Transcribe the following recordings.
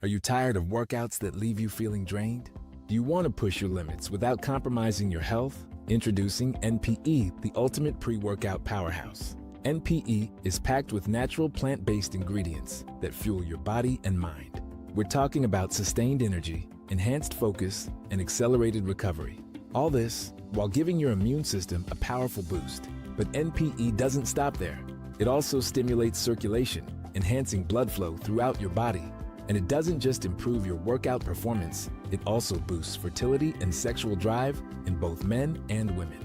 Are you tired of workouts that leave you feeling drained? Do you want to push your limits without compromising your health? Introducing NPE, the ultimate pre-workout powerhouse. NPE is packed with natural plant-based ingredients that fuel your body and mind. We're talking about sustained energy, enhanced focus, and accelerated recovery. All this while giving your immune system a powerful boost. But NPE doesn't stop there. It also stimulates circulation, enhancing blood flow throughout your body. And it doesn't just improve your workout performance, it also boosts fertility and sexual drive in both men and women.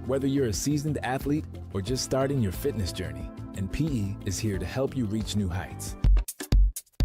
Whether you're a seasoned athlete or just starting your fitness journey, NPE is here to help you reach new heights.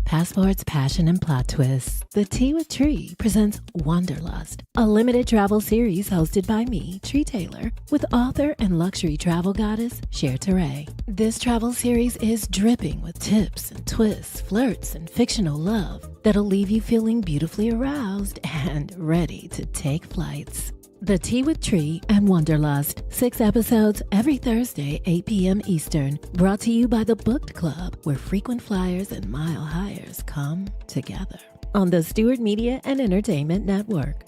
Passports, passion, and plot twists. The Tea with Tree presents Wonderlust, a limited travel series hosted by me, Tree Taylor, with author and luxury travel goddess, Cher Teray. This travel series is dripping with tips and twists, flirts, and fictional love that'll leave you feeling beautifully aroused and ready to take flights. The Tea with Tree and Wonderlust, 6 episodes every Thursday, 8 p.m. Eastern, brought to you by the Booked Club, where frequent flyers and mile highers come together. On the Stewart Media and Entertainment Network.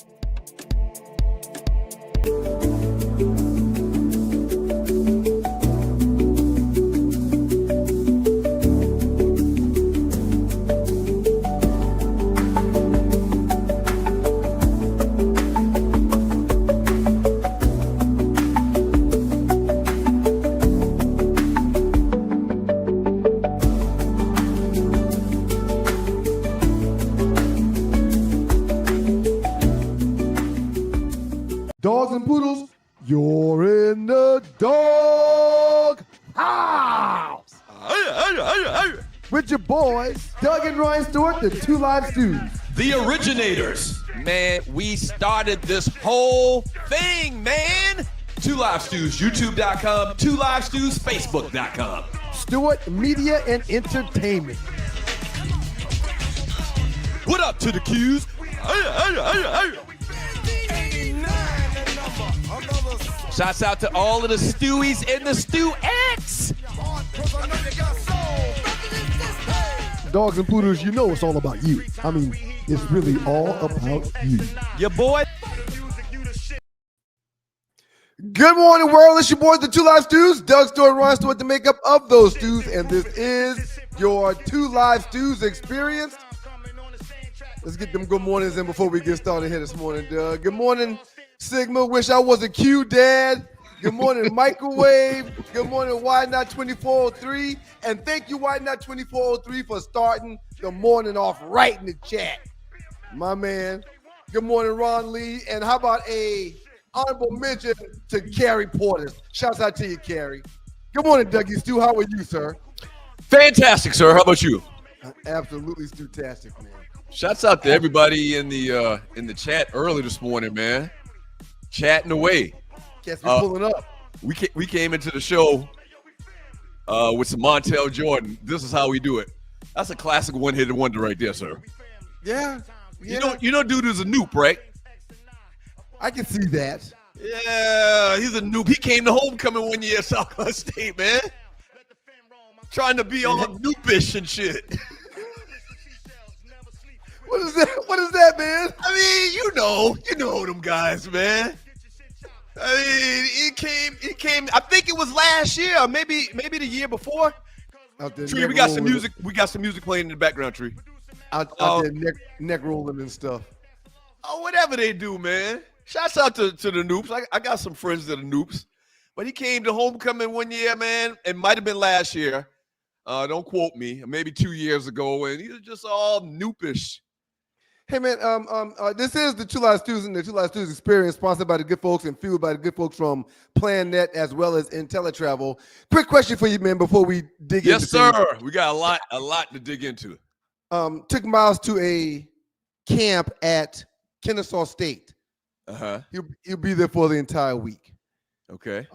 Dogs and poodles, you're in the dog house. With your boys, Doug and Ryan Stewart, the Two Live Stews. The originators. Man, we started this whole thing, man. Two Live Stews, YouTube.com. Two Live Stews, Facebook.com. Stewart Media and Entertainment. What up to the Qs? Shouts out to all of the Stewies and the Stew X. Dogs and poodles, you know it's all about you. I mean, it's really all about you. Your boy. Good morning, world. It's your boys, the Two Live Stews. Doug Stewart, Ryan Stewart, the makeup of those stews. And this is your Two Live Stews experience. Let's get them good mornings in before we get started here this morning, Doug. Good morning, Sigma. Wish I was a Q dad. Good morning, Microwave. Good morning, Why Not 2403. And thank you, Why Not 2403, for starting the morning off right in the chat. My man. Good morning, Ron Lee. And how about a honorable mention to Carrie Portis? Shouts out to you, Carrie. Good morning, Dougie Stu. How are you, sir? Fantastic, sir. How about you? Absolutely stewtastic, man. Shouts out to everybody in the chat early this morning, man. Chatting away. Guess we're pulling up. We came into the show with some Montel Jordan. This is how we do it. That's a classic one-hit wonder right there, sir. Yeah. You know, dude is a noob, right? I can see that. Yeah, he's a noob. He came to homecoming one year at South Carolina State, man. Trying to be all noobish and shit. What is that? What is that, man? I mean, you know them guys, man. I mean, it came. I think it was last year, or maybe the year before. Tree, we got some music. We got some music playing in the background, Tree. Out there neck rolling and stuff. Oh, whatever they do, man. Shouts out to the noobs. I got some friends that are noobs, but he came to homecoming one year, man. It might have been last year. Don't quote me. Maybe 2 years ago, and he was just all noopish. Hey, man, this is the Two Live Stews and the Two Live Stews experience, sponsored by the good folks and fueled by the good folks from PlanNet as well as IntelliTravel. Quick question for you, man, before we dig into Yes, sir. We got a lot to dig into. Took Miles to a camp at Kennesaw State. Uh-huh. He'll be there for the entire week. Okay.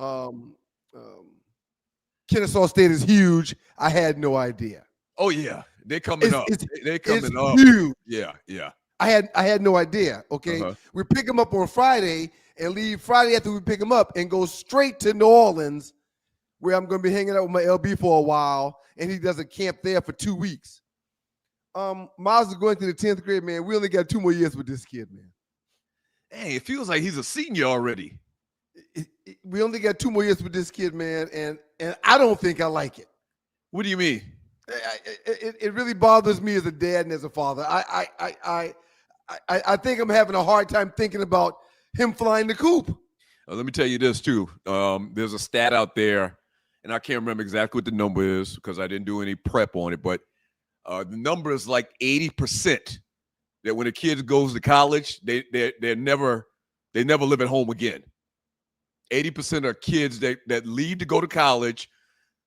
Kennesaw State is huge. I had no idea. Oh, yeah. They're coming up. They're coming up. Huge. Yeah. I had no idea. Okay, we pick him up on Friday and leave Friday after we pick him up and go straight to New Orleans, where I'm going to be hanging out with my LB for a while, and he does a camp there for 2 weeks. Miles is going to the 10th grade, man. We only got 2 more years with this kid, man. Hey, it feels like he's a senior already. We only got 2 more years with this kid, man, and I don't think I like it. What do you mean? It really bothers me as a dad and as a father. I think I'm having a hard time thinking about him flying the coop. Let me tell you this too. There's a stat out there, and I can't remember exactly what the number is because I didn't do any prep on it, but the number is like 80% that when a kid goes to college, they never live at home again. 80% of kids that leave to go to college,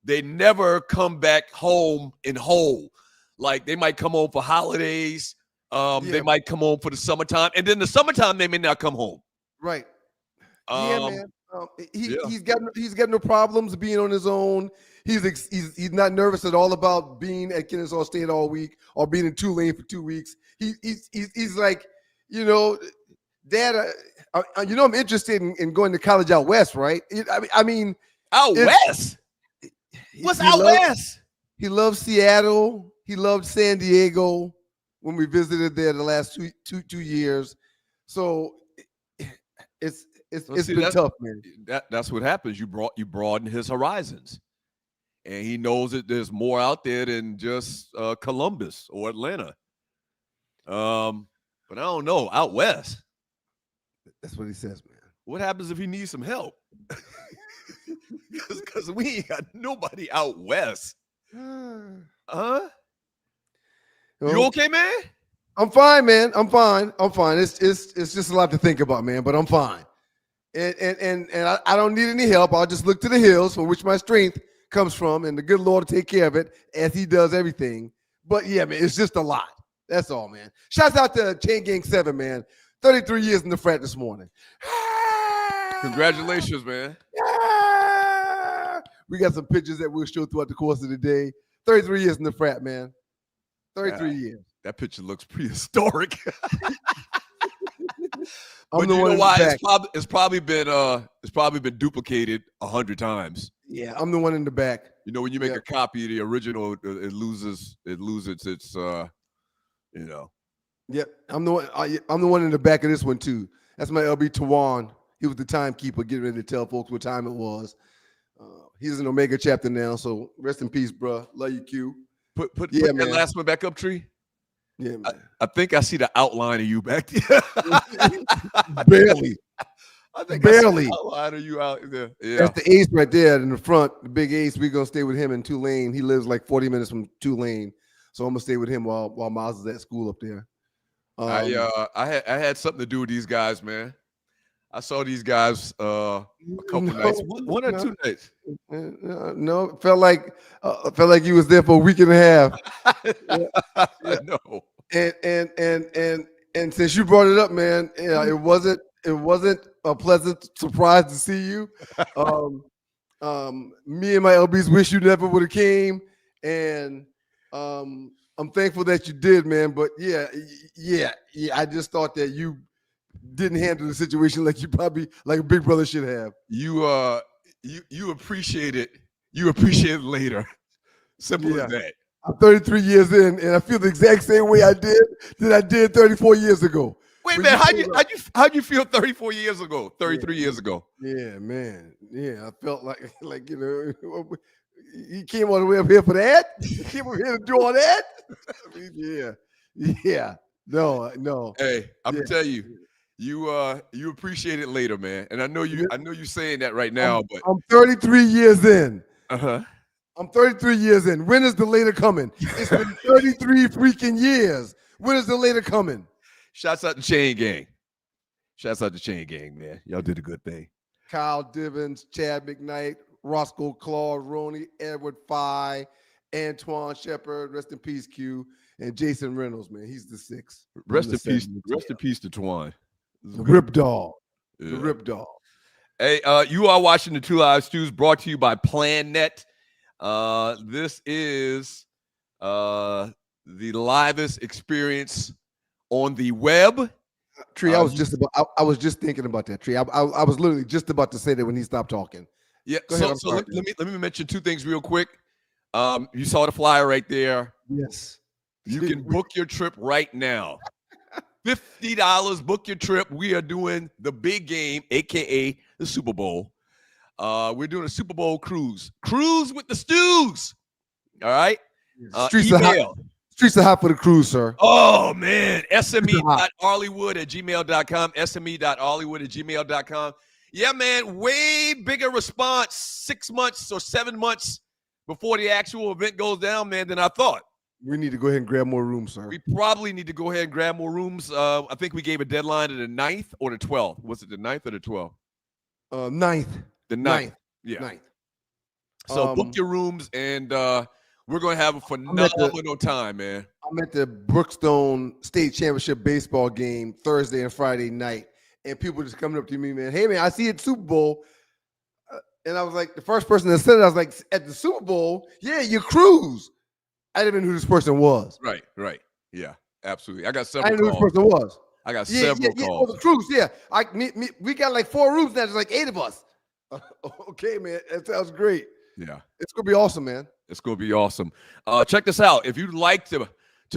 they never come back home in whole. Like they might come home for holidays. They might come home for the summertime, and then the summertime they may not come home. Right. Man. He's got no problems being on his own. He's not nervous at all about being at Kennesaw State all week or being in Tulane for 2 weeks. He's like, Dad, I'm interested in going to college out west, right? I mean, out west. What's out west? He loves Seattle. He loved San Diego when we visited there the last two years. So it's been tough, man. That's what happens. You broaden his horizons, and he knows that there's more out there than just Columbus or Atlanta. But I don't know, out west. That's what he says, man. What happens if he needs some help? Because we ain't got nobody out west. Huh? You okay, man? I'm fine, man. I'm fine. It's just a lot to think about, man. But I'm fine. And I don't need any help. I'll just look to the hills from which my strength comes from, and the good Lord will take care of it as He does everything. But yeah, man, it's just a lot. That's all, man. Shouts out to Chain Gang 7, man. 33 years in the frat this morning. Congratulations, man. We got some pictures that we'll show throughout the course of the day. 33 years in the frat, man. 33 years. That picture looks prehistoric. But you know why? It's probably been duplicated 100 times. Yeah, I'm the one in the back. When you make a copy of the original, it loses its Yep, I'm the one in the back of this one too. That's my LB Tawan. He was the timekeeper, getting ready to tell folks what time it was. He's in Omega chapter now, so rest in peace, bro. Love you, Q. Put that last one back up, Tree. Yeah, man. I think I see the outline of you back there. Barely. I think barely. I see the outline of you out there. Yeah. That's the ace right there in the front, the big ace. We're gonna stay with him in Tulane. He lives like 40 minutes from Tulane, so I'm gonna stay with him while Miles is at school up there. I had something to do with these guys, man. I saw these guys a couple nights, one or 2 nights. No, felt like you was there for a week and a half. No. And since you brought it up, man, it wasn't a pleasant surprise to see you. Me and my LBs wish you never would have came, and I'm thankful that you did, man. But yeah, I just thought that you didn't handle the situation like a big brother should have. You appreciate it. You appreciate it later. Simple as that. I'm 33 years in, and I feel the exact same way I did 34 years ago. Wait a minute, how'd you feel 34 years ago? 33 years ago? Yeah, man. Yeah, I felt like he came all the way up here for that. He came over here to do all that. Yeah. No. Hey, I'm gonna tell you. You appreciate it later, man. And I know you saying that right now, but I'm 33 years in. Uh-huh. I'm 33 years in. When is the later coming? It's been 33 freaking years. When is the later coming? Shouts out to Chain Gang. Shouts out to Chain Gang, man. Y'all did a good thing. Kyle Divins, Chad McKnight, Roscoe Claude, Roney, Edward Fye, Antoine Shepard, rest in peace, Q, and Jason Reynolds, man. He's the 6th. Rest in peace. Rest in peace to Twan. The Rip Dog. Yeah. The Rip Dog. Hey, you are watching the Two Live Stews, brought to you by PlanNet. This is the livest experience on the web. Tree, I was just thinking about that, Tree. I was literally just about to say that when he stopped talking. Yeah. So let me mention 2 things real quick. You saw the flyer right there. Yes. You can book your trip right now. $50, book your trip. We are doing the big game, a.k.a. the Super Bowl. We're doing a Super Bowl cruise. Cruise with the Stews. All right? Streets email. are hot for the cruise, sir. Oh, man. sme.arleywood@gmail.com. sme.arleywood@gmail.com. Yeah, man. Way bigger response 6 months or 7 months before the actual event goes down, man, than I thought. We need to go ahead and grab more rooms, sir. We probably need to go ahead and grab more rooms. I think we gave a deadline to the 9th or the 12th. Was it the 9th or the 12th? 9th. The 9th. Yeah. 9th. So book your rooms, and we're going to have a phenomenal time, man. I'm at the Brookstone State Championship baseball game Thursday and Friday night, and people just coming up to me, man, hey, man, I see it Super Bowl. And I was like, the first person that said it, I was like, at the Super Bowl? Yeah, you cruise. I didn't even know who this person was. Right. Yeah, absolutely. I got several I didn't know who calls. this person was. I got several calls. Oh, the cruise, yeah. We got like 4 rooms now. There's like 8 of us. Okay, man. That sounds great. Yeah. It's going to be awesome, man. It's going to be awesome. Check this out. If you'd like to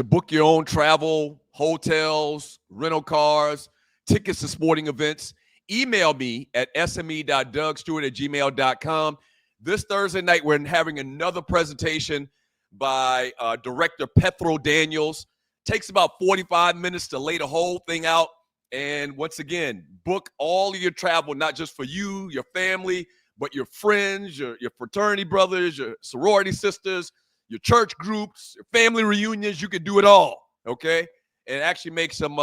book your own travel, hotels, rental cars, tickets to sporting events, email me at sme.dougstewart@gmail.com. This Thursday night, we're having another presentation by Director Pethro Daniels. Takes about 45 minutes to lay the whole thing out. And once again, book all of your travel, not just for you, your family, but your friends, your fraternity brothers, your sorority sisters, your church groups, your family reunions. You can do it all, okay? And actually make some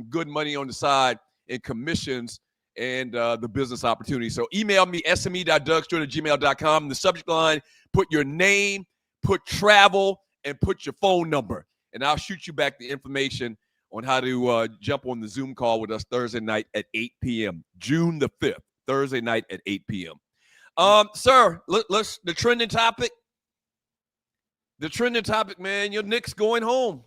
good money on the side in commissions and the business opportunity. So email me, sme.dougstewart@gmail.com. In the subject line, put your name, put travel, and put your phone number. And I'll shoot you back the information on how to jump on the Zoom call with us Thursday night at 8 p.m. June the 5th, Thursday night at 8 p.m. Sir, let's the trending topic. The trending topic, man, your Knicks going home.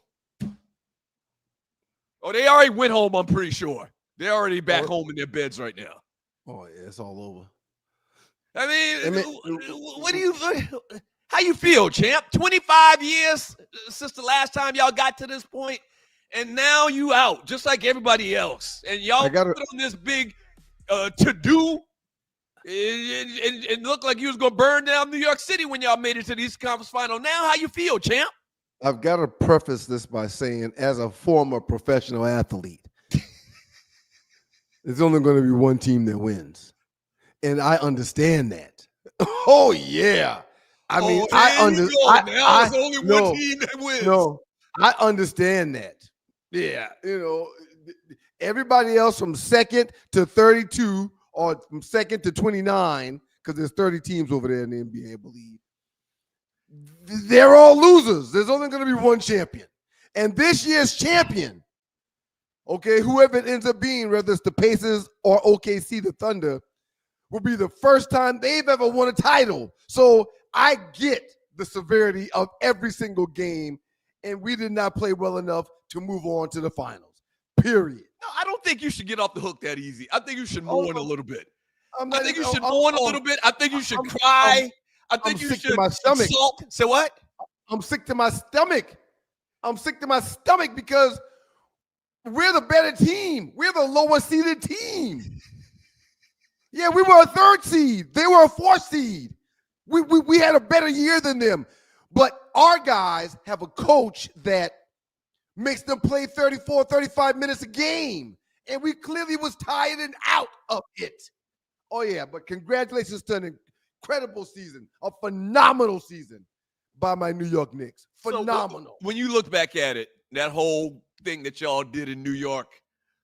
Oh, they already went home, I'm pretty sure. They're already back home in their beds right now. Oh, yeah, it's all over. I mean, how you feel, champ? 25 years since the last time y'all got to this point, and now you out, just like everybody else. And y'all put on this big to-do. It looked like you was going to burn down New York City when y'all made it to the Eastern Conference Final. Now, how you feel, champ? I've got to preface this by saying, as a former professional athlete, there's only going to be one team that wins. And I understand that. Oh, yeah. I mean, there's only one team that wins. No, I understand that. Yeah. You know, everybody else from 2nd to 32 or from 2nd to 29, because there's 30 teams over there in the NBA, I believe. They're all losers. There's only going to be one champion. And this year's champion, okay, whoever it ends up being, whether it's the Pacers or OKC, the Thunder, will be the first time they've ever won a title. So I get the severity of every single game, and we did not play well enough to move on to the finals, period. No, I don't think you should get off the hook that easy. I think you should mourn a little bit. I think you should mourn a little bit. I think you should cry. I think you should insult. Say what? I'm sick to my stomach. I'm sick to my stomach because we're the better team. We're the lower seeded team. Yeah, we were a 3rd seed. They were a 4th seed. We had a better year than them. But our guys have a coach that makes them play 34, 35 minutes a game. And we clearly was tired and out of it. Oh, yeah, but congratulations to an incredible season, a phenomenal season by my New York Knicks. Phenomenal. So when you look back at it, that whole thing that y'all did in New York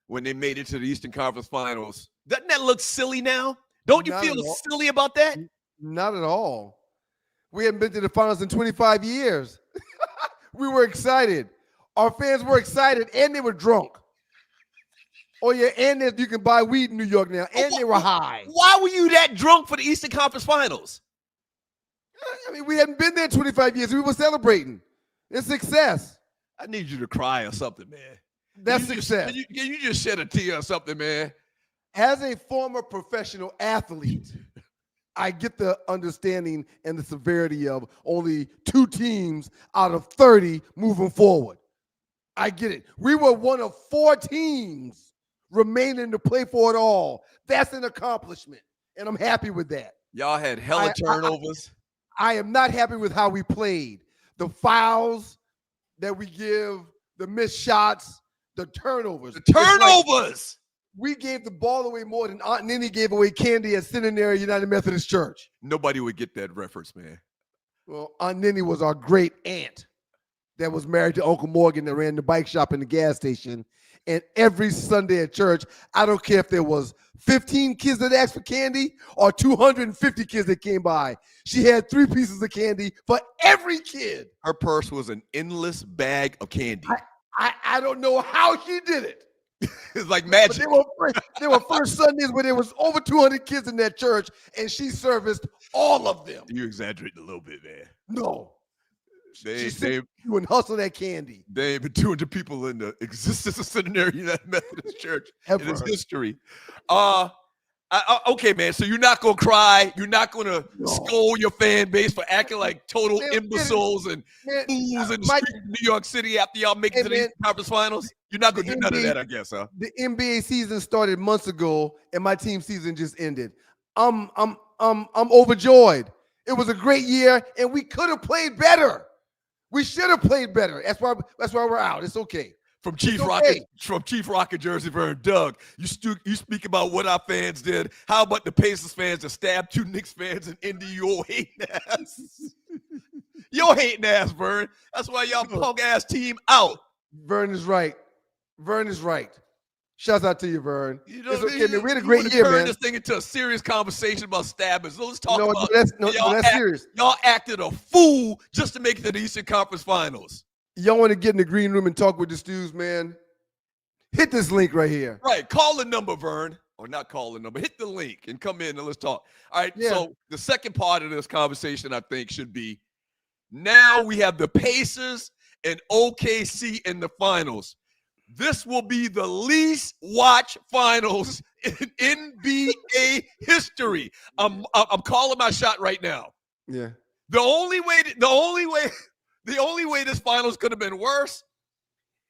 when they made it to the Eastern Conference Finals, doesn't that look silly now? Don't you feel silly about that? Not at all. We haven't been to the finals in 25 years. We were excited. Our fans were excited, and they were drunk. Oh, yeah, and you can buy weed in New York now, and they were high. Why were you that drunk for the Eastern Conference Finals? I mean, we hadn't been there 25 years. We were celebrating. It's success. I need you to cry or something, man. That's success. Can you just shed a tear or something, man? As a former professional athlete, I get the understanding and the severity of only 2 teams out of 30 moving forward. I get it. We were one of 4 teams remaining to play for it all. That's an accomplishment, and I'm happy with that. Y'all had hella turnovers. I am not happy with how we played. The fouls that we give, the missed shots, the turnovers. The turnovers! We gave the ball away more than Aunt Ninny gave away candy at Centenary United Methodist Church. Nobody would get that reference, man. Well, Aunt Ninny was our great aunt that was married to Uncle Morgan that ran the bike shop in the gas station. And every Sunday at church, I don't care if there was 15 kids that asked for candy or 250 kids that came by. She had 3 pieces of candy for every kid. Her purse was an endless bag of candy. I don't know how she did it. It's like magic. There were first Sundays where there was over 200 kids in that church, and she serviced all of them. You exaggerating a little bit, man. No. They and hustle that candy. There ain't been 200 people in the existence of Centenary United Methodist Church in its history. Okay, man. So you're not gonna cry. You're not gonna scold your fan base for acting like total imbeciles and fools in the street of New York City after y'all make it to the Eastern Conference Finals. You're not gonna do none of that, I guess, huh? The NBA season started months ago, and my team season just ended. I'm overjoyed. It was a great year, and we could have played better. We should have played better. That's why we're out. It's okay. From Chief Rocket Jersey, Vern, Doug, you speak about what our fans did. How about the Pacers fans that stabbed 2 Knicks fans in Indy? Your hating ass. Your hating ass, Vern. That's why y'all punk ass team out. Vern is right. Shouts out to you, Vern. You know it's okay, man. We had a great year, man. Turn this thing into a serious conversation about stabbings. So let's talk about that's serious. Y'all acted a fool just to make it to the Eastern Conference Finals. Y'all want to get in the green room and talk with the Stews, man? Hit this link right here. Right. Call the number, Vern. Or not call the number. Hit the link and come in and let's talk. All right. Yeah. So the second part of this conversation, I think, should be now we have the Pacers and OKC in the finals. This will be the least watched finals in NBA history. I'm calling my shot right now. Yeah. The only way this finals could have been worse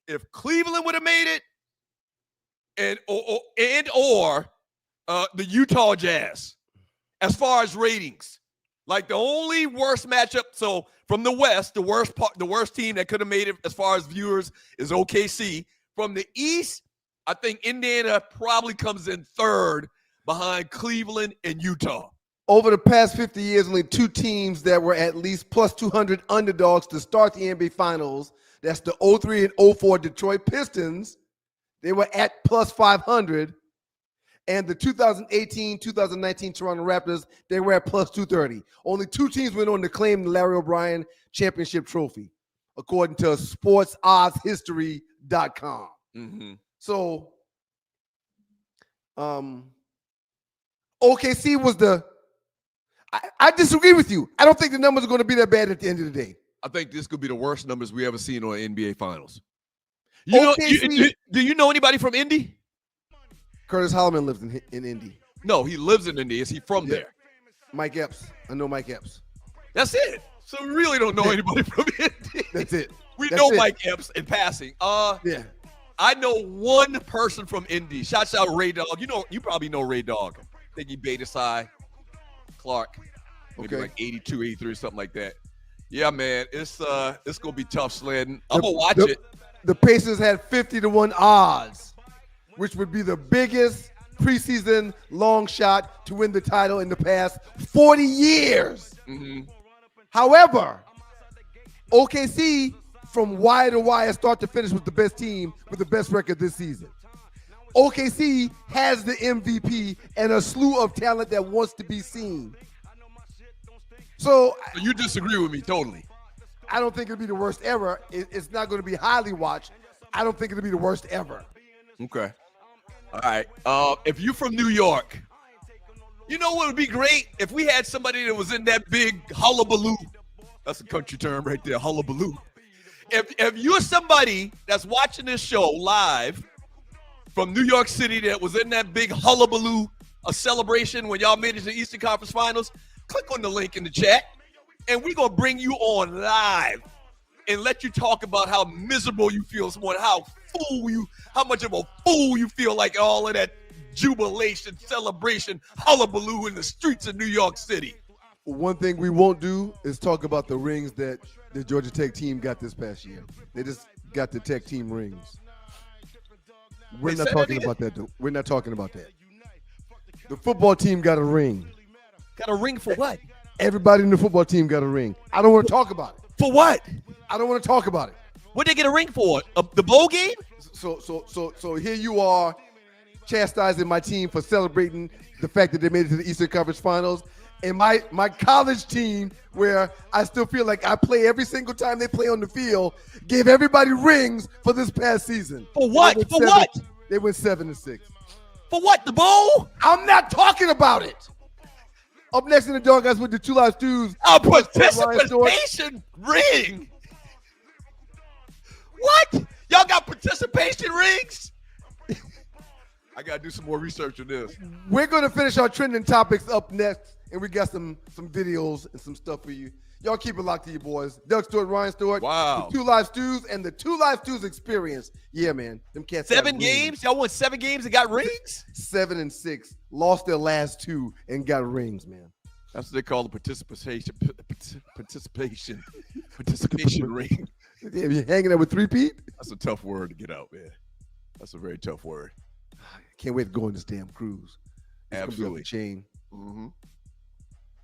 if Cleveland would have made it or the Utah Jazz as far as ratings. Like the only worst matchup. So from the West, the worst team that could have made it as far as viewers is OKC. From the East, I think Indiana probably comes in third behind Cleveland and Utah. Over the past 50 years, only 2 teams that were at least plus 200 underdogs to start the NBA Finals. That's the 03 and 04 Detroit Pistons. They were at plus 500. And the 2018-2019 Toronto Raptors, they were at plus 230. Only 2 teams went on to claim the Larry O'Brien Championship Trophy, according to SportsOddsHistory.com. Mm-hmm. So, OKC was I disagree with you. I don't think the numbers are going to be that bad at the end of the day. I think this could be the worst numbers we ever seen on NBA Finals. Do you know anybody from Indy? Curtis Holloman lives in Indy. No, he lives in Indy. Is he from there? Mike Epps. I know Mike Epps. That's it. So we really don't know anybody from Indy. That's it. We know Mike Epps in passing. Yeah. I know one person from Indy. Shouts out Ray Dog. You probably know Ray Dog. I think he Beta Psi Clark. Maybe like 82, 83, something like that. Yeah, man. It's gonna be tough sledding. I'm gonna watch it. The Pacers had 50-1 odds, which would be the biggest preseason long shot to win the title in the past 40 years. Mm-hmm. However, OKC from wire to wire, start to finish, was the best team with the best record this season. OKC has the MVP and a slew of talent that wants to be seen. So you disagree with me totally. I don't think it'll be the worst ever. It's not going to be highly watched. I don't think it'll be the worst ever. Okay. All right. If you're from New York, you know what would be great? If we had somebody that was in that big hullabaloo. That's a country term right there, hullabaloo. If you're somebody that's watching this show live from New York City that was in that big hullabaloo a celebration when y'all made it to the Eastern Conference Finals, click on the link in the chat, and we're going to bring you on live and let you talk about how miserable you feel this morning, how much of a fool you feel like all of that jubilation, celebration, hullabaloo in the streets of New York City. One thing we won't do is talk about the rings that the Georgia Tech team got this past year. They just got the Tech team rings. We're not talking about that, though. We're not talking about that. The football team got a ring. Got a ring for what? Everybody in the football team got a ring. I don't want to talk about it. For what? I don't want to talk about it. What did they get a ring for? The bowl game? So here you are chastising my team for celebrating the fact that they made it to the Eastern Conference Finals. And my college team, where I still feel like I play every single time they play on the field, gave everybody rings for this past season. For what? They went 7-6. For what? The bowl? I'm not talking about it. Up next in the dog guys with the Two Live Stews. A participation ring. What? Y'all got participation rings? I got to do some more research on this. We're going to finish our trending topics up next, and we got some videos and some stuff for you. Y'all keep it locked to you boys. Doug Stewart, Ryan Stewart. Wow. The Two Live Stews and the Two Live Stews experience. Yeah, man. Them cats 7 games? Y'all won 7 games and got rings? 7-6. Lost their last 2 and got rings, man. That's what they call the participation ring. Yeah, you hanging out with 3-Pete? That's a tough word to get out, man. That's a very tough word. Can't wait to go on this damn cruise. It's Absolutely. Chain. Mm-hmm.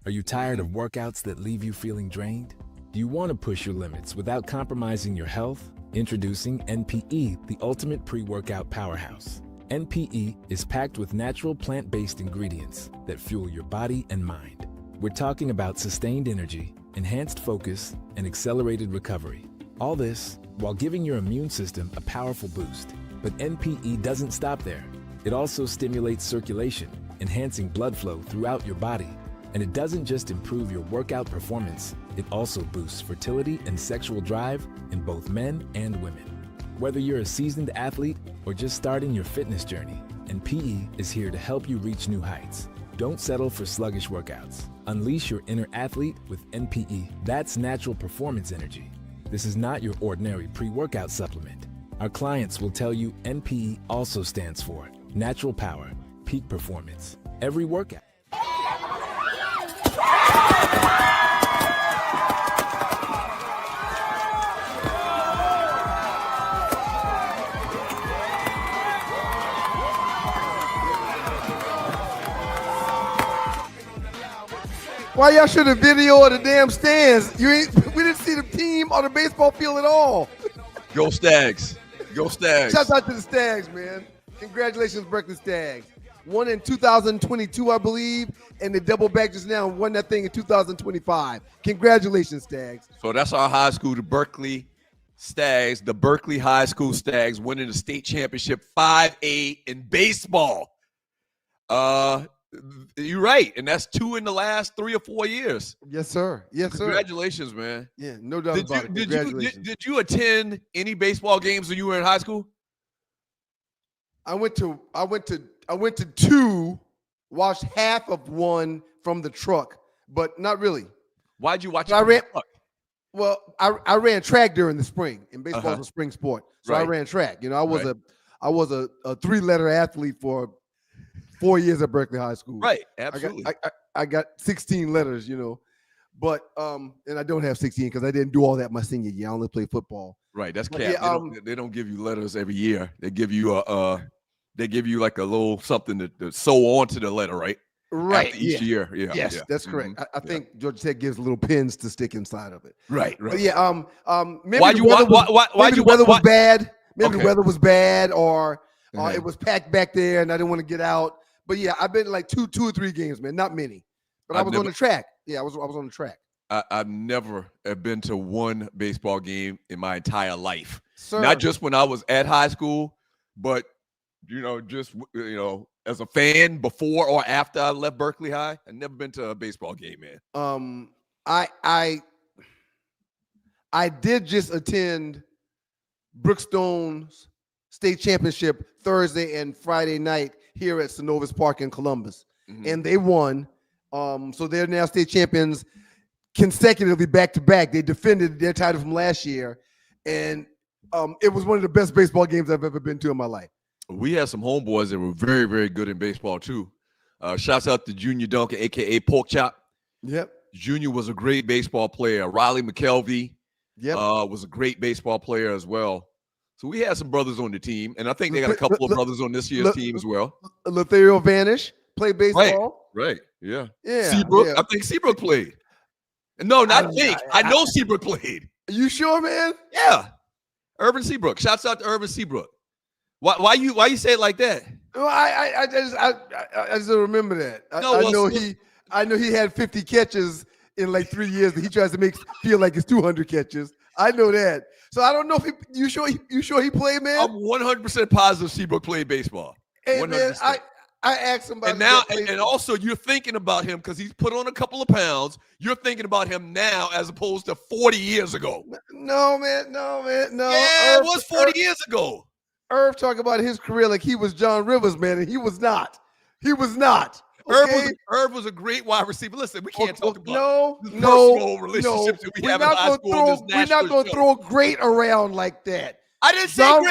Are you tired of workouts that leave you feeling drained? Do you want to push your limits without compromising your health? Introducing NPE, the ultimate pre-workout powerhouse. NPE is packed with natural plant-based ingredients that fuel your body and mind. We're talking about sustained energy, enhanced focus, and accelerated recovery. All this while giving your immune system a powerful boost. But NPE doesn't stop there. It also stimulates circulation, enhancing blood flow throughout your body. And it doesn't just improve your workout performance, it also boosts fertility and sexual drive in both men and women. Whether you're a seasoned athlete or just starting your fitness journey, NPE is here to help you reach new heights. Don't settle for sluggish workouts. Unleash your inner athlete with NPE. That's natural performance energy. This is not your ordinary pre-workout supplement. Our clients will tell you NPE also stands for natural power, peak performance, every workout. Why y'all should have video of the damn stands? We didn't see the team on the baseball field at all. Go Stags. Go Stags. Shout out to the Stags, man. Congratulations, Berkeley Stags. Won in 2022, I believe, and they double back just now and won that thing in 2025. Congratulations, Stags. So that's our high school, the Berkeley Stags, the Berkeley High School Stags winning the state championship 5A in baseball. You're right, and that's 2 in the last 3 or 4 years. Yes, sir. Yes, sir. Congratulations, man. Yeah, no doubt about it. Congratulations. Did you attend any baseball games when you were in high school? I went to 2, watched half of one from the truck, but not really. Why'd you watch it? I ran track during the spring, and baseball is a spring sport, so I ran track. You know, I was a 3-letter athlete for 4 years at Berkeley High School. Right, absolutely. I got 16 letters, you know, but and I don't have 16 because I didn't do all that my senior year. I only played football. Right, that's cap. Yeah, they don't give you letters every year. They give you like a little something to sew onto the letter, right? Right. After each year. Yeah. Yes, yeah. that's correct. I think Georgia Tech gives little pins to stick inside of it. Right. But yeah. Maybe Why'd the you weather was bad. Maybe the weather was bad, or it was packed back there, and I didn't want to get out. But yeah, I've been to like 2 or 3 games, man. Not many, but I was on the track. Yeah, I was on the track. I've never been to one baseball game in my entire life. Sir. Not just when I was at high school, but just as a fan before or after I left Berkeley High. I've never been to a baseball game, man. I did just attend Brookstone's state championship Thursday and Friday night here at Synovus Park in Columbus, Mhm. and they won. So they're now state champions consecutively back to back. They defended their title from last year, and it was one of the best baseball games I've ever been to in my life. We had some homeboys that were very, very good in baseball too. Shouts out to Junior Duncan, aka Pork Chop. Yep. Junior was a great baseball player. Riley McKelvey was a great baseball player as well. So we had some brothers on the team, and I think they got a couple of brothers on this year's team as well. Lothario Vanish played baseball. Right. Yeah. Yeah. Seabrook. Yeah. I think Seabrook played. No, not think. I know Seabrook played. You sure, man? Yeah. Urban Seabrook. Shouts out to Urban Seabrook. Why you say it like that? Well, I just don't remember that. I know he had 50 catches in like 3 years that he tries to feel like it's 200 catches. I know that. So I don't know if you sure he played, man? I'm 100% positive Seabrook played baseball. Hey, 100%. man, I asked him about and now, and also you're thinking about him because he's put on a couple of pounds. You're thinking about him now as opposed to 40 years ago. No, man. No. Yeah, it was 40 years ago. Irv talking about his career like he was John Rivers, man, and he was not. He was not. Okay? Irv was a great wide receiver. Listen, we can't talk about no relationships that we have in high school. We're not going to throw great around like that. I didn't say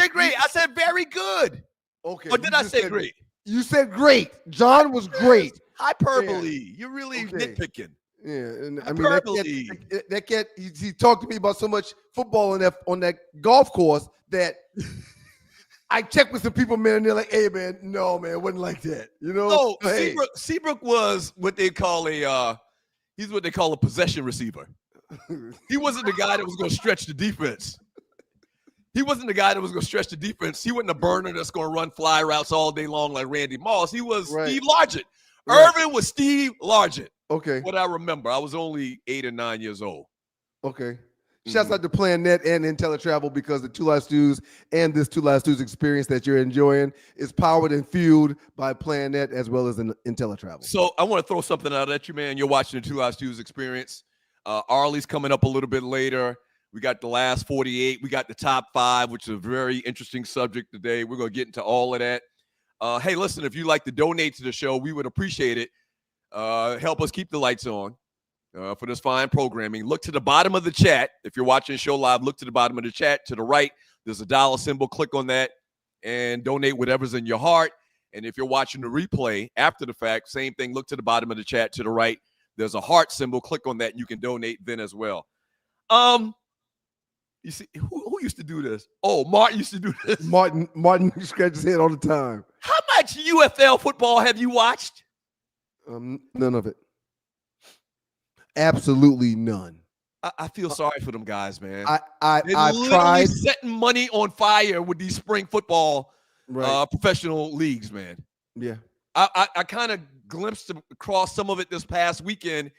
great. I said very good. Okay. Or did I say great? You said great. John was great. Hyperbole. Yeah. You're really nitpicking. Yeah, and I mean that cat. He talked to me about so much football on that golf course that I checked with some people, man, and they're like, "Hey, man, no, man, it wasn't like that." You know? No, hey. Seabrook was what they call he's what they call a possession receiver. He wasn't the guy that was going to stretch the defense. He wasn't the guy that was going to stretch the defense. He wasn't a burner that's going to run fly routes all day long like Randy Moss. He was Steve Largent. Right. Irvin was Steve Largent. Okay. What I remember, I was only 8 or 9 years old. Okay. Shouts out to Plan Net and IntelliTravel because the Two Live Stews and this Two Live Stews experience that you're enjoying is powered and fueled by Plan Net as well as IntelliTravel. So I want to throw something out at you, man. You're watching the Two Live Stews experience. Arlie's coming up a little bit later. We got the last 48. We got the top 5, which is a very interesting subject today. We're going to get into all of that. Hey, listen, if you'd like to donate to the show, we would appreciate it. Help us keep the lights on for this fine programming. Look to the bottom of the chat. If you're watching the show live, look to the bottom of the chat. To the right, there's a dollar symbol. Click on that and donate whatever's in your heart. And if you're watching the replay after the fact, same thing. Look to the bottom of the chat. To the right, there's a heart symbol. Click on that and you can donate then as well. You see, who used to do this? Oh, Martin used to do this. Martin scratches his head all the time. How much UFL football have you watched? None of it. Absolutely none. I feel sorry for them guys, man. I literally tried setting money on fire with these spring football professional leagues, man. Yeah. I kind of glimpsed across some of it this past weekend,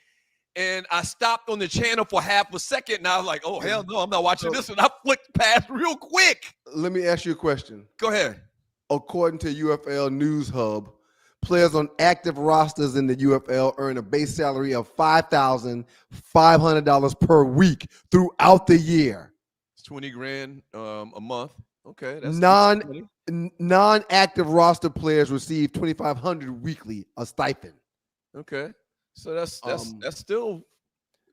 and I stopped on the channel for half a second, and I was like, oh, hell no, I'm not watching this. And I flicked past real quick. Let me ask you a question. Go ahead. According to UFL News Hub, players on active rosters in the UFL earn a base salary of $5,500 per week throughout the year. It's $20,000 a month. Okay, that's non-active roster players receive $2,500 weekly, a stipend. Okay, so that's still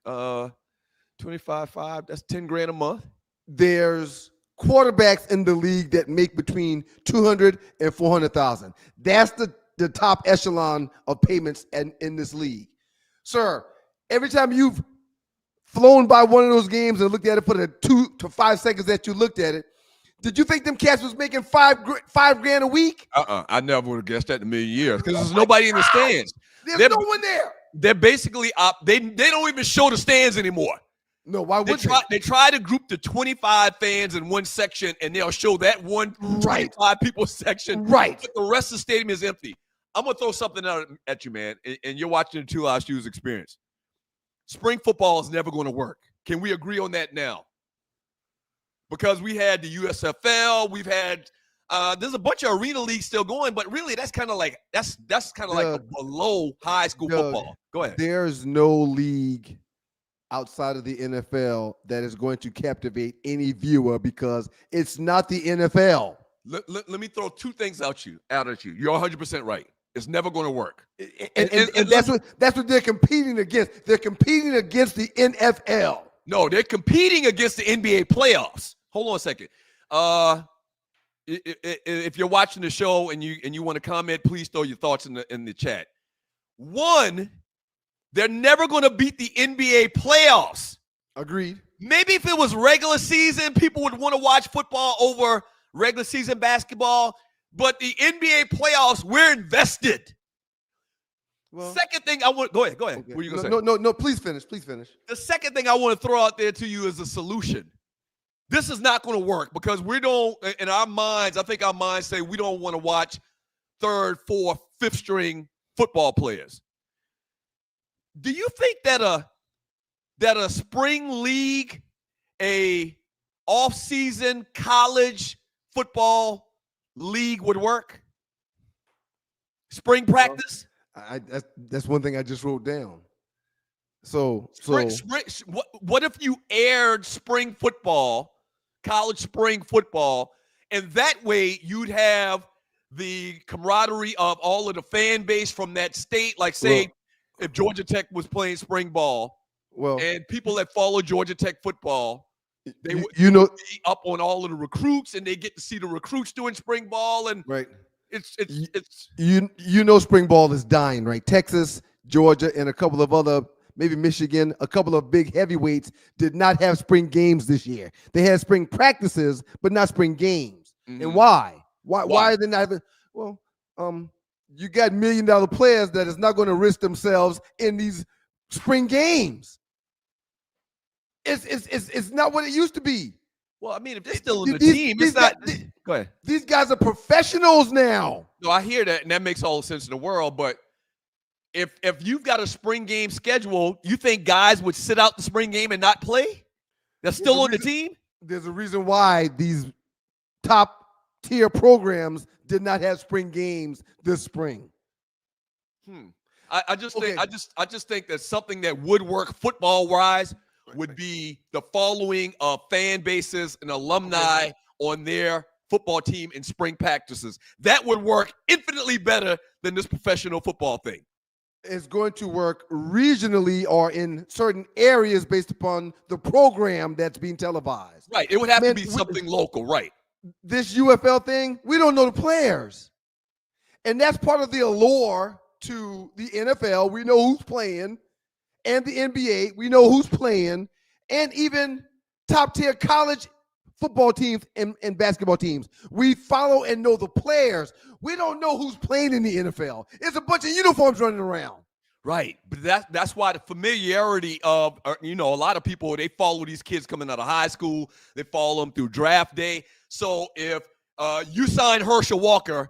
$25,500. That's $10,000 a month. There's quarterbacks in the league that make between $200,000 and $400,000. That's the top echelon of payments in this league. Sir, every time you've flown by one of those games and looked at it for the 2 to 5 seconds that you looked at it, did you think them cats was making $5,000 a week? I never would have guessed that in a million years because there's nobody in the stands. There's no one there. They're basically they don't even show the stands anymore. No, why would they try to group the 25 fans in one section and they'll show that one 25 people section. Right. But the rest of the stadium is empty. I'm going to throw something out at you, man, and you're watching the Two Live Stews experience. Spring football is never going to work. Can we agree on that now? Because we had the USFL, we've had there's a bunch of arena leagues still going, but really that's kind of like that's kind of like below high school football. Go ahead. There's no league outside of the NFL that is going to captivate any viewer because it's not the NFL. Let me throw two things out at you. You're 100% right. It's never going to work. And that's what they're competing against. They're competing against the NFL. No, they're competing against the NBA playoffs. Hold on a second. If you're watching the show and you want to comment, please throw your thoughts in the chat. One, they're never going to beat the NBA playoffs. Agreed. Maybe if it was regular season, people would want to watch football over regular season basketball. But the NBA playoffs, we're invested. Well, second thing I want, go ahead. Okay. What are you going to say? No, please finish. The second thing I want to throw out there to you is a solution. This is not going to work because we don't, in our minds, I think our minds say we don't want to watch third, fourth, fifth string football players. Do you think that a spring league, a off-season college football league would work? Spring practice? That's one thing I just wrote down. So what if you aired spring football, college spring football, and that way you'd have the camaraderie of all of the fan base from that state, like say if Georgia Tech was playing spring ball, and people that follow Georgia Tech football, they would be up on all of the recruits, and they get to see the recruits doing spring ball, and it's spring ball is dying, right? Texas, Georgia, and a couple of other, maybe Michigan, a couple of big heavyweights did not have spring games this year. They had spring practices, but not spring games. Mm-hmm. And why? Why are they not having? Well, you got $1 million players that is not going to risk themselves in these spring games. It's not what it used to be. Well, I mean, if they're still in the team, it's not. Go ahead. These guys are professionals now. No, I hear that, and that makes all the sense in the world. But if you've got a spring game schedule, you think guys would sit out the spring game and not play? That's still on the team? There's a reason why these top-tier programs did not have spring games this spring. I just think that something that would work football-wise would be the following of fan bases and alumni on their football team in spring practices. That would work infinitely better than this professional football thing. It's going to work regionally or in certain areas based upon the program that's being televised. Right. It would have to be something local, right? This UFL thing, we don't know the players. And that's part of the allure to the NFL. We know who's playing. And the NBA, we know who's playing, and even top-tier college football teams and basketball teams. We follow and know the players. We don't know who's playing in the NFL. It's a bunch of uniforms running around. Right, but that's why the familiarity of, a lot of people, they follow these kids coming out of high school. They follow them through draft day. So if you sign Herschel Walker,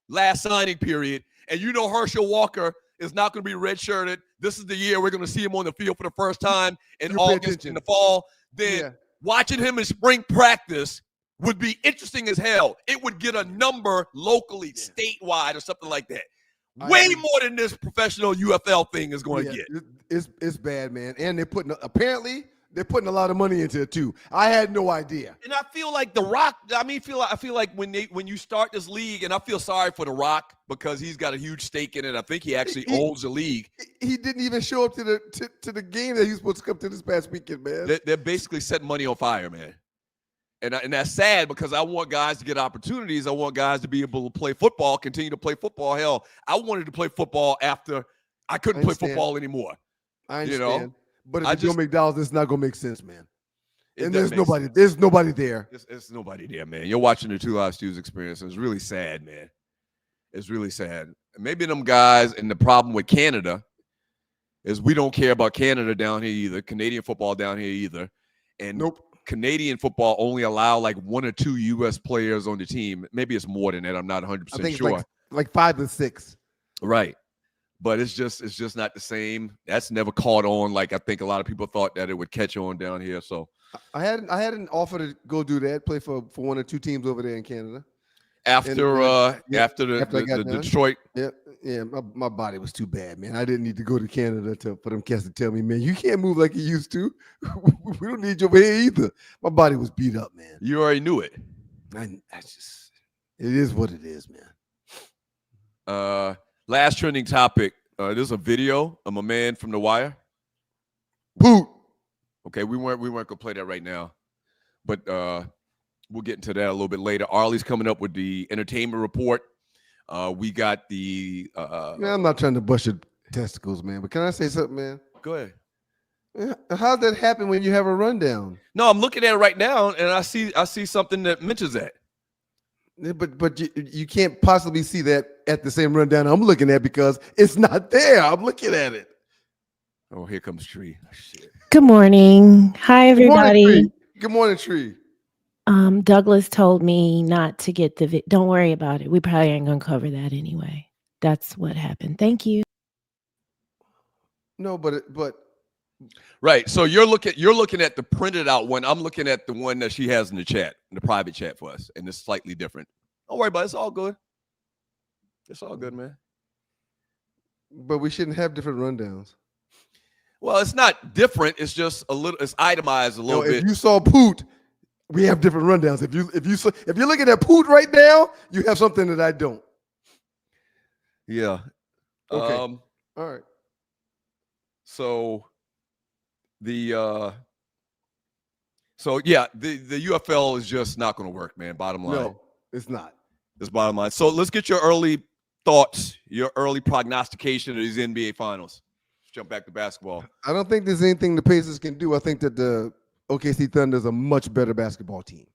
last signing period, and Herschel Walker is not going to be redshirted. This is the year we're going to see him on the field for the first time in August, in the fall. Then watching him in spring practice would be interesting as hell. It would get a number locally, statewide, or something like that. Way more than this professional UFL thing is going to get. It's bad, man. And they're putting a lot of money into it too. I had no idea. And I feel like The Rock. I feel like when you start this league, and I feel sorry for The Rock because he's got a huge stake in it. I think he actually owns the league. He didn't even show up to the game that he was supposed to come to this past weekend, man. They're basically setting money on fire, man. And that's sad because I want guys to get opportunities. I want guys to be able to play football, continue to play football. Hell, I wanted to play football after I couldn't play football anymore. I understand. But if you don't make dollars, it's not gonna make sense, man. And there's nobody there. It's nobody there, man. You're watching the Two Live Stews experience, and it's really sad, man. It's really sad. Maybe them guys, and the problem with Canada is we don't care about Canada down here either, Canadian football down here either. And Canadian football only allow like 1 or 2 U.S. players on the team. Maybe it's more than that. I'm not 100% sure. It's like 5 or 6. Right. But it's just not the same. That's never caught on like I think a lot of people thought that it would catch on down here. So I had an offer to go do that, play for 1 or 2 teams over there in Canada. After the Detroit. Yeah. My body was too bad, man. I didn't need to go to Canada for them cats to tell me, man, you can't move like you used to. We don't need you over here either. My body was beat up, man. You already knew it. It is what it is, man. Last trending topic. There's a video of my man from The Wire. Poot. Okay, we weren't gonna play that right now, but we'll get into that a little bit later. Arlie's coming up with the entertainment report. We got the. Man, I'm not trying to bust your testicles, man, but can I say something, man? Go ahead. How's that happen when you have a rundown? No, I'm looking at it right now, and I see something that mentions that. But you can't possibly see that at the same rundown I'm looking at because it's not there. I'm looking at it. Oh, here comes Tree. Oh, shit. Good morning. Hi, everybody. Good morning, Tree. Douglas told me not to get the don't worry about it. We probably ain't gonna cover that anyway. That's what happened. Thank you. No, but right. So you're looking at the printed out one. I'm looking at the one that she has in the chat, in the private chat for us, and it's slightly different. Don't worry about it. It's all good. It's all good, man. But we shouldn't have different rundowns. Well, it's not different. It's just a little. It's itemized a little bit. If you saw Poot, we have different rundowns. If you're looking at Poot right now, you have something that I don't. Yeah. Okay. All right. So the UFL is just not going to work, man. Bottom line. No, it's not. It's bottom line. So let's get your early thoughts, your early prognostication of these NBA finals. Let's jump back to basketball. I don't think there's anything the Pacers can do. I think that the OKC Thunder is a much better basketball team.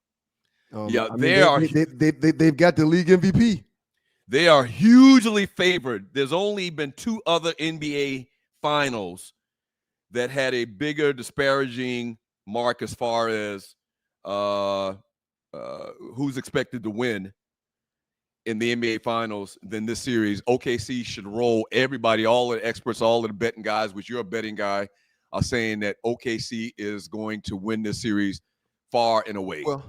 They've got the league MVP. They are hugely favored. There's only been 2 other NBA finals that had a bigger disparaging mark as far as who's expected to win in the NBA finals than this series. OKC should roll everybody, all the experts, all of the betting guys, which you're a betting guy, are saying that OKC is going to win this series far and away. Well,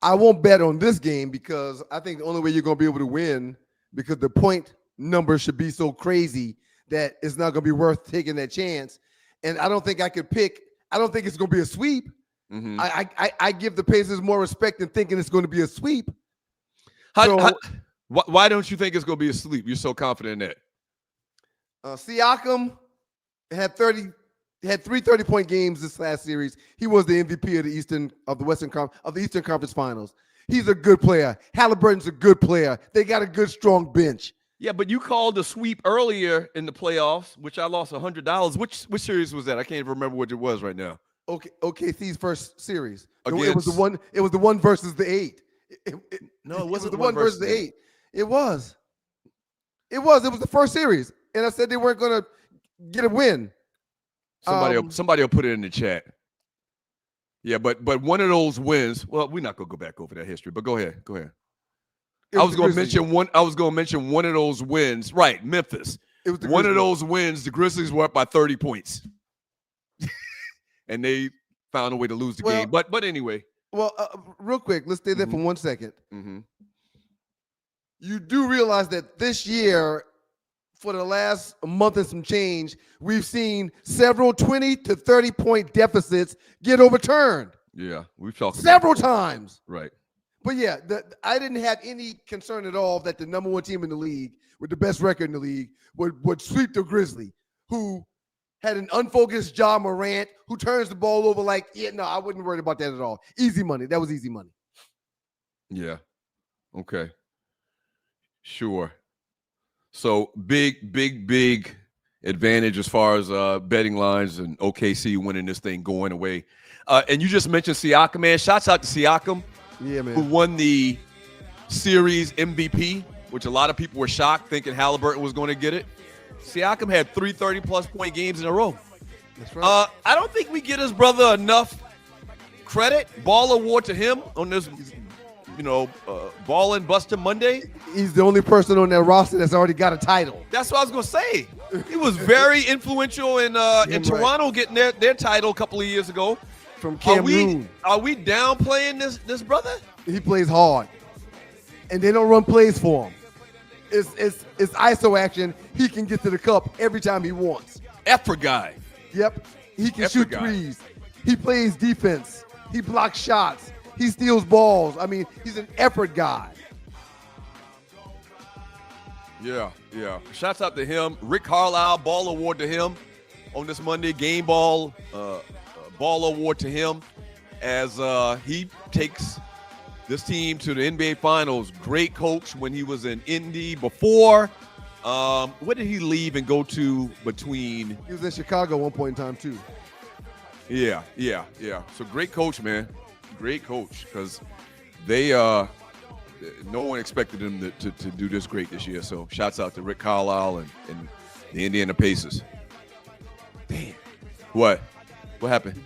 I won't bet on this game because I think the only way you're going to be able to win, because the point number should be so crazy that it's not going to be worth taking that chance. And I don't think I could pick. I don't think it's going to be a sweep. Mm-hmm. I give the Pacers more respect than thinking it's going to be a sweep. Why don't you think it's going to be a sweep? You're so confident in that. Siakam had 3 30-point games this last series. He was the MVP of the Eastern Conference Finals. He's a good player. Halliburton's a good player. They got a good, strong bench. Yeah, but you called a sweep earlier in the playoffs, which I lost $100. Which series was that? I can't even remember what it was right now. OKC's first series. Against... It was the one versus the 8. It wasn't the one versus the 8. It was the first series, and I said they weren't going to get a win. Somebody will put it in the chat. Yeah, but one of those wins. Well, we're not gonna go back over that history, but go ahead. I was going to mention one of those wins. Right, Memphis. It was one of those wins. The Grizzlies were up by 30 points, and they found a way to lose the game. But anyway. Well, real quick, let's stay there for 1 second. Mm-hmm. You do realize that this year, for the last month and some change, we've seen several 20 to 30-point deficits get overturned. Yeah, we've talked several times. Right. But yeah, I didn't have any concern at all that the number 1 team in the league, with the best record in the league, would sweep the Grizzlies, who had an unfocused Ja Morant, who turns the ball over I wouldn't worry about that at all. Easy money. That was easy money. Yeah. Okay. Sure. So big advantage as far as betting lines and OKC winning this thing going away. And you just mentioned Siakam, man. Shouts out to Siakam. Yeah, man. Who won the series MVP, which a lot of people were shocked thinking Halliburton was going to get it. Siakam had 3 30-plus point games in a row. That's right. I don't think we get his brother enough credit. Ball award to him on this, Ball and Buster Monday. He's the only person on that roster that's already got a title. That's what I was going to say. He was very influential in Toronto getting their title a couple of years ago. From Cameroon. Are we downplaying this brother? He plays hard, and they don't run plays for him. It's ISO action. He can get to the cup every time he wants. Effort guy. Yep. He can shoot threes. He plays defense. He blocks shots. He steals balls. I mean, he's an effort guy. Yeah. Shouts out to him. Rick Carlisle, Ball Award to him on this Monday. Game Ball Ball Award to him as he takes this team to the NBA Finals. Great coach when he was in Indy before. Where did he leave and go to between? He was in Chicago at one point in time, too. Yeah. So great coach, man. Great coach, because they no one expected him to do this great this year. So shouts out to Rick Carlisle and the Indiana Pacers. Damn. What happened?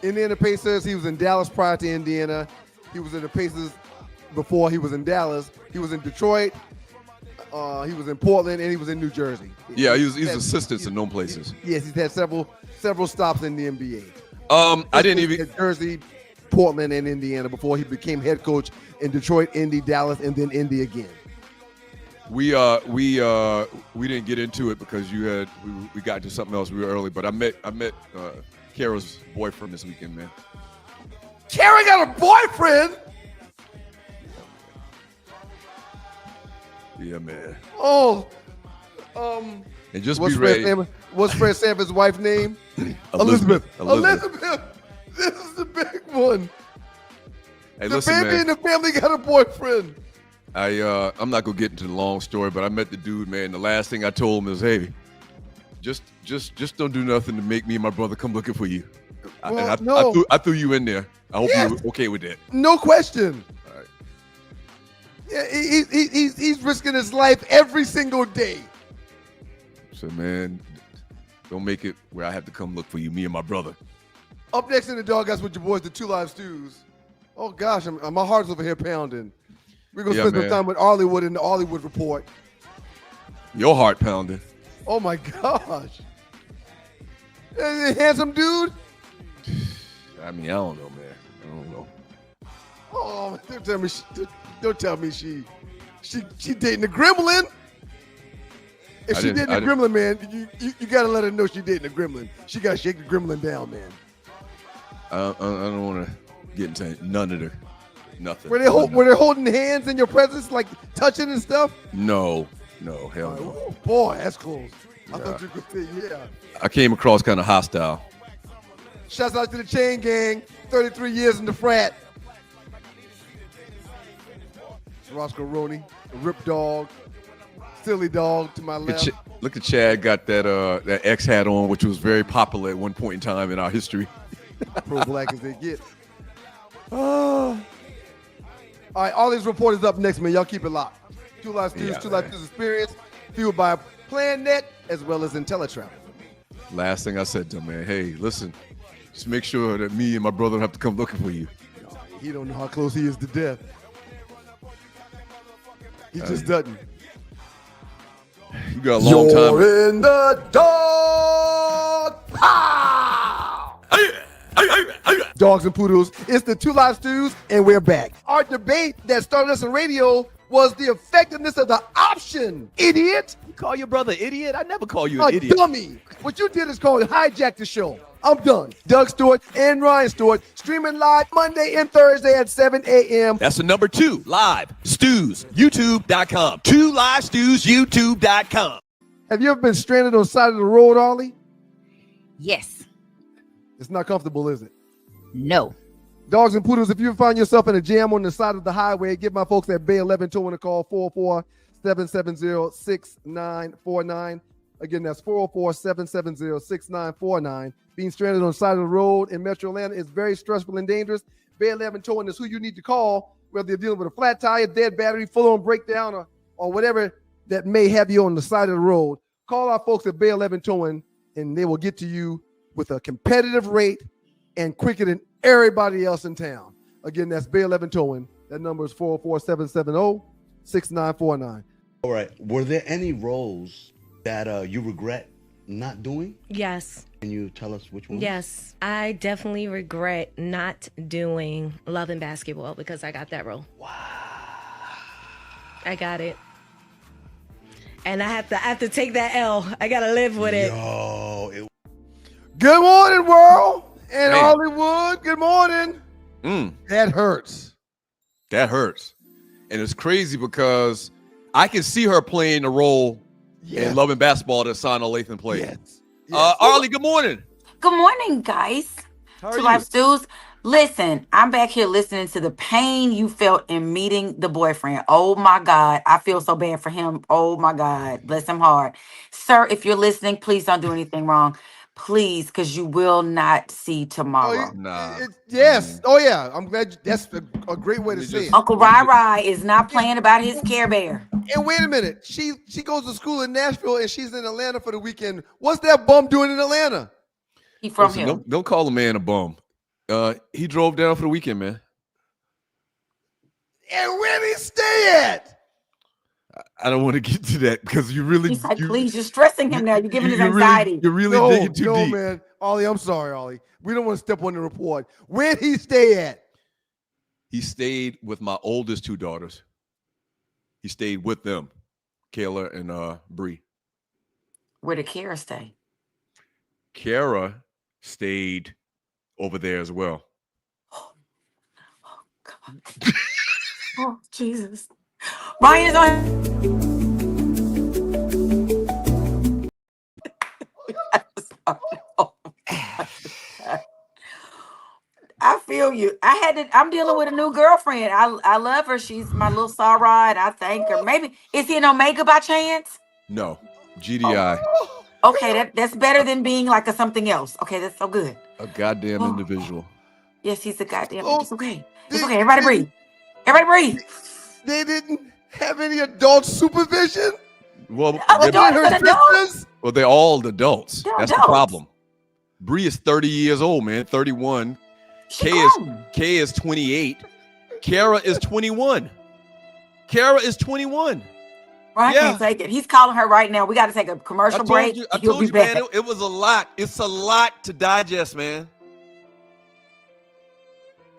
Indiana Pacers, he was in Dallas prior to Indiana. He was in the Pacers before he was in Dallas. He was in Detroit. He was in Portland, and he was in New Jersey. Yeah, he's assistants in known places. Yes, he's had several stops in the NBA. I didn't even Jersey, Portland, and Indiana before he became head coach in Detroit, Indy, Dallas, and then Indy again. We didn't get into it because we got to something else real early. But I met Kara's boyfriend this weekend, man. Kara got a boyfriend? Yeah, man. Oh, and just be ready. What's Fred Sanford's wife's name? Elizabeth. This is the big one. Hey, the listen, baby man. in the family got a boyfriend. I'm not gonna get into the long story, but I met the dude, man. The last thing I told him is, hey, just don't do nothing to make me and my brother come looking for you. Well, I threw you in there. I hope you're okay with that. No question. All right. Yeah, he's risking his life every single day. So, man, don't make it where I have to come look for you, me and my brother. Up next in the Doghouse with your boys, the Two Live Stews. Oh gosh, my heart's over here pounding. We're gonna spend some time with Arleywood in the Arleywood Report. Your heart pounding. Oh my gosh. Handsome dude? I mean, I don't know, man. I don't know. Oh, don't tell me she dating the gremlin. If she dating the gremlin, man, you gotta let her know she dating the gremlin. She gotta shake the gremlin down, man. I don't want to get into none of nothing. Were they holding hands in your presence, like touching and stuff? No, hell no. Oh, boy, that's close. I thought you could say, yeah. I came across kind of hostile. Shouts out to the Chain Gang, 33 years in the frat. It's Roscoe Roney, the Rip Dog, Silly Dog to my left. Look at Chad got that X hat on, which was very popular at one point in time in our history. Pro-black as they get. All right, all these reporters up next, man. Y'all keep it locked. Two Live Stews, Two Live Stews Experience, fueled by PlanNet as well as IntelliTravel. Last thing I said to him, man, hey, listen, just make sure that me and my brother don't have to come looking for you. He don't know how close he is to death. He just doesn't. You got a long time. You're in the dark. Pow! Dogs and poodles, it's the Two Live Stews, and we're back. Our debate that started us on radio was the effectiveness of the option, idiot. You call your brother idiot? I never call you an idiot. Dummy. What you did is called hijack the show. I'm done. Doug Stewart and Ryan Stewart, streaming live Monday and Thursday at 7 a.m. That's the number 2 Live Stews, YouTube.com. 2 Live Stews, YouTube.com. Have you ever been stranded on the side of the road, Ollie? Yes. It's not comfortable, is it? No. Dogs and poodles, if you find yourself in a jam on the side of the highway, give my folks at Bay 11 Towing a call, 404-770-6949. Again, that's 404-770-6949. Being stranded on the side of the road in Metro Atlanta is very stressful and dangerous. Bay 11 Towing is who you need to call, whether you're dealing with a flat tire, dead battery, full-on breakdown, or whatever that may have you on the side of the road. Call our folks at Bay 11 Towing, and they will get to you with a competitive rate and quicker than everybody else in town. Again, that's Bay 11 Towing. That number is 404-770-6949. All right. Were there any roles that you regret not doing? Yes. Can you tell us which ones? Yes. I definitely regret not doing Love and Basketball because I got that role. Wow. I got it. And I have to take that L. I got to live with it. Yo, Good morning, world. And Man. Hollywood, good morning. That hurts. That hurts. And it's crazy because I can see her playing the role in Love and Basketball that Sana Lathan played. Yes. Arlie, good morning. Good morning, guys. How are To you? Life Stews. Listen, I'm back here listening to the pain you felt in meeting the boyfriend. Oh my God. I feel so bad for him. Oh my God. Bless him hard. Sir, if you're listening, please don't do anything wrong. Please, because you will not see tomorrow. Nah. Yes. Oh, yeah. I'm glad that's a great way to say it. Uncle Rai is not playing about his Care Bear. And wait a minute. She goes to school in Nashville and she's in Atlanta for the weekend. What's that bum doing in Atlanta? He from here. Don't call a man a bum. He drove down for the weekend, man. And where did he stay at? I don't want to get to that because you really. He's like, please, you're stressing him now. You're giving his anxiety. You're really digging too deep. No, man. Ollie, I'm sorry, Ollie. We don't want to step on the report. Where'd he stay at? He stayed with my oldest two daughters. He stayed with them, Kayla and Bree. Where did Kara stay? Kara stayed over there as well. Oh, God. Oh, Jesus. Ryan is on. I feel you. I'm dealing with a new girlfriend. I love her. She's my little Sarah, and I thank her. Maybe is he an Omega by chance? No, GDI. Okay, that's better than being like a something else. Okay, that's so good. A goddamn individual. Yes, he's a goddamn. Oh, It's okay. It's okay. Everybody breathe. Everybody breathe. They didn't have any adult supervision? Well, Other About daughters her are adults. sisters? well, they're all adults. They're That's adults. the problem. Bree is 30 years old, man. 31. She grown. Kay is 28. Kara is 21. Kara is 21. Ryan Yeah. can't take it. He's calling her right now. We got to take a commercial break. I He'll told be you, back. man, it was a lot. It's a lot to digest, man.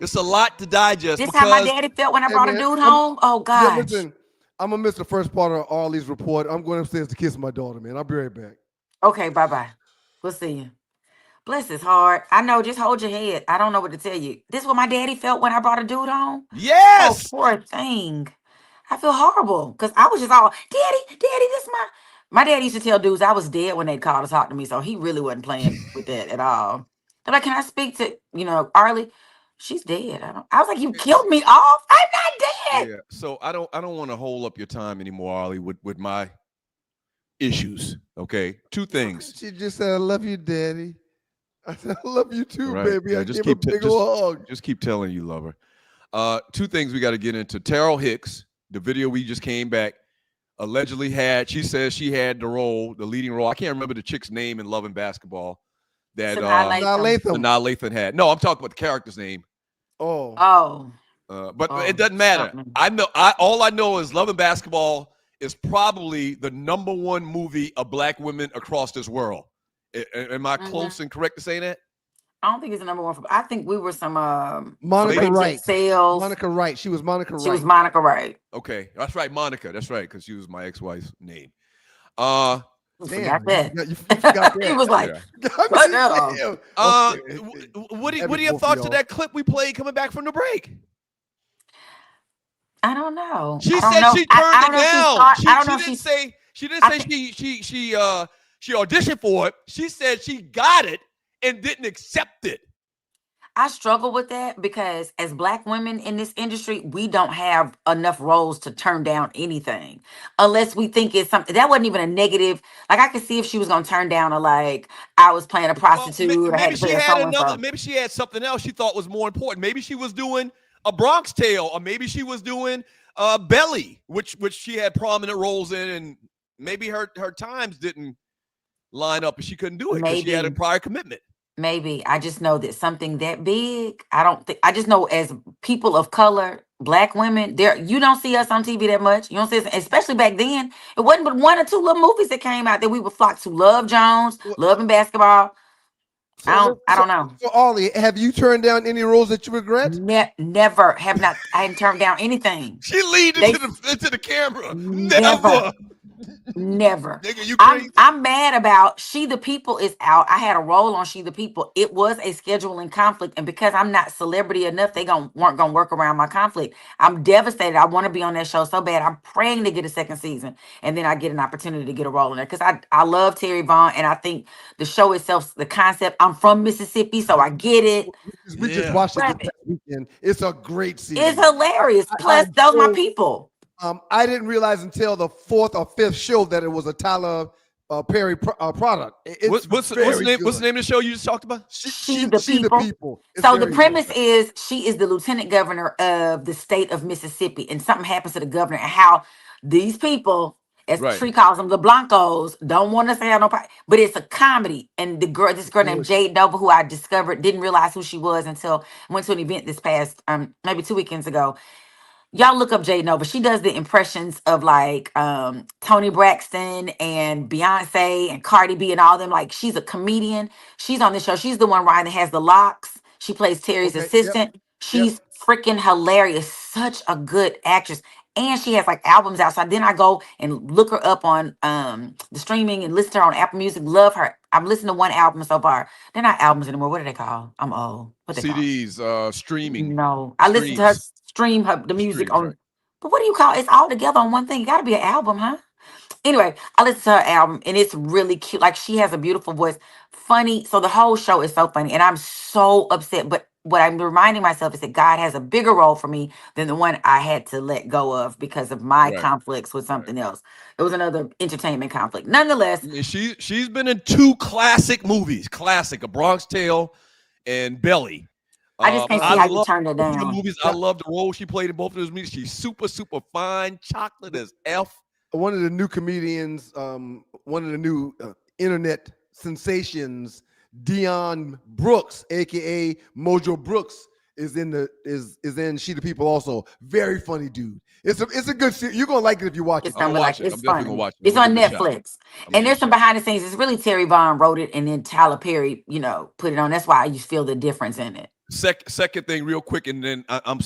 It's a lot to digest. This how my daddy felt when I brought a dude home. Oh gosh. Yeah, listen, I'm going to miss the first part of Arlie's report. I'm going upstairs to kiss my daughter, man. I'll be right back. Okay, bye-bye. We'll see you. Bless his heart. I know, just hold your head. I don't know what to tell you. This is what my daddy felt when I brought a dude home. Yes. Oh, poor thing. I feel horrible because I was just all, Daddy, this my dad used to tell dudes I was dead when they'd call to talk to me, so he really wasn't playing with that at all. They're like, can I speak to, Arlie? She's dead. I was like, you killed me off? I'm not dead. Yeah. So I don't want to hold up your time anymore, Arlie, with my issues. Okay. Two things. She just said, I love you, Daddy. I said, I love you too, Right. baby. Yeah, I just gave keep a big ol' hug. Just keep telling you love her. Two things we got to get into. Terrell Hicks, the video we just came back, allegedly she says she had the leading role. I can't remember the chick's name in Love and Basketball that Latham. Sanaa Lathan had. No, I'm talking about the character's name. Oh. But it doesn't matter. I know. All I know is Love and Basketball is probably the #1 movie of black women across this world. Am I close and correct to say that? I don't think it's the #1. I think we were some Monica Rachel Wright. Sales. Monica Wright. She was Monica Wright. She was Monica Wright. Okay, that's right, Monica. That's right, because she was my ex-wife's name. Forgot that. You forgot that. He was like, yeah. What are your thoughts on that clip we played coming back from the break? I don't know. She said she turned it down. She didn't say she auditioned for it. She said she got it and didn't accept it. I struggle with that because as black women in this industry, we don't have enough roles to turn down anything unless we think it's something that wasn't even a negative. Like I could see if she was going to turn down I was playing a prostitute or had to play a so-and-so. Maybe she had something else she thought was more important. Maybe she was doing a Bronx Tale, or maybe she was doing Belly, which she had prominent roles in, and maybe her times didn't line up and she couldn't do it because she had a prior commitment. Maybe. I just know that something that big, I just know as people of color, black women, you don't see us on TV that much. You don't see us, especially back then. It wasn't but 1 or 2 little movies that came out that we would flock to. Love Jones, Love and Basketball. I don't know. So Ollie, have you turned down any roles that you regret? Never. Have not. I haven't turned down anything. She leaned into the camera. Never. Never. Nigga, you crazy? I'm mad about She the People is out. I had a role on She the People. It was a scheduling conflict, and because I'm not celebrity enough, they weren't gonna work around my conflict. I'm devastated. I want to be on that show so bad. I'm praying to get a second season, and then I get an opportunity to get a role in there because I love Terry Vaughn, and I think the show itself, the concept. I'm from Mississippi, so I get it. We just Yeah. watched it this Love it. past weekend. It's a great It's series. hilarious. Plus, I'm those my so- people. I didn't realize until the 4th or 5th show that it was a Tyler Perry product. It's What's the very name? What's good. the name of the show you just talked about? She the People. It's So the very premise good. is she is the lieutenant governor of the state of Mississippi, and something happens to the governor, and how these people, as Right. Tree calls them, the Blancos, don't want us to have no part. But it's a comedy, and this girl named Jade Nova, who I discovered, didn't realize who she was until I went to an event this past maybe 2 weekends ago. Y'all look up Jade Nova. She does the impressions of like Tony Braxton and Beyonce and Cardi B and all them. Like, she's a comedian. She's on the show. She's the one Ryan that has the locks. She plays Terry's Okay, yep, assistant. She's freaking hilarious. Such a good actress. And she has like albums out. So then I go and look her up on the streaming and listen to her on Apple Music. Love her. I've listened to one album so far. They're not albums anymore. What are they called? I'm old. What they called? CDs, streaming. No, I listen to her Streams. stream the music Streams, on. right. But what do you call it? It's all together on one thing. It got to be an album, huh? Anyway, I listen to her album and it's really cute. Like, she has a beautiful voice, funny. So the whole show is so funny, and I'm so upset. But what I'm reminding myself is that God has a bigger role for me than the one I had to let go of because of my Right. conflicts with something else. It was another entertainment conflict. Nonetheless, I mean, she's been in 2 classic movies. Classic, A Bronx Tale and Belly. I just can't see how you turn it both of the down. movies. I love the role she played in both of those movies. She's super, super fine, chocolate as F. One of the new comedians, one of the new internet sensations, Dion Brooks, aka Mojo Brooks, is in She the People also. Very funny dude. It's a good series. You're gonna like it if you watch it. I'm definitely funny. gonna watch it. It's I'm on gonna give it a shot. Netflix. And there's some behind the scenes. It's really Terry Vaughn wrote it, and then Tyler Perry, put it on. That's why you feel the difference in it. Second thing, real quick, and then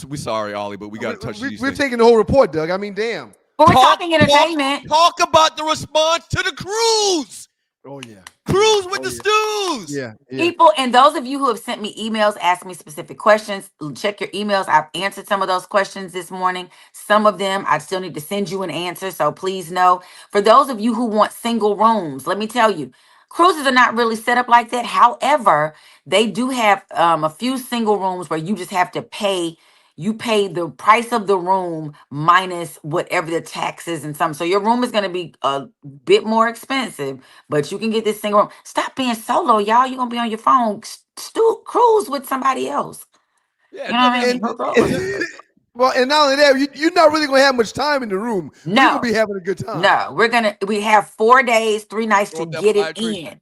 we sorry, Ollie, but we got to touch these We're things. taking the whole report, Doug. I mean, damn. But we're talking entertainment. Talk about the response to the cruise. Oh yeah. Cruise with the stews. Yeah. People, and those of you who have sent me emails, ask me specific questions, check your emails. I've answered some of those questions this morning. Some of them I still need to send you an answer, so please know. For those of you who want single rooms, let me tell you, cruises are not really set up like that. However, they do have a few single rooms where you just have to pay. You pay the price of the room minus whatever the taxes and something. So your room is going to be a bit more expensive, but you can get this single room. Stop being solo, y'all. You're going to be on your phone. Cruise with somebody else. Yeah, You know what I mean? Well, and not only that, you're not really gonna have much time in the room. No. We're gonna be having a good time. No, we have 4 days, 3 nights to get it in.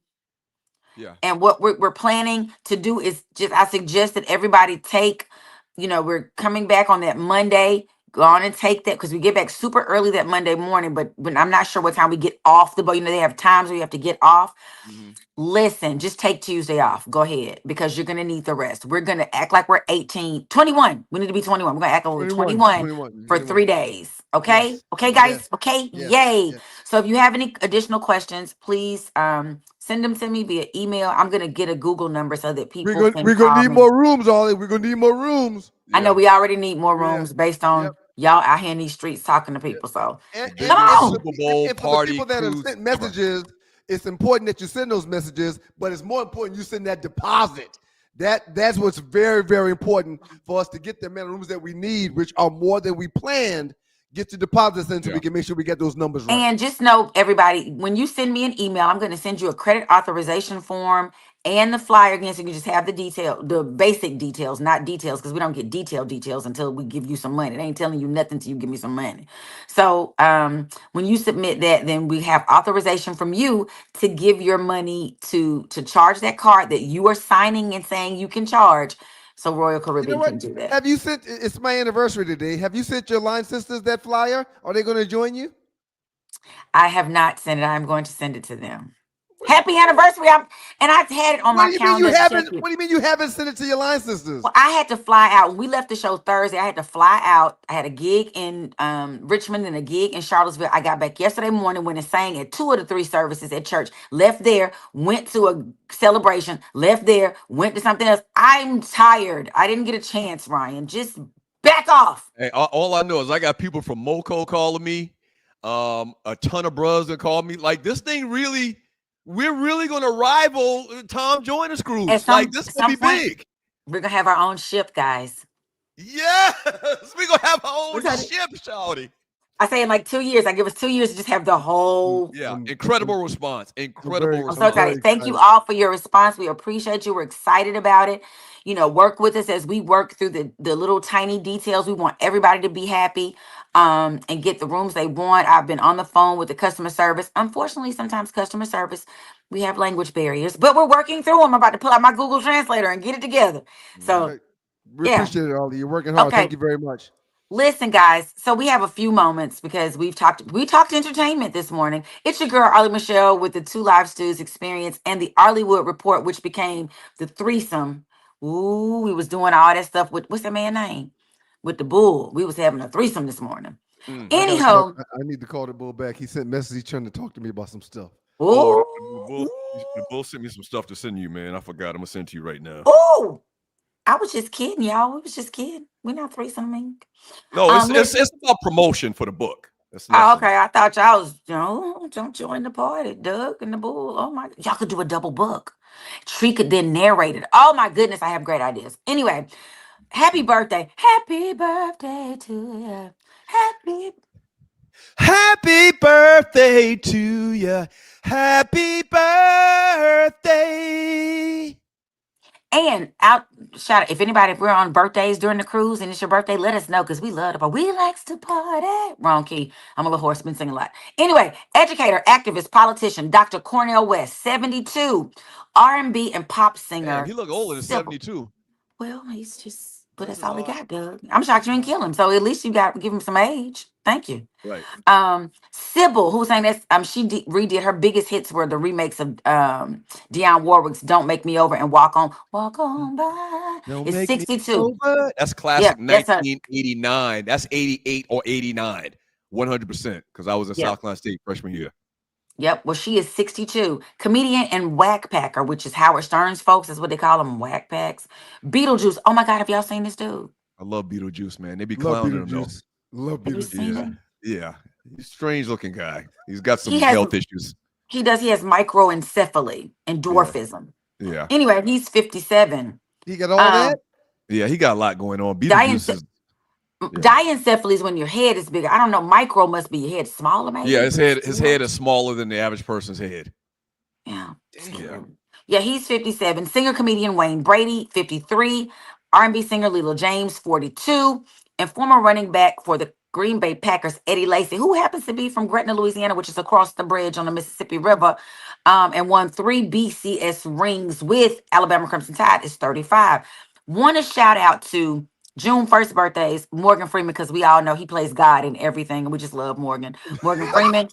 Yeah. And what we're planning to do is I suggest that everybody take, we're coming back on that Monday. Go on and take that, because we get back super early that Monday morning, but I'm not sure what time we get off the boat. They have times where you have to get off. Mm-hmm. Listen, just take Tuesday off. Go ahead, because you're going to need the rest. We're going to act like we're 21. We need to be 21. We're going to act like we're 21 for 3 days. Okay? Yes. Okay, guys? Yes. Okay? Yes. Yay. Yes. So if you have any additional questions, please send them to me via email. I'm going to get a Google number so that people We're gonna need more rooms, Ollie. We're gonna need more rooms. I know we already need more Yeah. rooms based on y'all out here in these streets talking to people. So And come on. Super Bowl and for party, the people that have cruise, sent messages, it's important that you send those messages, but it's more important you send that deposit. That's what's very, very important for us to get the amount of rooms that we need, which are more than we planned. Get your deposits in so we can make sure we get those numbers right. And just know, everybody, when you send me an email, I'm going to send you a credit authorization form and the flyer again, so you can just have the basic details, not details, because we don't get details until we give you some money. It ain't telling you nothing until you give me some money. So when you submit that, then we have authorization from you to give your money to charge that card that you are signing and saying you can charge. So Royal Caribbean can do that. Have you sent? It's my anniversary today. Have you sent your line sisters that flyer? Are they going to join you? I have not sent it. I'm going to send it to them. Happy anniversary. And I had it on What my do you mean you calendar to check haven't? it. What do you mean you haven't sent it to your line sisters? Well, I had to fly out. When we left the show Thursday, I had to fly out. I had a gig in Richmond and a gig in Charlottesville. I got back yesterday morning, went and sang at 2 of the 3 services at church. Left there, went to a celebration, left there, went to something else. I'm tired. I didn't get a chance, Ryan. Just back off. Hey, all I know is I got people from Moco calling me, a ton of brothers that call me. Like this thing really, we're really going to rival Tom Joyner's cruise. Like this will be big. We're going to have our own ship, guys. Yes, we're going to have our own ship, shawty. I say in like 2 years. I give us 2 years to just have the whole. Yeah, incredible response. Incredible response. I'm so excited. Thank you all for your response. We appreciate you. We're excited about it. You know, work with us as we work through the little tiny details. We want everybody to be happy and get the rooms they want. I've been on the phone with the customer service. Unfortunately, sometimes customer service, we have language barriers, but we're working through them. I'm about to pull out my Google Translator and get it together. So we appreciate it, Ollie. You're working hard. Okay. Thank you very much. Listen, guys, so we have a few moments because we talked entertainment this morning. It's your girl, Arlie Michelle, with the Two Live Stews experience and the Arleywood Report, which became the threesome. Ooh, we was doing all that stuff with, what's that man's name? With the bull. We was having a threesome this morning. Anyhow. I need to call the bull back. He sent messages. He's trying to talk to me about some stuff. Ooh. The bull sent me some stuff to send you, man. I forgot. I'm going to send to you right now. Ooh. I was just kidding, y'all. We was just kidding. We're not threesoming. No, it's about promotion for the book. Oh, okay. I thought y'all was, don't join the party. Doug and the bull. Oh my, y'all could do a double book. Tree could then narrate it. Oh my goodness, I have great ideas. Anyway, happy birthday. Happy birthday to you. Happy birthday to you. Happy birthday. And shout out, if we're on birthdays during the cruise and it's your birthday, let us know because we love to party. We likes to party. Wrong key. I'm a little hoarse, been singing a lot. Anyway, educator, activist, politician, Dr. Cornel West, 72, R&B and pop singer. Man, he look older than 72. Well, he's just, but that's all he got, Doug. I'm shocked you didn't kill him. So at least you got to give him some age. Thank you. Right. Sybil, who's saying that she redid her biggest hits were the remakes of Dionne Warwick's "Don't Make Me Over" and "Walk On By." It's 62. That's classic 1989. That's 88 or 89. 100%. Because I was in South Carolina State freshman year. Yep. Well, she is 62. Comedian and whack packer, which is Howard Stern's folks, is what they call them, whack packs. Beetlejuice. Oh my God, have y'all seen this dude? I love Beetlejuice, man. They be clowning him though. Love Beetlejuice. Yeah. He's a strange looking guy. He's got some health issues. He does. He has microencephaly and dwarfism. Yeah. Anyway, he's 57. He got all that? Yeah, he got a lot going on. Beetlejuice Diencephaly is when your head is bigger. I don't know. Micro must be your head smaller, maybe. Yeah, his head is smaller than the average person's head. Yeah. Yeah, he's 57. Singer comedian Wayne Brady, 53. R&B singer Lila James, 42. And former running back for the Green Bay Packers, Eddie Lacy, who happens to be from Gretna, Louisiana, which is across the bridge on the Mississippi River, and won 3 BCS rings with Alabama Crimson Tide, is 35. Want to shout out to June 1st birthdays, Morgan Freeman, because we all know he plays God in everything, and we just love Morgan. Morgan Freeman,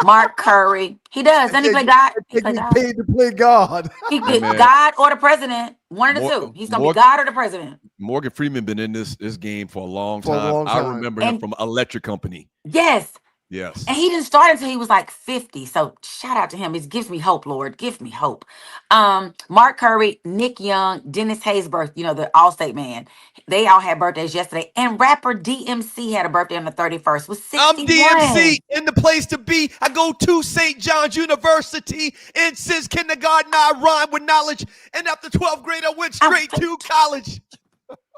Mark Curry. He does. Doesn't he play God? He plays God. Paid to play God. He get God or the president. One of the two. He's gonna be God or the president. Morgan Freeman been in this game for a long time. I remember him from Electric Company. Yes. Yes. And he didn't start until he was like 50. So shout out to him. It gives me hope, Lord. Give me hope. Mark Curry, Nick Young, Dennis Haysbert, the Allstate man. They all had birthdays yesterday. And rapper DMC had a birthday on the 31st. Was 61. I'm DMC in the place to be. I go to St. John's University. And since kindergarten, I rhyme with knowledge. And after 12th grade, I went straight to college.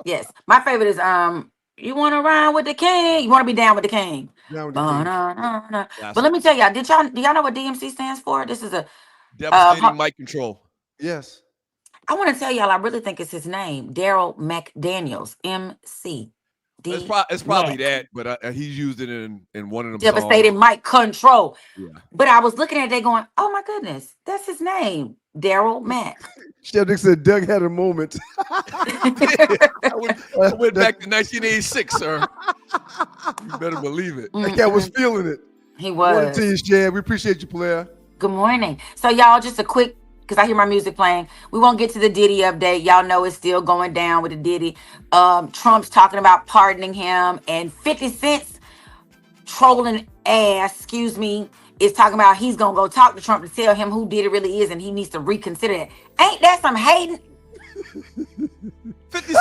Yes. My favorite is you want to rhyme with the king? You want to be down with the king? But let me tell y'all, do y'all know what DMC stands for? This is a devastating mic control. Yes. I want to tell y'all, I really think it's his name, Daryl McDaniels, MC. It's probably that, but he's used it in one of them. Devastating mic control. Yeah. But I was looking at it going, oh my goodness, that's his name, Daryl Mack. Chef Nick said Doug had a moment. I went back to 1986, sir. You better believe it. That guy was feeling it. He was. Morning to you, Chad. We appreciate you, player. Good morning. So y'all, just a quick, because I hear my music playing. We won't get to the Diddy update. Y'all know it's still going down with the Diddy. Trump's talking about pardoning him, and 50 Cent's trolling ass, is talking about he's gonna go talk to Trump to tell him who Diddy really is, and he needs to reconsider it. Ain't that some hating? 50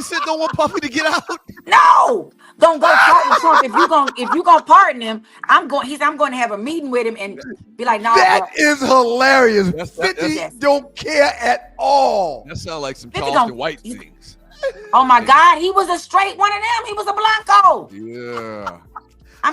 Cent don't want Puffy to get out. No, gonna go talk to Trump. If you gonna pardon him, I'm going to have a meeting with him and be like, nah, That bro. is hilarious. That's- 50 Yes. don't care at all. That sounds like some 50 Charleston White he's- things. Oh my God, he was a straight one of them. He was a Blanco. Yeah.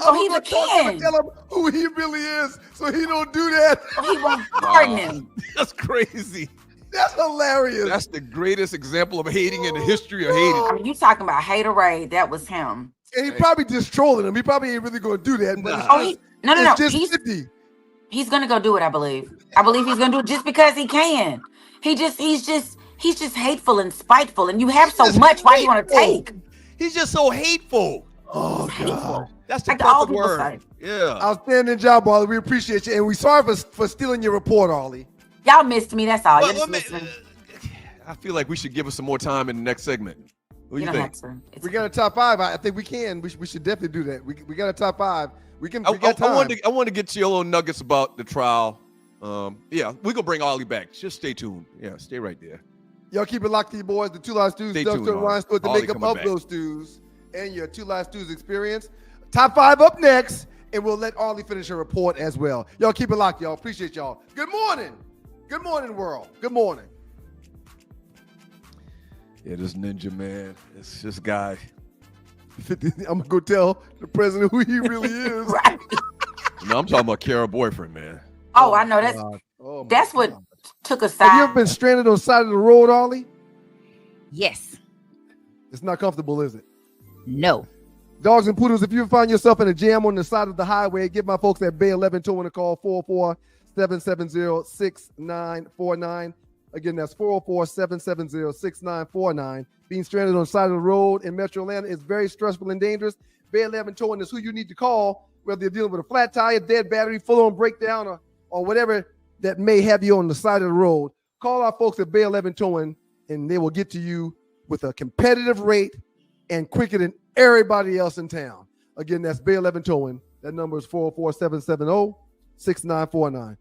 So he's a king. Tell him who he really is, so he don't do that. So he won't pardon him. That's crazy. That's hilarious. That's the greatest example of hating in the history of hating. I mean, you talking about haterade? That was him. And he probably just trolling him. He probably ain't really going to do that. But Oh, no. it's just He's 50. He's gonna go do it. I believe he's gonna do it just because he can. He's just hateful and spiteful, and you have so much. Why do you want to take? He's just so hateful. Oh, Hateful. God. That's the Like all perfect people word. say. Yeah. Outstanding job, Ollie. We appreciate you. And we sorry for stealing your report, Ollie. Y'all missed me. That's all. Well, You're just let me- listening. I feel like we should give us some more time in the next segment. What do You you don't think? have to. It's We got a top five. I think we can. We should definitely do that. We got a top five. We got I time. want to get to your little nuggets about the trial. Yeah, we're gonna bring Ollie back. Just stay tuned. Yeah, stay right there. Y'all keep it locked to you boys. The Two Live Stews, Stay Doug tuned, Stewart, Ollie. Ryan Stewart, the Ollie makeup coming of back. those stews, and your Two Live Stews experience. Top five up next, and we'll let Ollie finish her report as well. Y'all keep it locked, y'all. Appreciate y'all. Good morning. Good morning, world. Good morning. Yeah, this ninja man. It's this guy. I'm gonna go tell the president who he really is. right. No, I'm talking about Kara boyfriend, man. Oh, I know. That's Oh, my that's what God. took a Have you side. ever been stranded on the side of the road, Ollie? Yes. It's not comfortable, is it? No. Dogs and poodles, if you find yourself in a jam on the side of the highway, give my folks at Bay 11 towing a call, 404-770-6949. Again, that's 404-770-6949. Being stranded on the side of the road in Metro Atlanta is very stressful and dangerous. Bay 11 towing is who you need to call, whether you're dealing with a flat tire, dead battery, full-on breakdown, or whatever that may have you on the side of the road. Call our folks at Bay 11 towing, and they will get to you with a competitive rate and quicker than everybody else in town. Again, that's Bay 11 towing. That number is 404-770-6949.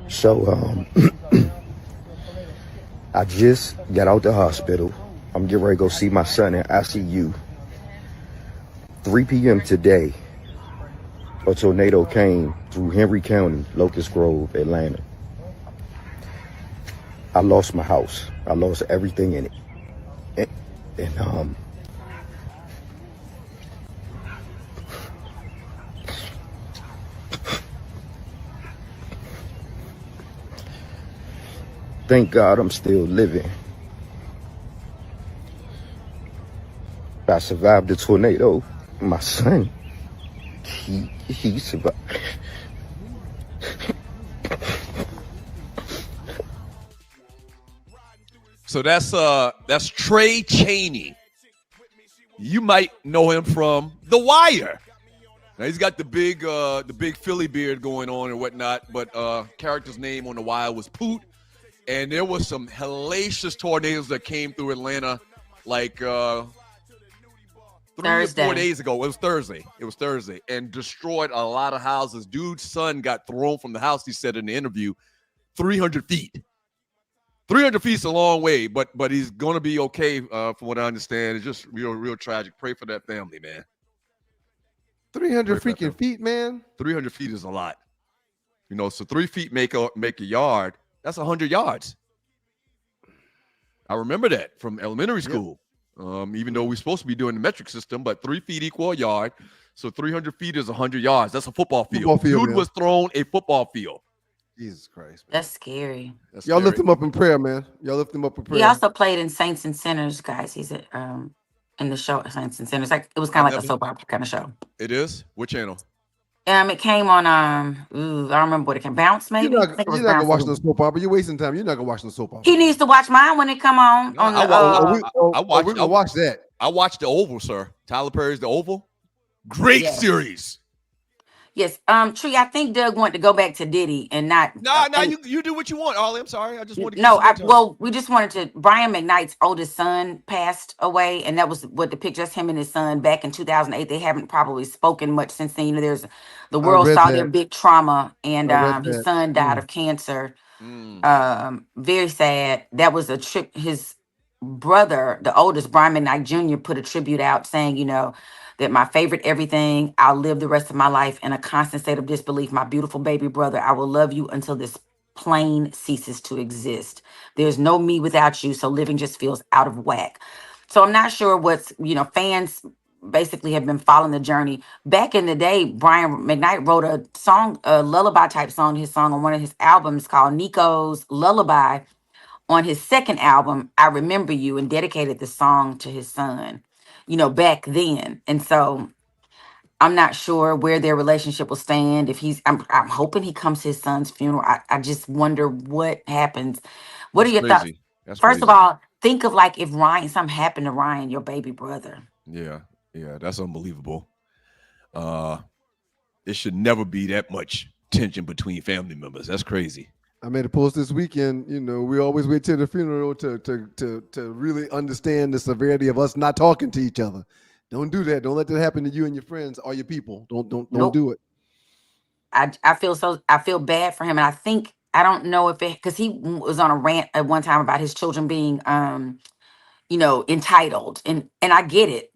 So I just got out the hospital. I'm getting ready to go see my son in ICU. 3 p.m. today, a tornado came through Henry County, Locust Grove, Atlanta. I lost my house. I lost everything in it. And thank God I'm still living. I survived the tornado. My son, he survived. So that's Trey Chaney. You might know him from The Wire. Now he's got the big Philly beard going on and whatnot, but character's name on The Wire was Poot, and there was some hellacious tornadoes that came through Atlanta, like 3 or 4 days ago. It was Thursday, and destroyed a lot of houses. Dude's son got thrown from the house. He said in the interview, 300 feet. 300 feet is a long way, but he's gonna be okay. From what I understand, it's just real tragic. Pray for that family, man. 300 freaking feet, man. 300 feet is a lot. So 3 feet make a yard. That's 100 yards. I remember that from elementary school. Even though we're supposed to be doing the metric system, but 3 feet equal a yard. So 300 feet is 100 yards. That's a football field. Dude was thrown a football field. Jesus Christ, man. That's scary. Y'all lift him up in prayer, man. Y'all lift him up in prayer. He also played in Saints and Sinners, guys. He's in the show Saints and Sinners. It was kind of like a soap opera kind of show. It is? What channel? It came on I don't remember what it came. Bounce, maybe. You're not gonna watch no soap opera. You're wasting time. You're not gonna watch no soap opera. He needs to watch mine when it come on. We're gonna watch that. I watched The Oval, sir. Tyler Perry's The Oval. Great series. Yes, Tree. I think Doug wanted to go back to Diddy and not. Nah, And you do what you want, Ollie. I'm sorry. I just want to give you no, some more time. we just wanted to. Brian McKnight's oldest son passed away, and that was what the picture. Just him and his son back in 2008. They haven't probably spoken much since then. There's the I world read saw their that. big trauma, and I read his that. son died of cancer. Mm. Very sad. That was a trip. His brother, the oldest, Brian McKnight Jr., put a tribute out saying, that my favorite everything, I'll live the rest of my life in a constant state of disbelief. My beautiful baby brother, I will love you until this plane ceases to exist. There's no me without you, so living just feels out of whack. So I'm not sure fans basically have been following the journey. Back in the day, Brian McKnight wrote a song, a lullaby type song, his song on one of his albums called Nico's Lullaby. On his second album, I Remember You, and dedicated the song to his son, back then. And so I'm not sure where their relationship will stand. If I'm hoping he comes to his son's funeral. I just wonder what happens. What are That's your thoughts? crazy. That's First of crazy. all, think of like if something happened to Ryan, your baby brother. Yeah, that's unbelievable. It should never be that much tension between family members. That's crazy. I made a post this weekend. We always wait till the funeral to really understand the severity of us not talking to each other. Don't do that. Don't let that happen to you and your friends or your people. Don't Nope. do it. I feel bad for him, and I don't know if because he was on a rant at one time about his children being entitled, and I get it.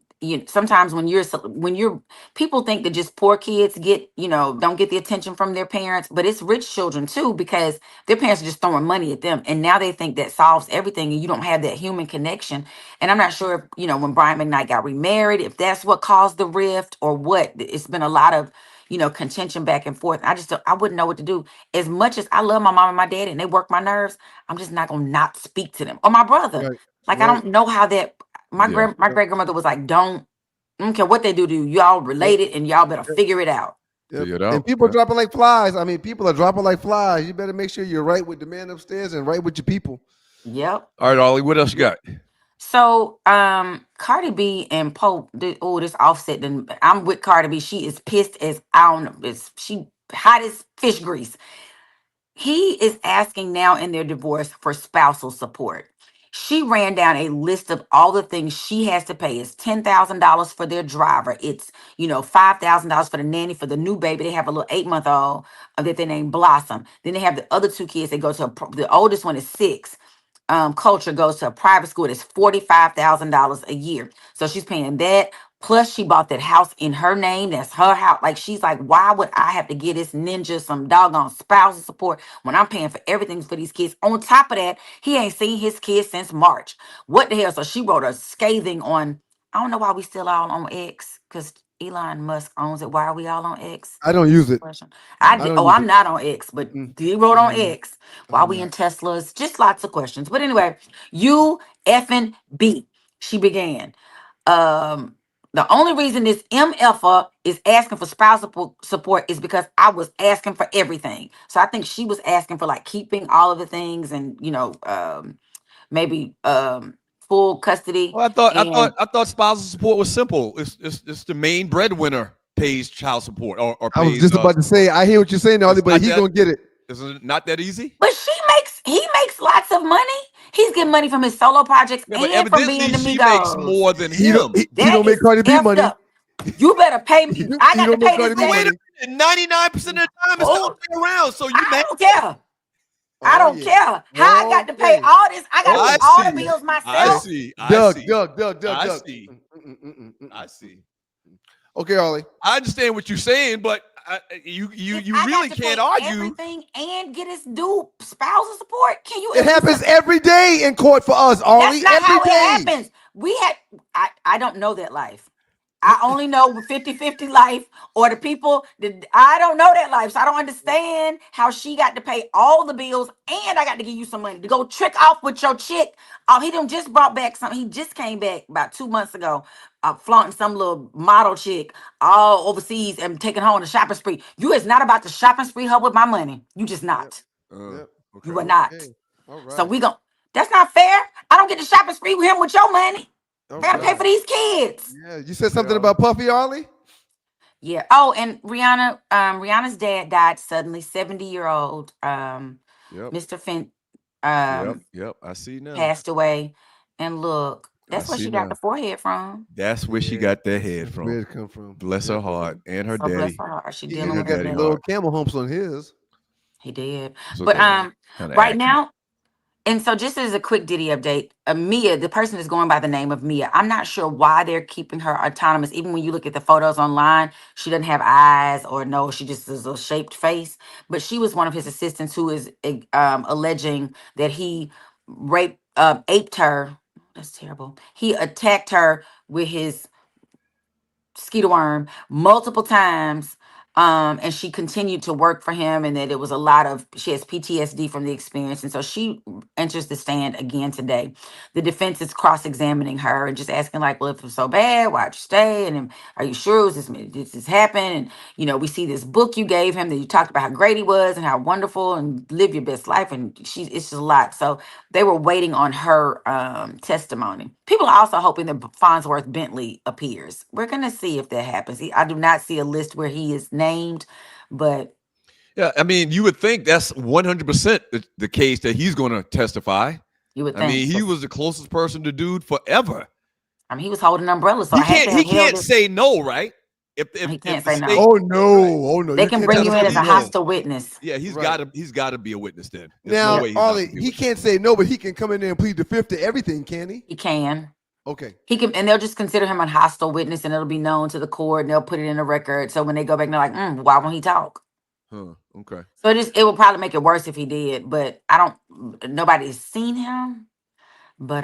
Sometimes when you're people think that just poor kids don't get the attention from their parents, but it's rich children too, because their parents are just throwing money at them, and now they think that solves everything, and you don't have that human connection. And I'm not sure if when Brian McKnight got remarried, if that's what caused the rift or what. It's been a lot of contention back and forth. I wouldn't know what to do. As much as I love my mom and my dad and they work my nerves, I'm just not gonna not speak to them or my brother. Right. Like, I don't know how that. My Yeah. my great grandmother was like, I don't care what they do to you. Y'all related, and y'all better figure it out. Yep. Figure it out. And people Yeah. dropping like flies. I mean, people are dropping like flies. You better make sure you're right with the man upstairs and right with your people. Yep. All right, Ollie, what else you got? So, Cardi B and Pope. This Offset. Then I'm with Cardi B. She is pissed as I don't know. She hot as fish grease. He is asking now in their divorce for spousal support. She ran down a list of all the things she has to pay. It's $10,000 for their driver. It's $5,000 for the nanny for the new baby. They have a little 8-month-old that they named Blossom. Then they have the other two kids. They go to the oldest one is 6. Culture goes to a private school that's $45,000 a year. So she's paying that. Plus, she bought that house in her name. That's her house. Like, she's like, why would I have to get this ninja some doggone spousal support when I'm paying for everything for these kids? On top of that, he ain't seen his kids since March. What the hell? So she wrote a scathing on, I don't know why we still all on X, because Elon Musk owns it. Why are we all on X? I don't use it. I'm not on X, but he wrote on X. Why we not. in Teslas? Just lots of questions. But anyway, you effing B. She began. The only reason this MFer is asking for spousal support is because I was asking for everything. So I think she was asking for like keeping all of the things and maybe full custody. Well, I thought spousal support was simple. It's the main breadwinner pays child support or I was pays, just about to say, I hear what you're saying, Ollie, but he's gonna get it. Is it not that easy? But he makes lots of money. He's getting money from his solo projects Yeah, but and from being evidently the she makes Migos. more than He him. don't make Cardi B money. You better pay me. I got to pay this Cardi B thing. money. 99% of the time it's the other way around. So you I don't care. I don't care how I got to pay all this. I got to pay all the bills myself. Doug. I see. Okay, Ollie. I understand what you're saying, but you really can't argue. Everything and get his due spousal support. Can you? It happens every day in court for us, Ollie. That's not how Every it day. happens. I don't know that life. I only know 50-50 life or the people that I don't know that life. So I don't understand how she got to pay all the bills and I got to give you some money to go trick off with your chick. Oh, he done just brought back something. He just came back about 2 months ago, flaunting some little model chick all overseas and taking her on a shopping spree. You is not about to shopping spree her with my money. You just not. Okay. You are not. Okay. All right. So that's not fair. I don't get to shopping spree with him with your money. All I gotta pay right. for these kids. Yeah, you said something about Puffy, Ollie? Yeah. Oh, and Rihanna's dad died suddenly. 70-year-old Yep. Mr. Fent Yep. I see now. passed away. And look, I that's where see she got the now. forehead from. That's where she Yeah, got that that's head from. where it come from. Bless her heart and her So bless daddy. her heart. She He dealing And her with even her got the daddy dad. little heart. camel humps on his. He did. So But kind of right acne. now, and so just as a quick Diddy update, Mia, the person is going by the name of Mia. I'm not sure why they're keeping her autonomous. Even when you look at the photos online, she doesn't have eyes or no, she just is a shaped face. But she was one of his assistants who is alleging that he aped her. That's terrible. He attacked her with his skeeter worm multiple times, and she continued to work for him, and that it was a lot of, she has PTSD from the experience, and so she enters the stand again today. The defense is cross-examining her and just asking like, well, if it was so bad, why'd you stay, and then, are you sure this happened? And we see this book you gave him that you talked about how great he was and how wonderful and live your best life, and it's just a lot. So they were waiting on her testimony. People are also hoping that Farnsworth Bentley appears. We're going to see if that happens. I do not see a list where he is named, but Yeah, I mean, you would think that's 100% the case that he's going to testify. you would I think. mean, he was the closest person to dude forever. I mean, he was holding an umbrella, so He I had to can't. He have held can't it. say no, right? If He if can't the say no. state, Oh no! right. Oh no! They You can can't bring tell you him in to as say a no. hostile witness. Yeah, he's Right. got to be a witness then. There's Now, no way he's not Ollie, gonna be a he witness. can't say no, but he can come in there and plead the fifth to everything, can he? He can. Okay. He can, and they'll just consider him a hostile witness, and it'll be known to the court, and they'll put it in a record. So when they go back, they're like, why won't he talk? Huh. Okay. So it will probably make it worse if he did, but nobody's seen him. But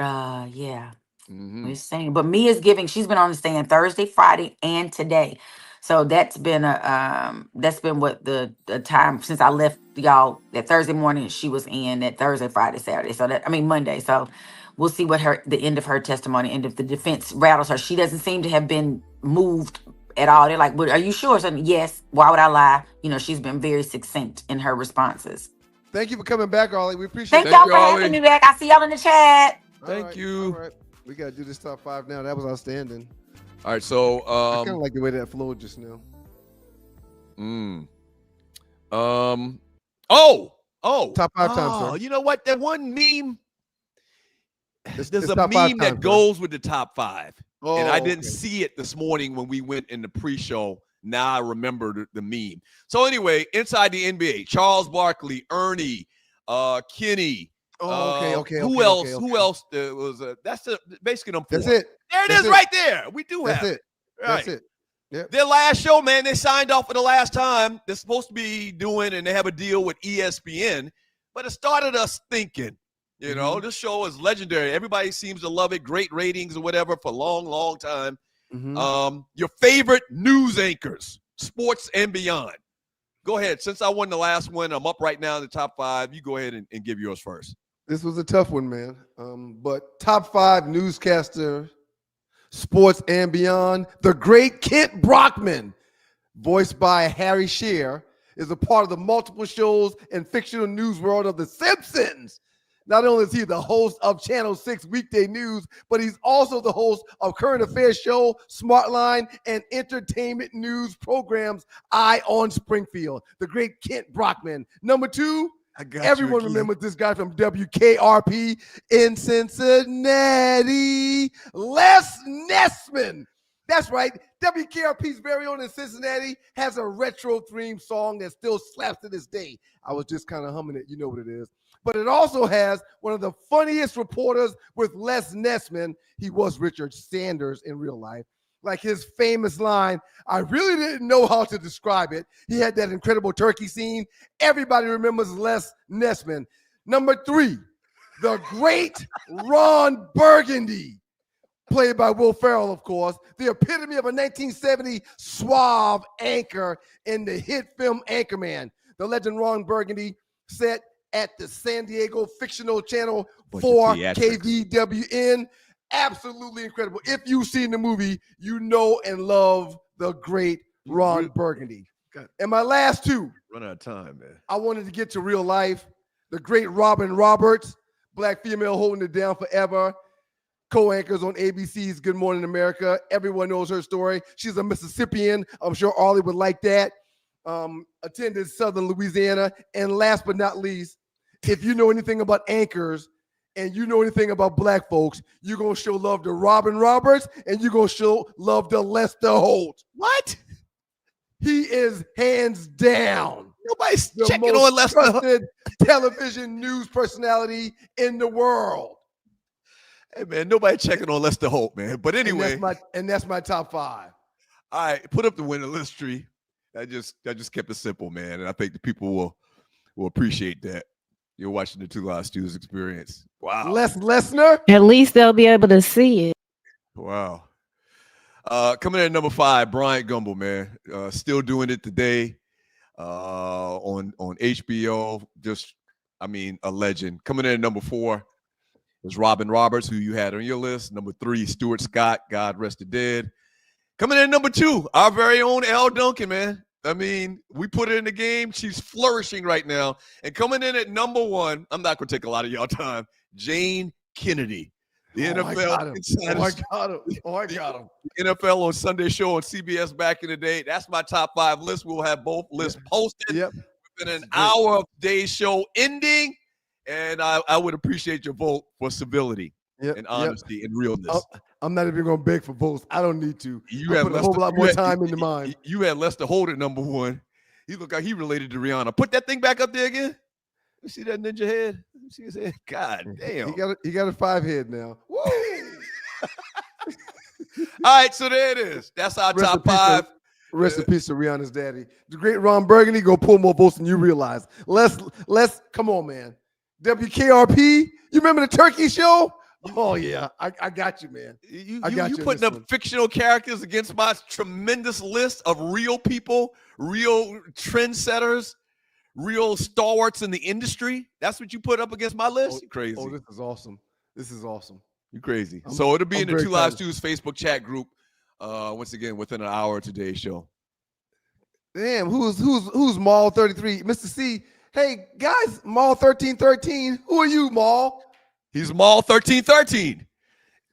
yeah, Mm-hmm. we're saying. But Mia's giving, she's been on the stand Thursday, Friday, and today. So that's been what the time since I left y'all that Thursday morning she was in, that Thursday, Friday, Saturday. So Monday. So we'll see what the end of her testimony, and if the defense rattles her. She doesn't seem to have been moved at all. They're like, "But are you sure?" So yes. Why would I lie? She's been very succinct in her responses. Thank you for coming back, Ollie. We appreciate Thank it. y'all you, for Ollie. having me back. I see y'all in the chat. Thank you. All right. We got to do this top five now. That was outstanding. All right. So I kind of like the way that flowed just now. Top five times, sir. You know what? That one meme. There's It's a top five meme that times, sir. goes with the top five. Oh, And I didn't okay. see it this morning when we went in the pre-show. Now I remember the meme. So anyway, inside the NBA, Charles Barkley, Ernie, Kenny. Oh, okay. Who else? Who else? There was that's basically them four. That's it. There it That's is, it. right there. We do That's have it. Right. That's it. Yep. Their last show, man, they signed off for the last time. They're supposed to be doing, and they have a deal with ESPN. But it started us thinking. This show is legendary. Everybody seems to love it. Great ratings or whatever for a long, long time. Your favorite news anchors, sports and beyond. Go ahead. Since I won the last one, I'm up right now in the top five. You go ahead and give yours first. This was a tough one, man. But top five newscaster, sports and beyond, the great Kent Brockman, voiced by Harry Shearer, is a part of the multiple shows and fictional news world of The Simpsons. Not only is he the host of Channel 6 Weekday News, but he's also the host of current affairs show, Smartline, and entertainment news programs, Eye on Springfield. The great Kent Brockman. Number two, everyone remembers this guy from WKRP in Cincinnati, Les Nessman. That's right. WKRP's very own in Cincinnati has a retro theme song that still slaps to this day. I was just kind of humming it. You know what it is. But it also has one of the funniest reporters with Les Nessman. He was Richard Sanders in real life. Like his famous line, I really didn't know how to describe it. He had that incredible turkey scene. Everybody remembers Les Nessman. Number three, the great Ron Burgundy, played by Will Ferrell, of course, the epitome of a 1970 suave anchor in the hit film Anchorman. The legend Ron Burgundy set at the San Diego fictional channel 4 KVWN. Absolutely incredible. If you've seen the movie, you know and love the great Ron Burgundy. And my last two. Run out of time, man. I wanted to get to real life. The great Robin Roberts, black female holding it down forever. co-anchors on ABC's Good Morning America. Everyone knows her story. She's a Mississippian. I'm sure Arlie would like that. Attended Southern Louisiana. And last but not least, if you know anything about anchors and you know anything about black folks, you're going to show love to Robin Roberts and you're going to show love to Lester Holt. What? He is hands down Nobody's the checking most on Lester. trusted television news personality in the world. Hey, man, nobody checking on Lester Holt, man. But anyway. And that's my top 5. All right, put up the winner list tree. I just kept it simple, man. And I think the people will appreciate that. You're watching the Two Live Stews experience. Wow. Les Lesnar? At least they'll be able to see it. Wow. Coming in at number 5, Bryant Gumbel, man. Still doing it today on HBO. A legend. Coming in at number 4 is Robin Roberts, who you had on your list. Number 3, Stuart Scott, God rest the dead. Coming in at number 2, our very own Elle Duncan, man. I mean, we put her in the game. She's flourishing right now. And coming in at number 1, I'm not going to take a lot of y'all time, Jane Kennedy. The NFL Insider. I got him. NFL on Sunday show on CBS back in the day. That's my top 5 list. We'll have both lists posted within an hour of today's show ending. And I would appreciate your vote for civility and honesty and realness. I'm not even going to beg for votes. I don't need to. You have put a whole lot more time into mine. You had Lester Holt at number 1. He looked like he related to Rihanna. Put that thing back up there again. You see that ninja head? You see his head? God damn. He got a 5 head now. Woo! All right, so there it is. That's our top 5. Rest in peace to Rihanna's daddy. The great Ron Burgundy go pull more votes than you realize. Let's come on, man. WKRP, you remember the turkey show? Oh yeah, I got you, man. You putting up fictional characters against my tremendous list of real people, real trendsetters, real stalwarts in the industry. That's what you put up against my list? You crazy. Oh, this is awesome. This is awesome. You crazy. So it'll be in the Two Live Stews Facebook chat group. Once again, within an hour of today's show. Damn, who's Mall 33? Mr. C. Hey guys, Mall 1313. Who are you, Mall? He's Mall 1313.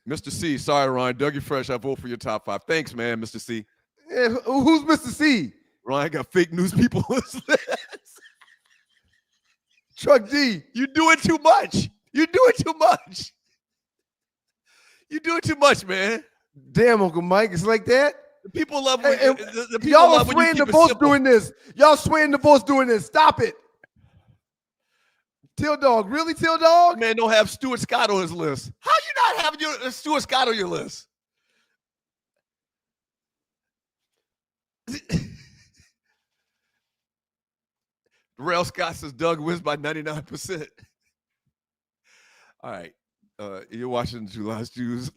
Mr. C. Sorry, Ryan. Dougie Fresh, I vote for your top 5. Thanks, man, Mr. C. Yeah, who's Mr. C? Ryan got fake news people on his list. Truck D. You're doing too much. You're doing too much. You're doing too much, man. Damn, Uncle Mike, it's like that. The people love when the people y'all love are when you swaying keep the it votes simple. doing this. Y'all swaying the votes doing this. Stop it. Till Dog, really, Till Dog? Man, don't have Stuart Scott on his list. How you not have Stuart Scott on your list? Rail Scott says Doug wins by 99%. All right. You're watching the Two Live Stews.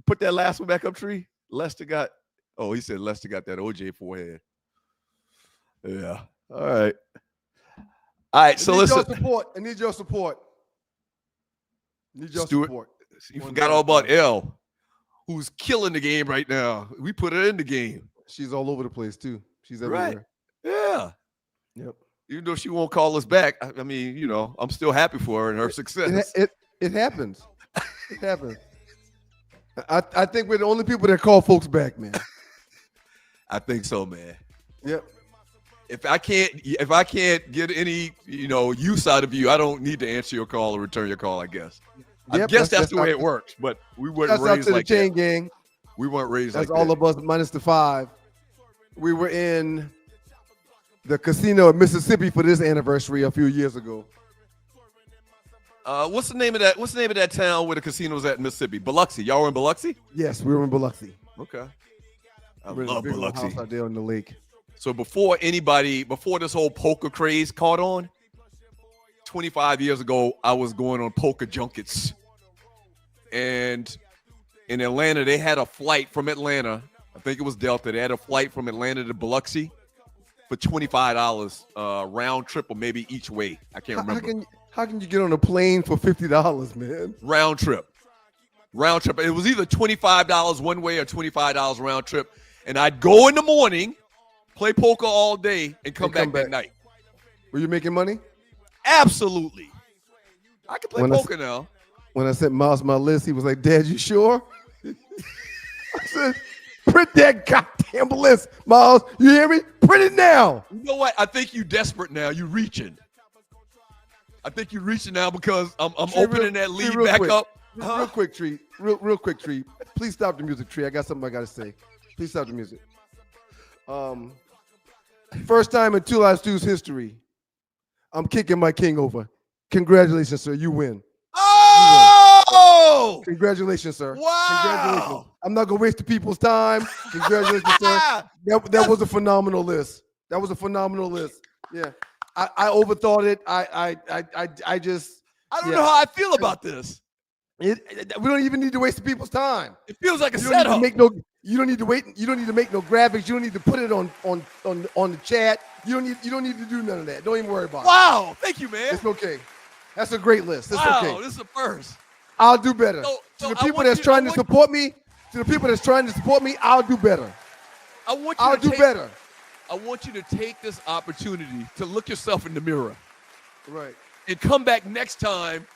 Put that last one back up, Tree. Lester got that OJ forehead. Yeah. All right. All right. So listen. I need your support. Stuart, you forgot all about Elle, who's killing the game right now. We put her in the game. She's all over the place, too. She's everywhere. Right. Yeah. Yep. Even though she won't call us back, I mean, I'm still happy for her and her success. It happens. It happens. I think we're the only people that call folks back, man. I think so, man. Yep. If I can't get any, use out of you, I don't need to answer your call or return your call, I guess. Yep, I guess that's the way it works, but we weren't raised like that. That's out to the chain gang. We weren't raised like that. That's all of us minus the 5. We were in the casino in Mississippi for this anniversary a few years ago. What's the name of that town where the casino was at in Mississippi? Biloxi. Y'all were in Biloxi? Yes, we were in Biloxi. Okay. I We're love in a big old Biloxi. house out there on the lake. So before this whole poker craze caught on, 25 years ago, I was going on poker junkets. And in Atlanta, they had a flight from Atlanta. I think it was Delta. They had a flight from Atlanta to Biloxi for $25 round trip or maybe each way. I can't remember. How can you get on a plane for $50, man? Round trip. It was either $25 one way or $25 round trip. And I'd go in the morning, play poker all day, and come back at night. Were you making money? Absolutely. I can play poker now. When I sent Miles my list, he was like, Dad, you sure? I said, print that goddamn list, Miles. You hear me? Print it now. You know what? I think you desperate now. You reaching. I think you're reaching now because I'm opening that lead back quick. up. Real quick, Tree. Real quick, Tree. Please stop the music, Tree. I got something I got to say. Please stop the music. First time in Two Live Stews history, I'm kicking my king over. Congratulations, sir. You win. Oh! Congratulations, sir. Wow! Congratulations. I'm not gonna waste the people's time. Congratulations, sir. That was a phenomenal list. That was a phenomenal list. Yeah, I overthought it. I just. I don't know how I feel about this. We don't even need to waste the people's time. It feels like a You don't need to setup. make no. You don't need to wait. You don't need to make no graphics. You don't need to put it on the chat. You don't need to do none of that. Don't even worry about it. Wow! Thank you, man. It's okay. That's a great list. It's Wow! okay. This is a first. I'll do better. So to the I people want that's you- trying I to want- support me, I'll do better. I want you I'll to do take, better. I want you to take this opportunity to look yourself in the mirror Right. and come back next time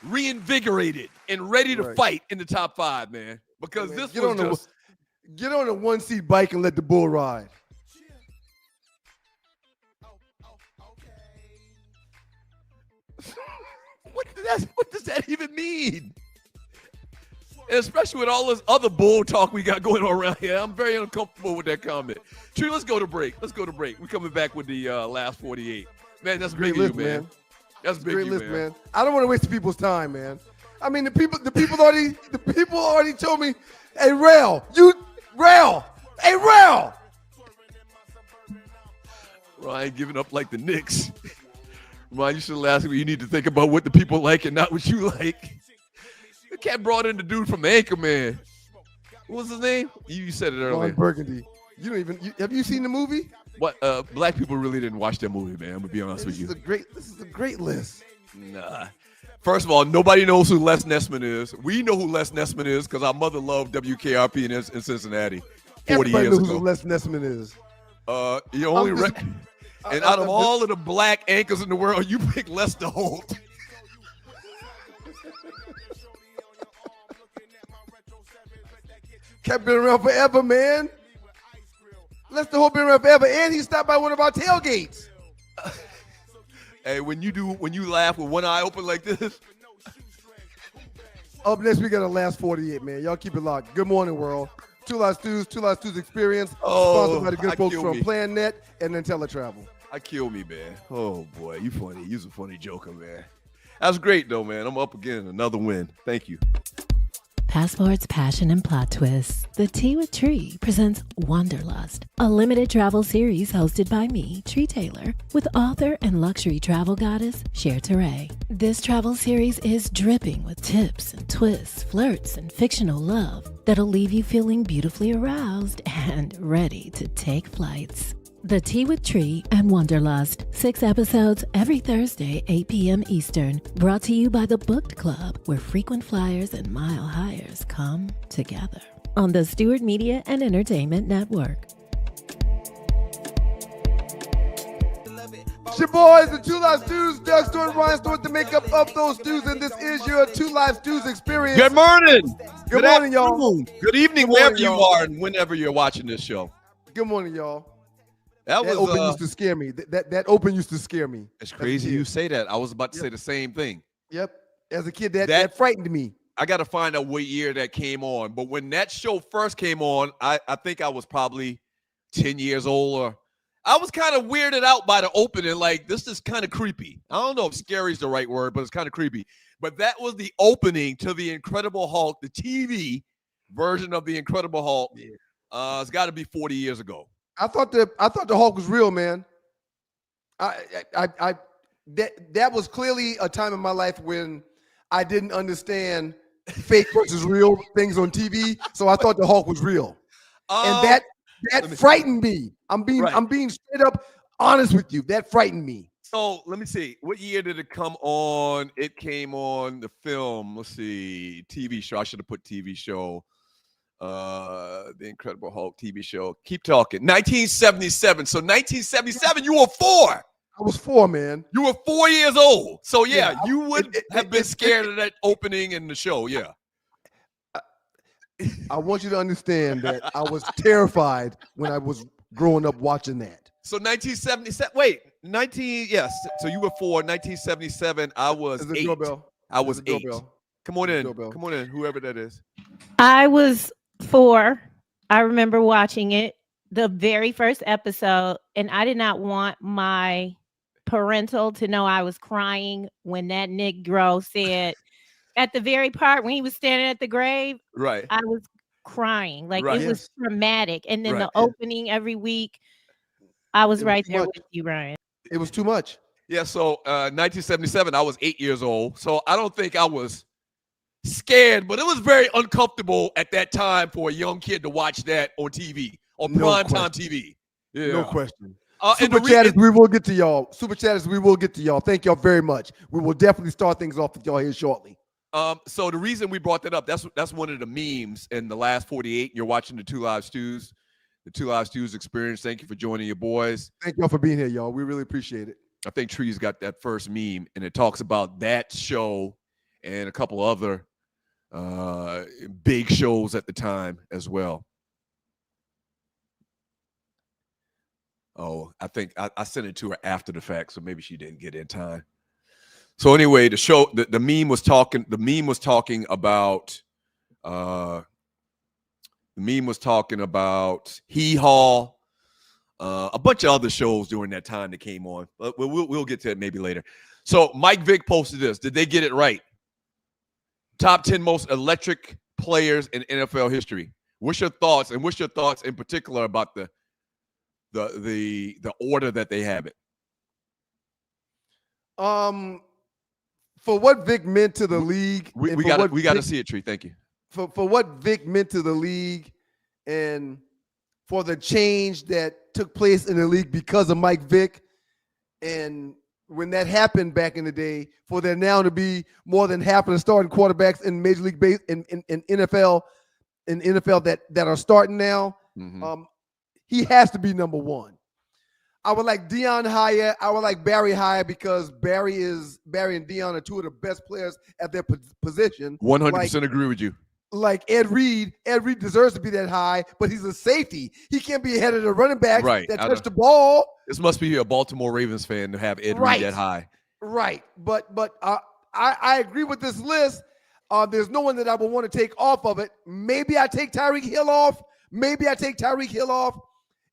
reinvigorated and ready to Right. fight in the top 5, man. Because Man, this get was on the just get on a one-seat bike and let the bull ride. what does that even mean? And especially with all this other bull talk we got going on around here, I'm very uncomfortable with that comment. Tree, let's go to break. We're coming back with the last 48. Man, that's Great big list, of you, man. man. That's big Great of you, list, man. I don't want to waste people's time, man. I mean, the people already told me, hey, Rail, hey, Rail. Ryan giving up like the Knicks. Ryan, you should have asked me. You need to think about what the people like and not what you like. The cat brought in the dude from Anchorman. What was his name? You said it Ron earlier. Burgundy. Have you seen the movie? What? Black people really didn't watch that movie, man. I'm gonna be honest with you. This is a great list. Nah. First of all, nobody knows who Les Nessman is. We know who Les Nessman is because our mother loved WKRP in Cincinnati 40 Everybody years knows ago. who Les Nessman is. You only I'm just- and out of all of the black anchors in the world, you pick Lester Holt. Kept been around forever, man. Lester Holt been around forever, and he stopped by one of our tailgates. Hey, when you laugh with one eye open like this, Up next, we got the last 48, man. Y'all keep it locked. Good morning, world. Two Live Stews Experience, sponsored by the good folks from Plan Net and IntelliTravel. I kill me, man. Oh boy, you funny. You's a funny joker, man. That's great though, man. I'm up again, another win. Thank you. Passports, Passion, and Plot Twists, The Tea with Tree presents Wonderlust, a limited travel series hosted by me, Tree Taylor, with author and luxury travel goddess, Cher Teray. This travel series is dripping with tips and twists, flirts, and fictional love that'll leave you feeling beautifully aroused and ready to take flights. The Tea with Tree and Wonderlust. 6 episodes every Thursday, 8 p.m. Eastern. Brought to you by the Booked Club, where frequent flyers and mile highers come together. On the Stewart Media and Entertainment Network. It's your boys, the Two Live Stews, Doug Stewart, Ryan Stewart, the makeup of those stews, and this is your Two Live Stews Experience. Good morning. Good morning, y'all. Good evening, Good morning, wherever you y'all. are and whenever you're watching this show. Good morning, y'all. That That was open used to scare me. That open used to scare me. it's crazy kid. you say that. I was about to say the same thing. Yep. As a kid, that frightened me. I got to find out what year that came on. But when that show first came on, I think I was probably 10 years old. Or I was kind of weirded out by the opening. Like, this is kind of creepy. I don't know if scary is the right word, but it's kind of creepy. But that was the opening to The Incredible Hulk, the TV version of The Incredible Hulk. Yeah. It's got to be 40 years ago. I thought the Hulk was real, man. That was clearly a time in my life when I didn't understand fake versus real things on TV, so I thought the Hulk was real, and that frightened me. I'm being straight up honest with you. That frightened me. So let me see. What year did it come on? It came on the film. Let's see. TV show. I should have put TV show. The Incredible Hulk TV show. Keep talking. 1977. So 1977, you were 4. I was 4, man. You were 4 years old. So, yeah, Yeah, you would have been scared of that opening in the show. Yeah. I want you to understand that I was terrified when I was growing up watching that. So 1977. Wait, 19. Yes. So you were 4. 1977. I was There's a 8. doorbell. I was There's a 8. doorbell. Come on There's a in. doorbell. Come on in. Whoever that is. I was 4. I remember watching it, the very first episode, and I did not want my parental to know I was crying when that Negro said at the very part when he was standing at the grave, Right. I was crying. Like Right. it was traumatic. And then Right. the opening every week, I was It was right too there much. with you, Ryan. It was too much. Yeah. So 1977. I was 8 years old. So I don't think I was scared, but it was very uncomfortable at that time for a young kid to watch that on TV, on primetime TV. Yeah. No question. And Super the chatters, we will get to y'all. Super chatters, we will get to y'all. Thank y'all very much. We will definitely start things off with y'all here shortly. So the reason we brought that up, that's one of the memes in the last 48. You're watching the Two Live Stews, the Two Live Stews experience. Thank you for joining your boys. Thank y'all for being here, y'all. We really appreciate it. I think Tree's got that first meme, and it talks about that show and a couple other big shows at the time as well. Oh, I think I sent it to her after the fact, so maybe she didn't get it in time. So anyway, the show, the meme was talking about Hee Haw, a bunch of other shows during that time that came on. But we'll get to it maybe later. So Mike Vick posted this. Did they get it right? Top 10 most electric players in NFL history. What's your thoughts? And what's your thoughts in particular about the order that they have it? For what Vic meant to the league, We got to see it, Tree. Thank you. For what Vic meant to the league, and for the change that took place in the league because of Mike Vick, and when that happened back in the day, for there now to be more than half of the starting quarterbacks in Major League Base in NFL that are starting now, he has to be number one. I would like Deion higher. I would like Barry higher because Barry and Deion are two of the best players at their position. 100% agree with you. Like Ed Reed deserves to be that high, but he's a safety. He can't be ahead of the running backs that touch the ball. This must be a Baltimore Ravens fan to have Ed Reed that high. Right. But I agree with this list. There's no one that I would want to take off of it. Maybe I take Tyreek Hill off.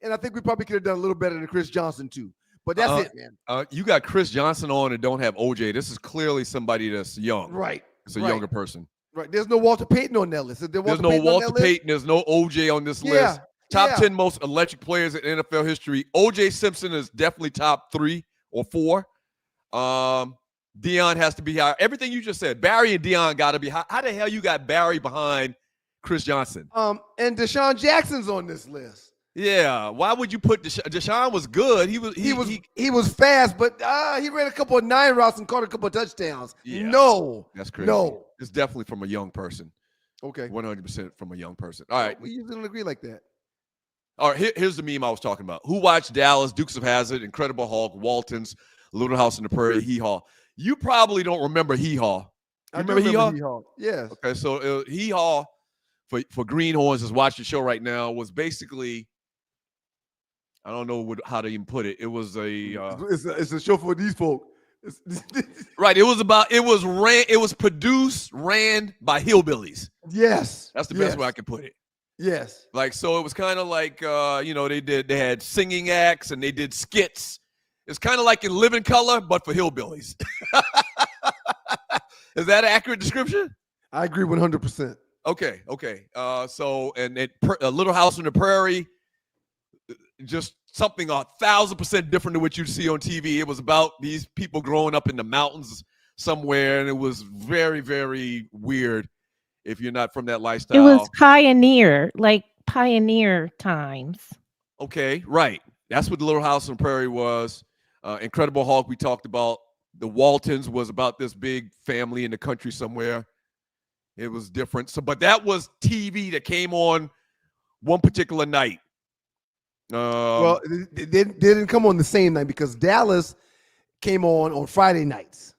And I think we probably could have done a little better than Chris Johnson too. But that's it, man. You got Chris Johnson on and don't have OJ. This is clearly somebody that's young. Right. It's a younger person. Right. There's no Walter Payton on that list. There's no Walter Payton. There's no OJ on this list. Top 10 most electric players in NFL history. OJ Simpson is definitely top 3 or 4. Deion has to be high. Everything you just said, Barry and Deion got to be high. How the hell you got Barry behind Chris Johnson? And Deshaun Jackson's on this list. Yeah, why would you put Deshaun was good. He was fast, but he ran a couple of 9 routes and caught a couple of touchdowns. Yeah. No. That's crazy. No. It's definitely from a young person. Okay. 100% from a young person. All right. We usually don't agree like that. All right, here's the meme I was talking about. Who watched Dallas, Dukes of Hazzard, Incredible Hulk, Waltons, Little House on the Prairie, Hee Haw? You probably don't remember Hee Haw. I remember Hee Haw? Yes. Okay, so Hee Haw for Greenhorns is watching the show right now was basically, I don't know how to even put it. It was it's a show for these folk. Right. It was produced, ran by hillbillies. Yes. That's the best way I can put it. Yes. Like, so it was kind of like, they had singing acts and they did skits. It's kind of like in Living Color, but for hillbillies. Is that an accurate description? I agree 100%. Okay. So Little House on the Prairie, just something 1,000% different than what you see on TV. It was about these people growing up in the mountains somewhere, and it was very, very weird if you're not from that lifestyle. It was pioneer times. Okay, right. That's what the Little House on the Prairie was. Incredible Hulk, we talked about. The Waltons was about this big family in the country somewhere. It was different. So, but that was TV that came on one particular night. Well, they didn't come on the same night because Dallas came on Friday nights.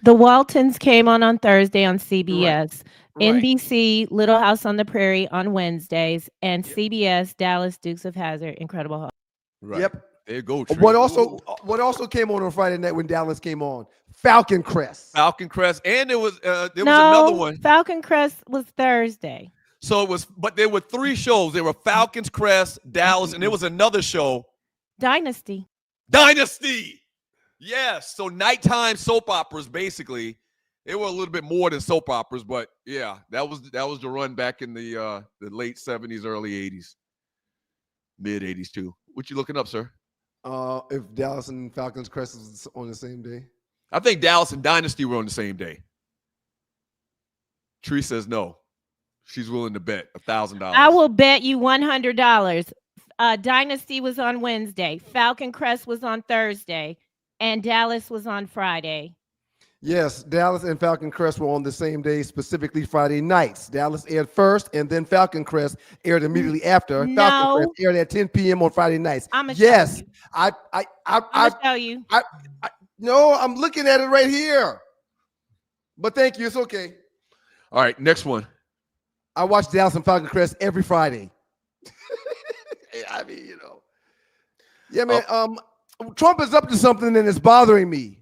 The Waltons came on Thursday on CBS. Right. NBC, Little House on the Prairie on Wednesdays, and CBS, Dallas Dukes of Hazzard, Incredible Hulk. Right. Yep. There you go. Tree. What also came on Friday night when Dallas came on? Falcon Crest. Falcon Crest, and there was another one. Falcon Crest was Thursday. So it was, but there were 3 shows. There were Falcons Crest, Dallas, and there was another show. Dynasty. Yes. So nighttime soap operas, basically. They were a little bit more than soap operas, but yeah, that was the run back in the late 70s, early 80s, mid 80s too. What you looking up, sir? If Dallas and Falcons Crest was on the same day. I think Dallas and Dynasty were on the same day. Tree says no. She's willing to bet $1,000. I will bet you $100. Dynasty was on Wednesday. Falcon Crest was on Thursday. And Dallas was on Friday. Yes, Dallas and Falcon Crest were on the same day, specifically Friday nights. Dallas aired first, and then Falcon Crest aired immediately after. No. Falcon Crest aired at 10 p.m. on Friday nights. I'm gonna yes, show you. I'm gonna show you. No, I'm looking at it right here. But thank you, it's okay. All right, next one. I watch Dallas and Falcon Crest every Friday. I mean, you know. Yeah, man. Trump is up to something and it's bothering me.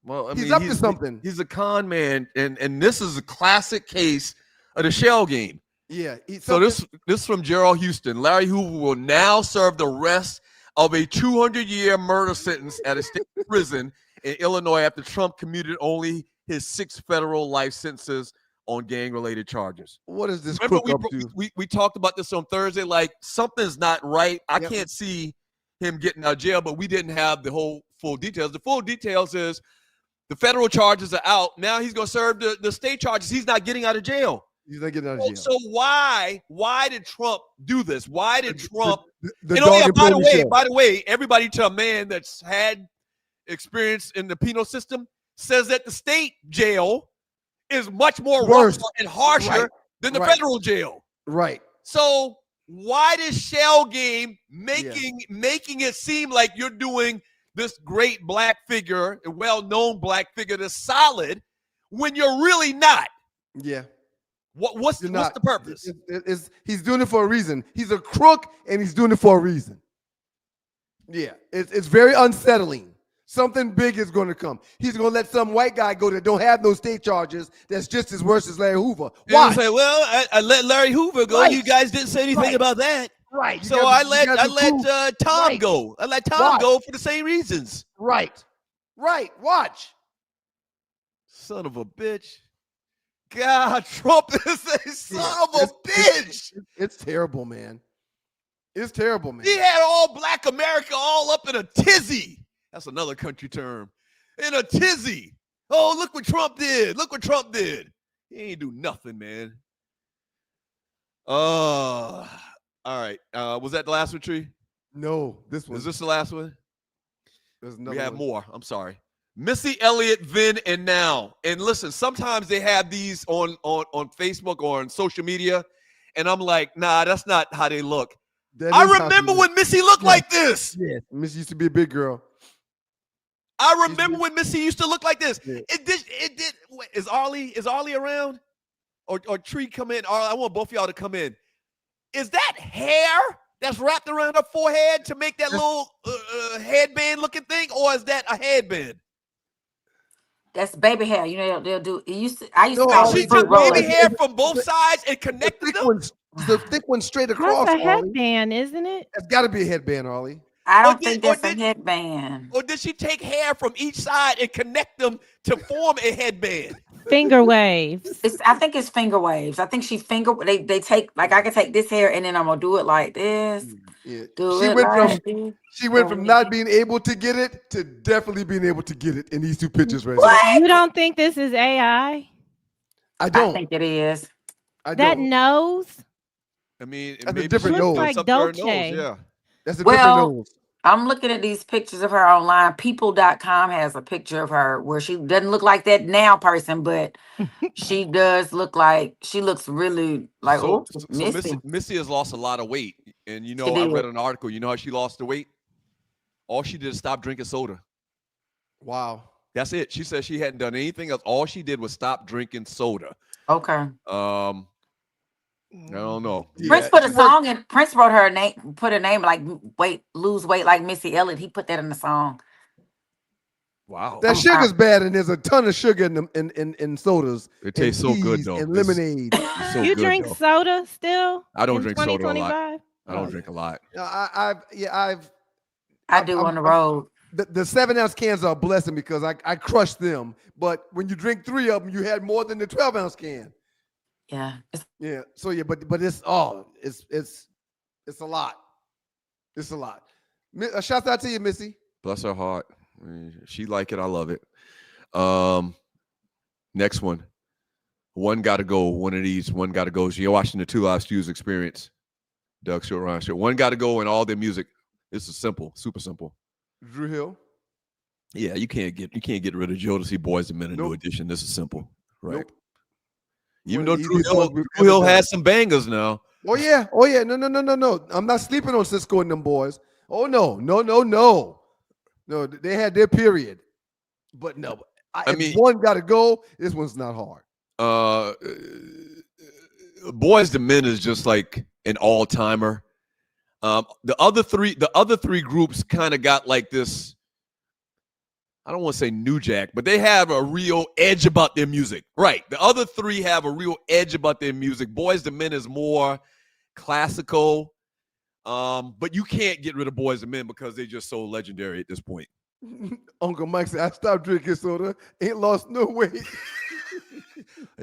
Well, he's up to something. He's a con man, and this is a classic case of the shell game. Yeah. So this from Gerald Houston. Larry Hoover will now serve the rest of a 200-year murder sentence at a state prison in Illinois after Trump commuted only his 6 federal life sentences on gang-related charges. What is this Remember, crook up to? we talked about this on Thursday. Like, something's not right. I can't see him getting out of jail, but we didn't have the full details. The full details is the federal charges are out. Now he's going to serve the state charges. He's not getting out of jail. He's not getting out of jail. So why did Trump do this? Why did Trump? By the way, everybody to a man that's had experience in the penal system says that the state jail is much more rougher and harsher than the federal jail. Right. So why this shell game making it seem like you're doing this great black figure, a well-known black figure that's solid, when you're really not? Yeah. What's the purpose? He's doing it for a reason. He's a crook and he's doing it for a reason. Yeah. It's very unsettling. Something big is going to come. He's going to let some white guy go that don't have no state charges that's just as worse as Larry Hoover. Why? Say, well, I let Larry Hoover go. Right. You guys didn't say anything about that. Right. So I let Tom go. I let Tom go for the same reasons. Right. Right. Watch. Son of a bitch. God, Trump is a son of a bitch. It's terrible, man. It's terrible, man. He had all black America all up in a tizzy. That's another country term. In a tizzy. Oh, look what Trump did. Look what Trump did. He ain't do nothing, man. All right. Was that the last one, Tree? No, this one. Is this the last one? There's another we have one. more. I'm sorry. Missy Elliott, then and now. And listen, sometimes they have these on Facebook or on social media, and I'm like, nah, that's not how they look. I remember when Missy looked like this. Yeah, Missy used to be a big girl. I remember when Missy used to look like this. Yeah. It did. Is Arlie around? Or Tree come in? I want both of y'all to come in. Is that hair that's wrapped around her forehead to make that little headband looking thing, or is that a headband? That's baby hair. You know they'll do. I used to. She took baby hair from both sides and connected them. The thick one straight across. That's a headband, isn't it? It's got to be a headband, Arlie. I don't think that's a headband. Or did she take hair from each side and connect them to form a headband? Finger waves. I think it's finger waves. I think they take, like, I can take this hair and then I'm gonna do it like this. Yeah. She went from not being able to get it to definitely being able to get it in these 2 pictures right now. You don't think this is AI? I don't. I think it is. That nose. I mean, that's a different nose. Like Dolce. Yeah. That's a different nose. I'm looking at these pictures of her online. People.com has a picture of her where she doesn't look like that now person, but she does look like, she looks really like, Missy has lost a lot of weight. And I read an article, you know how she lost the weight? All she did is stop drinking soda. Wow. That's it. She said she hadn't done anything else. All she did was stop drinking soda. Okay. I don't know. Prince put a song in. Prince wrote her name, put a name like lose weight like Missy Elliott. He put that in the song. Wow. That sugar's bad, and there's a ton of sugar in sodas. It tastes so good though. And lemonade. It's so You good, drink though. soda still? I don't in drink soda a lot. 2025? I don't drink a lot. I do on the road. The 7-ounce cans are a blessing because I crush them. But when you drink 3 of them, you had more than the 12-ounce can. Yeah. Yeah. So yeah, but it's a lot. It's a lot. Shout out to you, Missy. Bless her heart. She like it. I love it. Next one. One got to go. One of these. One got to go. You're watching the Two Live Stews experience. Doug Short, Ryan Short. One got to go in all their music. This is simple. Super simple. Drew Hill. Yeah, you can't get rid of Jodeci Boys and Men a New Edition. This is simple, right? Nope. Even though Drew Hill has some bangers now. Oh yeah. No. I'm not sleeping on Cisco and them boys. Oh no. No, they had their period. But no, if one got to go, this one's not hard. Boys to Men is just like an all-timer. The other three groups kind of got like this. I don't want to say new jack, but they have a real edge about their music. Right. The other three have a real edge about their music. Boys to Men is more classical. But you can't get rid of Boys to Men because they're just so legendary at this point. Uncle Mike said, I stopped drinking soda. Ain't lost no weight.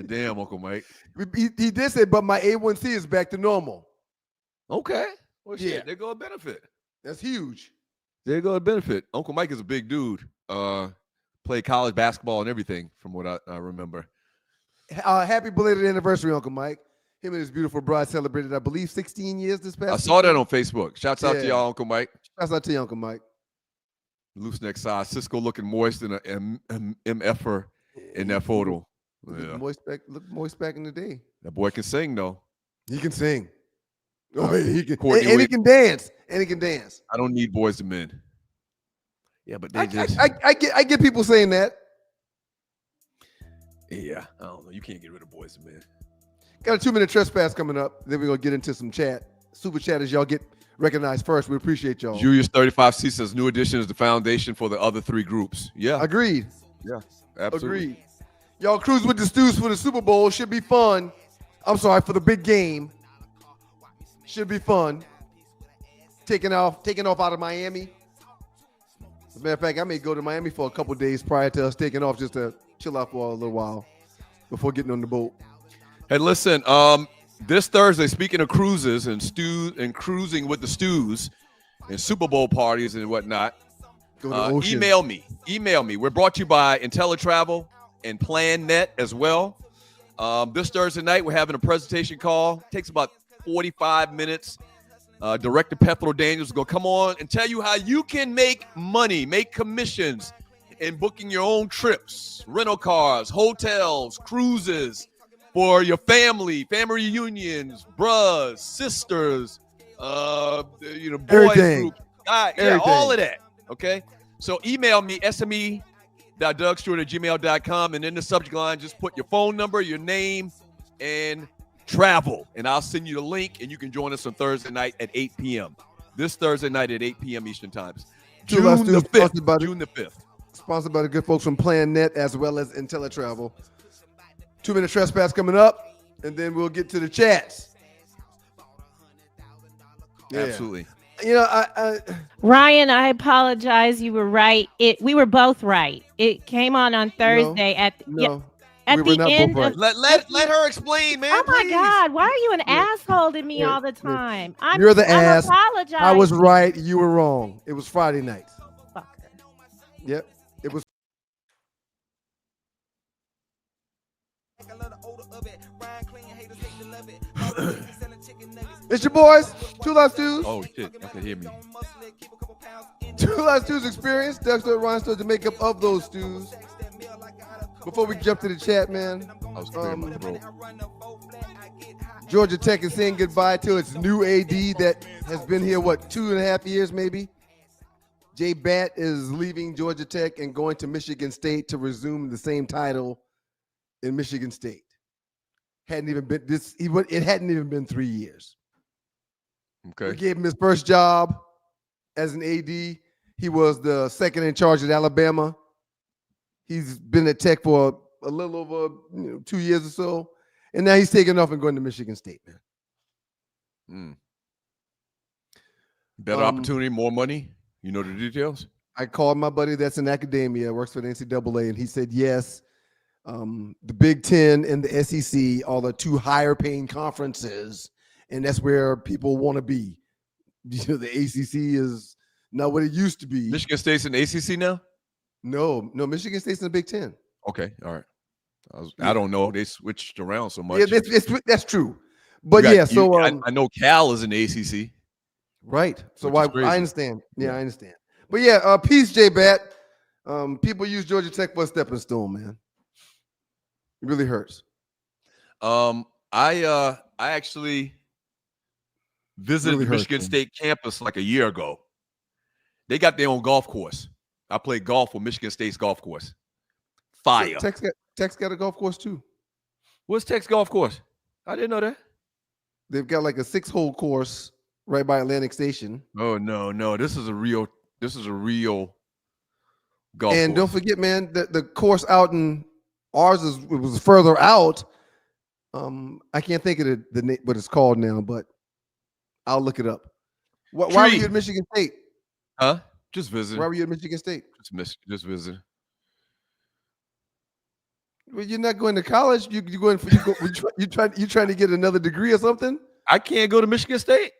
Damn, Uncle Mike. He did say, but my A1C is back to normal. Okay. Well, shit, Yeah. there go a benefit. That's huge. There go a benefit. Uncle Mike is a big dude. Played college basketball and everything, from what I remember. Happy belated anniversary, Uncle Mike. Him and his beautiful bride celebrated, I believe, 16 years this past I saw that on Facebook. Shouts out to y'all, Uncle Mike. Shouts out to you, Uncle Mike. Loose neck size. Cisco looking moist in a MFer in that photo. Yeah. Look moist back in the day. That boy can sing, though. He can sing. Oh, he can, Courtney and he can dance. And he can dance. I don't need Boys to Men. Yeah, but they I get people saying that. Yeah, I don't know. You can't get rid of Boys to Men. Got a 2-minute trespass coming up. Then we're gonna get into some chat. Super chatters, y'all get recognized first. We appreciate y'all. Julius 35C says New Edition is the foundation for the other three groups. Yeah. Agreed. Yeah, absolutely. Agreed. Y'all cruise with the Stews for the Super Bowl. Should be fun. I'm sorry, for the big game. Should be fun. Taking off out of Miami. As a matter of fact, I may go to Miami for a couple days prior to us taking off just to chill out for a little while before getting on the boat. Hey, listen, this Thursday, speaking of cruises and stews and cruising with the Stews and Super Bowl parties and whatnot, email me. We're brought to you by IntelliTravel and PlanNet as well. This Thursday night, we're having a presentation call. Takes about 45 minutes. Director Pethro Daniels is going to come on and tell you how you can make money, make commissions in booking your own trips, rental cars, hotels, cruises for your family reunions, bros, sisters, boys groups. Yeah, all of that. Okay. So email me, sme.dougstewart@gmail.com, and in the subject line, just put your phone number, your name, and travel, and I'll send you the link, and you can join us on Thursday night at 8 p.m. This Thursday night at 8 p.m. Eastern Times. June the 5th. Sponsored by the good folks from PlanNet as well as IntelliTravel. 2-minute trespass coming up, and then we'll get to the chats. Yeah. Absolutely. You know, Ryan, I apologize. You were right. We were both right. It came on Thursday at the end of, let her explain, man. Oh my God, why are you an asshole to me all the time? You're the ass. Apologize. I was right. You were wrong. It was Friday night. Fucker. Yep. It was. It's your boys, Two Live Stews. Oh shit, I can hear me. Two Live Stews experience. Doug Stewart, Ryan Stewart, the makeup of those stews. Before we jump to the chat, man, I was clearing my throat. Georgia Tech is saying goodbye to its new AD that has been here, 2.5 years maybe? Jay Batt is leaving Georgia Tech and going to Michigan State to resume the same title in Michigan State. It hadn't even been 3 years. Okay. We gave him his first job as an AD. He was the second in charge at Alabama. He's been at Tech for a little over 2 years or so. And now he's taking off and going to Michigan State, man. Better opportunity, more money. You know the details? I called my buddy that's in academia, works for the NCAA, and he said yes. The Big Ten and the SEC are the two higher paying conferences, and that's where people want to be. The ACC is not what it used to be. Michigan State's in the ACC now? No, Michigan State's in the Big Ten. Okay, all right. I don't know. They switched around so much. Yeah, that's true. But I know Cal is in the ACC. Right. So I understand. Yeah, I understand. But yeah, peace, Jay Batt. People use Georgia Tech for a stepping stone, man. It really hurts. I actually visited the Michigan State campus like a year ago. They got their own golf course. I played golf with Michigan State's golf course. Fire. Tech's got a golf course too. What's Tech's golf course? I didn't know that. They've got like a 6-hole course right by Atlantic Station. Oh no. This is a real golf and course. Don't forget, man, the course out in ours was further out. I can't think of the what it's called now, but I'll look it up. Why were you at Michigan State? Huh? Just visiting. Why were you at Michigan State? Just visiting. Well, you're not going to college. You trying to get another degree or something? I can't go to Michigan State.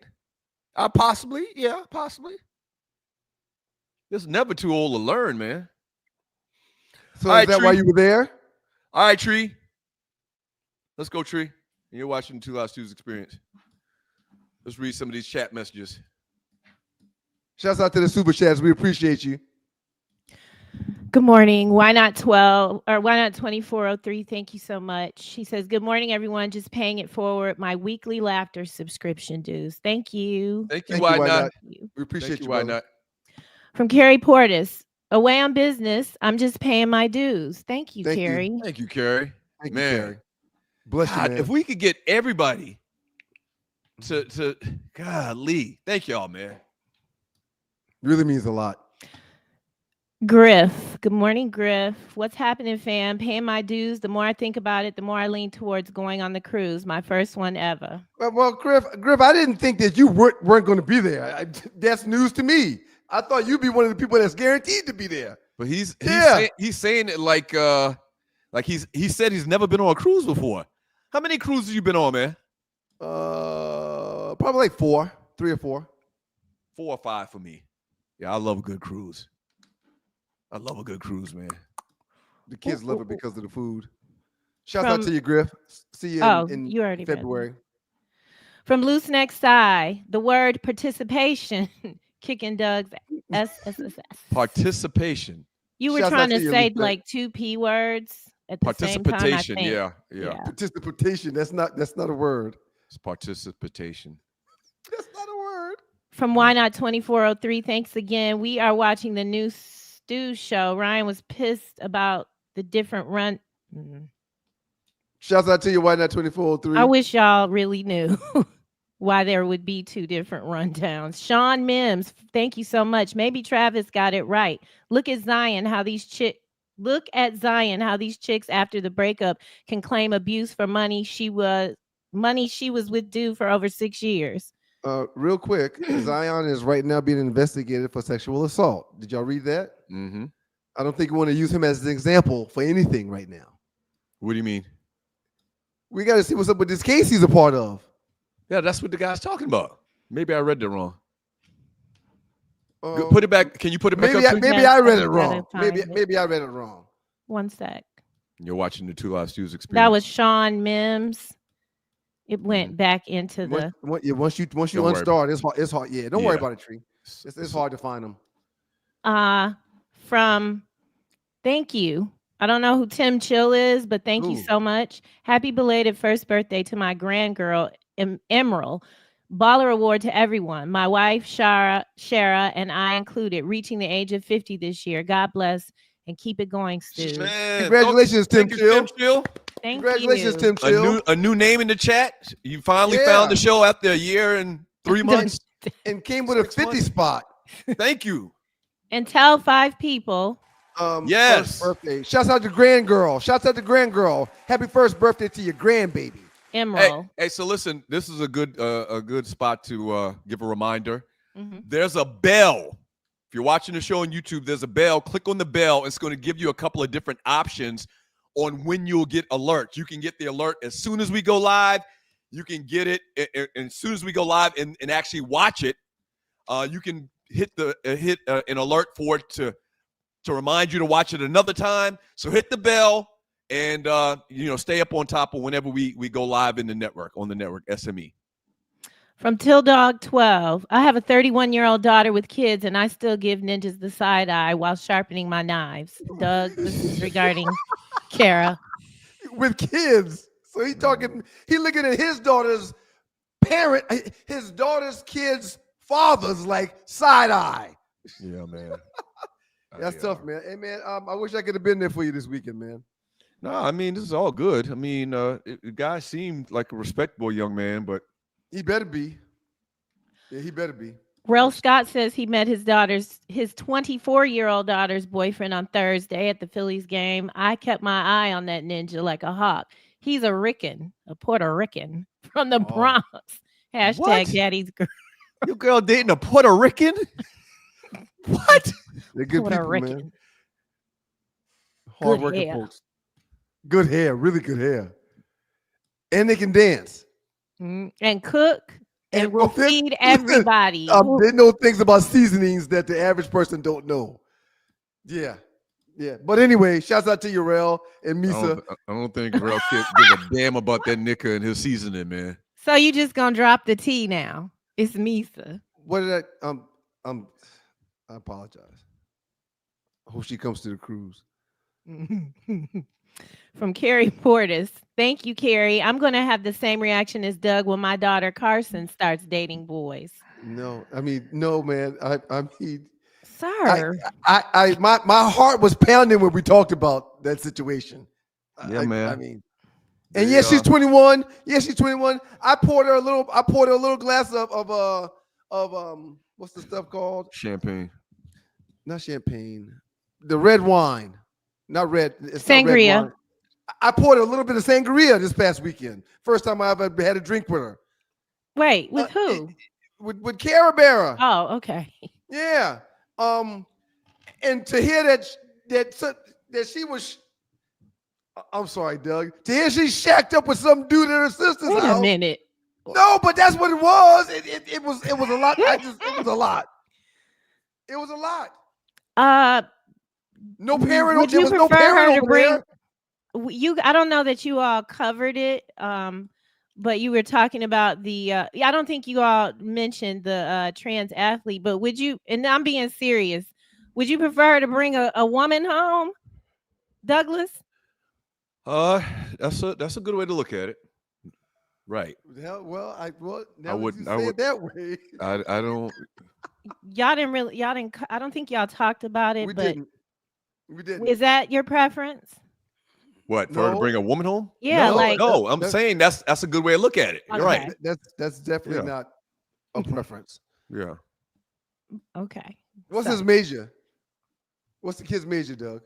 Possibly. It's never too old to learn, man. So is that why you were there? All right, Tree. Let's go, Tree. And you're watching the Two Loud Stews Experience. Let's read some of these chat messages. Shouts out to the super chats. We appreciate you. Good morning. Why not 12 or why not 2403? Thank you so much. She says, good morning, everyone. Just paying it forward. My weekly laughter subscription dues. Thank you. Thank you, Why Not? We appreciate you, Why Not? From Carrie Portis. Away on business. I'm just paying my dues. Thank you, Carrie. Thank you, Carrie. Thank man. you, Carrie. Bless you, man. If we could get everybody to golly. Thank y'all, man. Really means a lot. Griff. Good morning, Griff. What's happening, fam? Paying my dues. The more I think about it, the more I lean towards going on the cruise. My first one ever. Well, Griff, I didn't think that you weren't going to be there. That's news to me. I thought you'd be one of the people that's guaranteed to be there. But he's saying it like he said he's never been on a cruise before. How many cruises you been on, man? Probably like 3 or 4. 4 or 5 for me. Yeah, I love a good cruise. I love a good cruise, man. The kids love it because of the food. Shout out to you, Griff. See you in you already February. From Loose Neck Side, the word participation. Kicking Doug's SSS. Participation. You were trying to say like 2 P words at the same time. Participation, yeah. Participation. That's not a word. It's participation. That's not a word. From Why Not 2403, thanks again. We are watching the new Stew show. Ryan was pissed about the different run. Shouts out to you, Why Not 2403. I wish y'all really knew why there would be 2 different rundowns. Sean Mims, thank you so much. Maybe Travis got it right. Look at Zion, how these chicks after the breakup can claim abuse for money she was with due for over 6 years. Real quick, Zion is right now being investigated for sexual assault. Did y'all read that? Mm-hmm. I don't think we want to use him as an example for anything right now. What do you mean? We got to see what's up with this case he's a part of. Yeah, that's what the guy's talking about. Maybe I read that wrong. Put it back. Can you put it back up? Maybe I read it wrong. Maybe I read it wrong. One sec. You're watching the Two Live Stews Experience. That was Sean Mims. It went back into the. Once you unstart, it's hard. Yeah, don't worry about it, Tree. It's hard to find them. From thank you. I don't know who Tim Chill is, but thank you so much. Happy belated first birthday to my grand girl, Emerald. Baller award to everyone. My wife, Shara, and I included, reaching the age of 50 this year. God bless and keep it going, Stu. Man, Congratulations, Tim thank you, Chill. Tim Chill. Thank Congratulations, you. Tim Chill. A new name in the chat. You finally Yeah. found the show after a year and 3 months. And came with a 50 spot. Thank you. And tell 5 people. Yes. First birthday. Shouts out to Grand Girl. Shouts out to Grand Girl. Happy first birthday to your grandbaby. Emerald. Hey, so listen, this is a good spot to give a reminder. Mm-hmm. There's a bell. If you're watching the show on YouTube, there's a bell. Click on the bell. It's going to give you a couple of different options on when you'll get alerts. You can get the alert as soon as we go live. You can get it as soon as we go live and actually watch it. You can hit an alert for it to remind you to watch it another time. So hit the bell and stay up on top of whenever we go live in the network, on the network SME. From Till Dog 12. I have a 31-year-old daughter with kids, and I still give ninjas the side eye while sharpening my knives. Doug, this is regarding Kara. With kids. So he looking at his daughter's his daughter's kids' fathers like side eye. Yeah, man. That's tough, man. Hey, man, I wish I could have been there for you this weekend, man. No, I mean, this is all good. I mean, the guy seemed like a respectable young man, but he better be. Yeah, he better be. Rel Scott says he met his 24-year-old daughter's boyfriend on Thursday at the Phillies game. I kept my eye on that ninja like a hawk. He's a Puerto Rican from the Bronx. Hashtag What? Daddy's girl. Your girl dating a Puerto Rican? What? They're good Puerto people, Rican. man. Hard-working hair. folks. Good hair, really good hair. And they can dance. And cook and will well, feed everybody. They know things about seasonings that the average person don't know. Yeah. Yeah. But anyway, shouts out to Urel and Misa. I don't think Rel gives a damn about that nigga and his seasoning, man. So you just gonna drop the T now? It's Misa. What did I apologize. I hope she comes to the cruise. From Carrie Portis. Thank you, Carrie. I'm going to have the same reaction as Doug when my daughter Carson starts dating boys. No, man. I mean, sir, my heart was pounding when we talked about that situation. Yeah, man. I mean, and yes, she's 21. Yes, she's 21. I poured her a little glass of what's the stuff called? Champagne. Not champagne. The red wine. Not red. It's sangria. Not red wine. I poured a little bit of sangria this past weekend. First time I ever had a drink with her. Wait, with who? With Cara Berra. Oh, okay. Yeah. And to hear that she was, I'm sorry, Doug. To hear she shacked up with some dude at her sister's house. Wait a minute. No, but that's what it was. It was a lot. It was a lot. It was a lot. No parent. Would There you was no prefer parent her to over bring? there. I don't know that you all covered it. But you were talking about the. I don't think you all mentioned the trans athlete. But would you? And I'm being serious. Would you prefer to bring a woman home, Douglas? That's a good way to look at it. Right. Well, I I wouldn't. say it that way. I don't. Y'all didn't. I don't think y'all talked about it. We but didn't. We didn't. Is that your preference? What, for her to bring a woman home? Yeah, no, I'm saying that's a good way to look at it. You're Okay. right. That's definitely not a preference. Yeah. Okay. What's his major? What's the kid's major, Doug?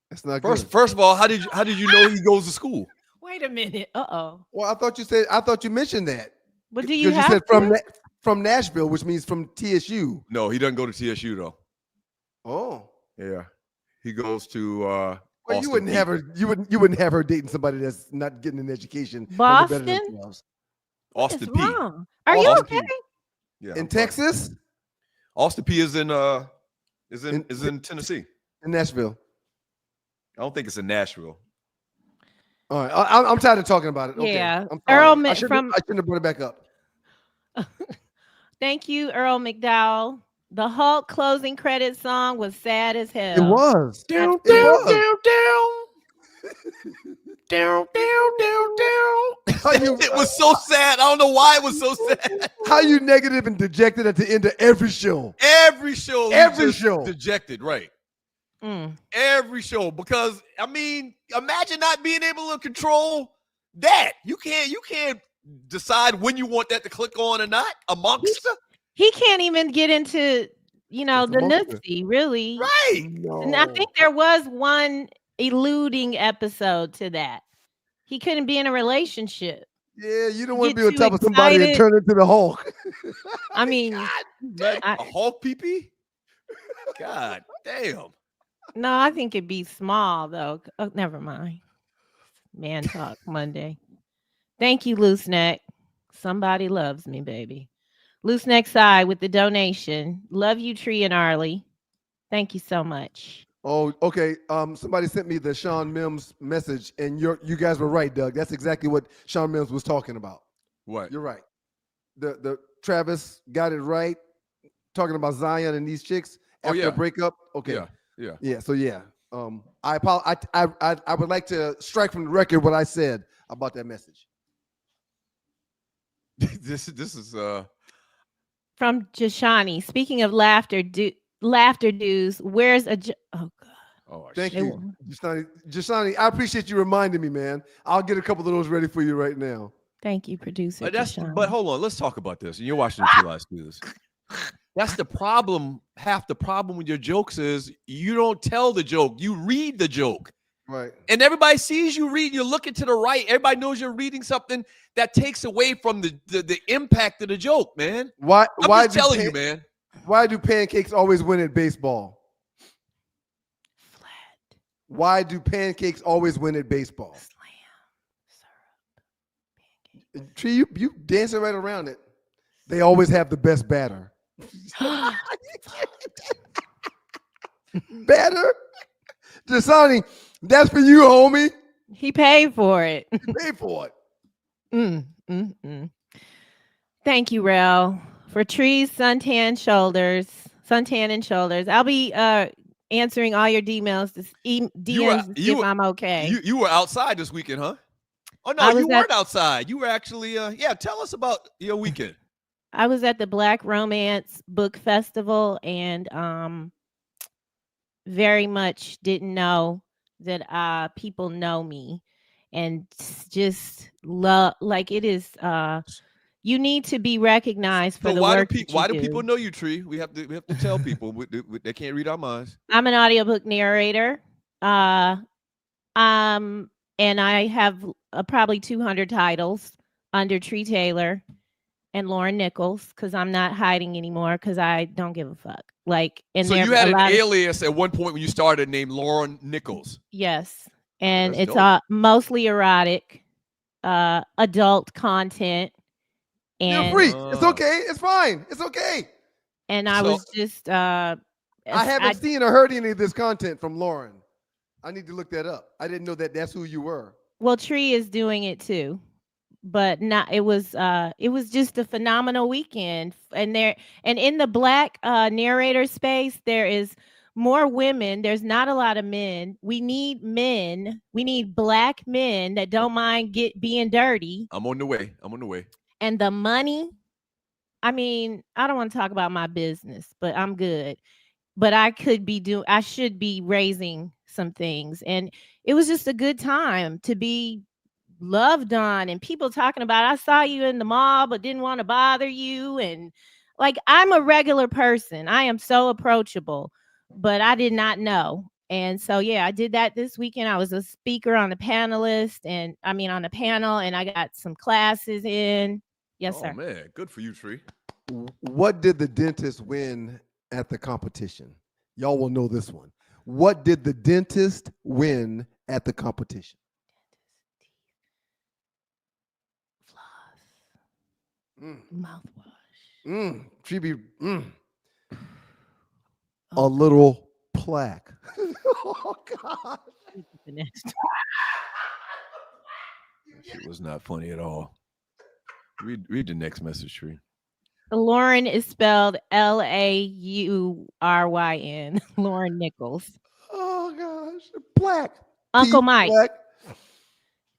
That's not good. First of all, how did you know he goes to school? Wait a minute. Uh-oh. Well, I thought you mentioned that. But do you Because have you said to? from Nashville, which means from TSU. No, he doesn't go to TSU though. Oh. Yeah. He goes to Well, you Austin wouldn't Peay. have her. You wouldn't have her dating somebody that's not getting an education. and they're better than Boston? themselves. Austin What's Peay. wrong? Are you Austin okay? Peay. Yeah. In Texas, Austin Peay is in Tennessee. in Nashville. I don't think it's in Nashville. All right, I'm tired of talking about it. Okay. Yeah. I'm sorry. Earl I shouldn't have brought it back up. Thank you, Earl McDowell. The Hulk closing credit song was sad as hell. It was. Down, It was. down, down, It was so sad. I don't know why it was so sad. How you negative and dejected at the end of every show? Every show, Every just show. dejected, right? Every show, because I mean, imagine not being able to control that. You can't decide when you want that to click on or not. Amongst he can't even get into the amongst Nipsey, really. right. And I think there was one eluding episode to that. He couldn't be in a relationship. Yeah, you don't want to Get be on too top of somebody and excited. turn into the Hulk. I mean, A Hulk pee-pee? God damn. no, I think it'd be small though. Oh, never mind. Man Talk Monday. Thank you, Loose Neck. Somebody loves me, baby. Loose Neck Side with the donation. Love you, Tree and Arlie. Thank you so much. Oh, okay. Somebody sent me the Sean Mims message, and you guys were right, Doug. That's exactly what Sean Mims was talking about. What? You're right. The Travis got it right. Talking about Zion and these chicks after a breakup. Okay. Yeah. So yeah. I would like to strike from the record what I said about that message. This is From Jashani. Speaking of laughter dues, where's a oh god. oh Thank shit. you, Jashani. I appreciate you reminding me, man. I'll get a couple of those ready for you right now. Thank you, producer. But hold on, let's talk about this. And you're watching the Two Live Studios. That's the problem. Half the problem with your jokes is you don't tell the joke. You read the joke. Right. And everybody sees you read. You're looking to the right. Everybody knows you're reading something that takes away from the impact of the joke, man. Why I'm just telling you, man. Why do pancakes always win at baseball? Flat. Why do pancakes always win at baseball? Slam. Syrup. Tree, you dancing right around it. They always have the best batter. Batter? Dasani, that's for you, homie. He paid for it. You paid for it. Thank you, Rel, for Tree's suntan and shoulders. I'll be answering all your DMs to see if I'm okay. You were outside this weekend, huh? Oh no, you weren't outside. You were actually tell us about your weekend. I was at the Black Romance Book Festival and very much didn't know that people know me and just love, like, it is you need to be recognized for the work that you why do people know you, Tree? We have to tell people. They can't read our minds. I'm an audiobook narrator. And I have probably 200 titles under Tree Taylor and Lauren Nichols, because I'm not hiding anymore because I don't give a fuck. Like, and so you had an alias at one point when you started named Lauren Nichols. Yes, and That's it's mostly erotic, adult content. And you're free. It's okay. It's fine. It's okay. And I was just I haven't seen or heard any of this content from Lauren. I need to look that up. I didn't know that that's who you were. Well, Tree is doing it too, but not. It was just a phenomenal weekend, and in the Black narrator space, there is more women. There's not a lot of men. We need men. We need Black men that don't mind being dirty. I'm on the way. And the money. I mean, I don't want to talk about my business, but I'm good. But I should be raising some things. And it was just a good time to be loved on, and people talking about, I saw you in the mall, but didn't want to bother you. And like, I'm a regular person. I am so approachable, but I did not know. And so, yeah, I did that this weekend. I was a speaker on the panel, and I got some classes in. Yes, sir. Oh man, good for you, Tree. What did the dentist win at the competition? Y'all will know this one. What did the dentist win at the competition? Mouthwash. Tree, a little plaque. Oh God. The next. It was not funny at all. Read the next message, Tree. Lauren is spelled Lauryn. Lauren Nichols. Oh gosh, black. Uncle Pete Mike. Black.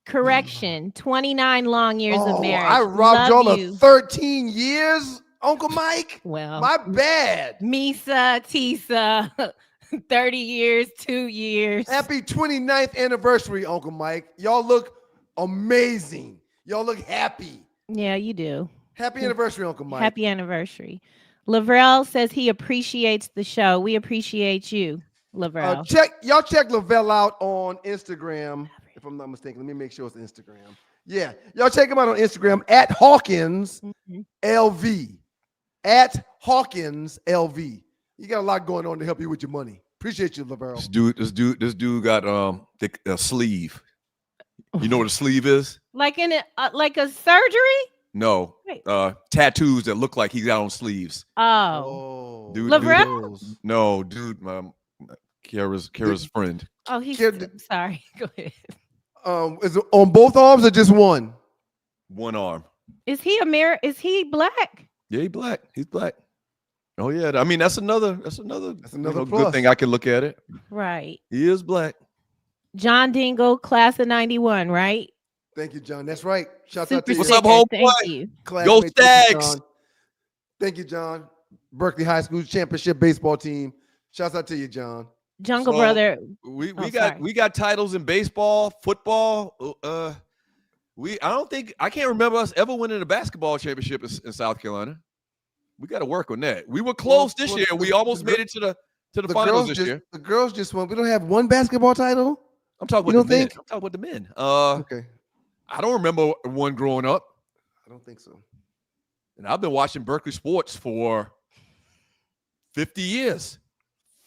Correction, 29 long years of marriage. I robbed Love y'all you. of 13 years, Uncle Mike. Well, My bad. Misa, Tisa, 30 years, 2 years. Happy 29th anniversary, Uncle Mike. Y'all look amazing. Y'all look happy. Yeah, you do. Happy anniversary, Uncle Mike. Happy anniversary. Lavrell says he appreciates the show. We appreciate you, Lavrell. Check Lavelle out on Instagram, if I'm not mistaken. Let me make sure it's Instagram. Yeah, y'all check him out on Instagram at Hawkins LV. At Hawkins LV. You got a lot going on to help you with your money. Appreciate you, Lavelle. This dude got a sleeve. You know what a sleeve is? Like in like a surgery? No, tattoos that look like he got on sleeves. Oh, dude, Lavrell? Dude, Kara's friend. Oh, he's sorry. Go ahead. Is it on both arms or just one? One arm. Is he Is he black? Yeah, he's black. Oh yeah, I mean that's another plus. good thing. I can look at it. Right. He is black. John Dingle, class of 91, right? Thank you, John. That's right. Shout Super out to you. What's up, homeboy? Thank you. Go Stags. Thank you, John. Berkeley High School championship baseball team. Shouts out to you, John. Jungle Brother. We got titles in baseball, football. I can't remember us ever winning a basketball championship in South Carolina. We got to work on that. We were close this year. We almost made it to the finals this year. The girls just won. We don't have one basketball title. I'm talking about the men. I'm talking about the men. Okay. I don't remember one growing up. I don't think so. And I've been watching Berkeley sports for 50 years.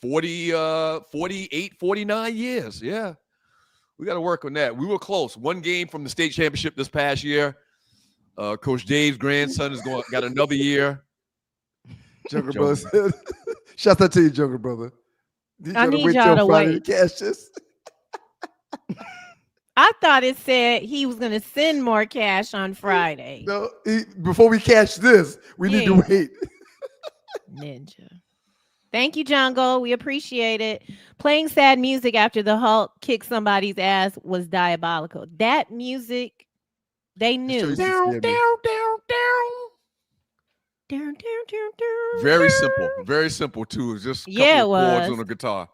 48, 49 years. Yeah. We got to work on that. We were close. One game from the state championship this past year. Coach Dave's grandson got another year. Jungle Brother said, shout out to you, Jungle Brother. I need y'all to wait. Cash this. I thought it said he was going to send more cash on Friday. No, before we catch this, we need to wait. Ninja. Thank you, Jungle. We appreciate it. Playing sad music after the Hulk kicked somebody's ass was diabolical. That music, they knew. Very simple. Very simple, too. It's just a couple of chords on the guitar.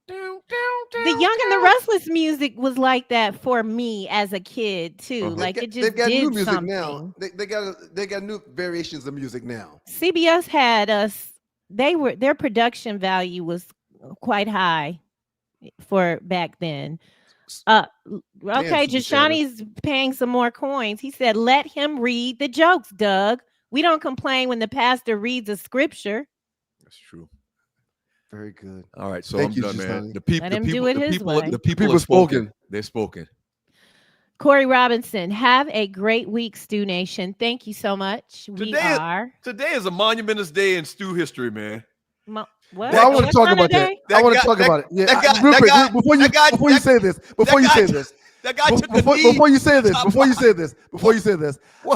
The Young and the Restless music was like that for me as a kid too. Like it just they've got did new music something. now. They got new variations of music now. CBS had us. Their production value was quite high for back then. Okay, Jashani's paying some more coins. He said, "Let him read the jokes, Doug. We don't complain when the pastor reads a scripture." That's true. Very good. All right, so Thank I'm you, done, man. Let him do it his way. The people have spoken. They've spoken. Corey Robinson, have a great week, Stew Nation. Thank you so much. Today is a monumentous day in stew history, man. What? Well, I want to talk about that. I want to talk about it. Yeah, before you say this, before you say this,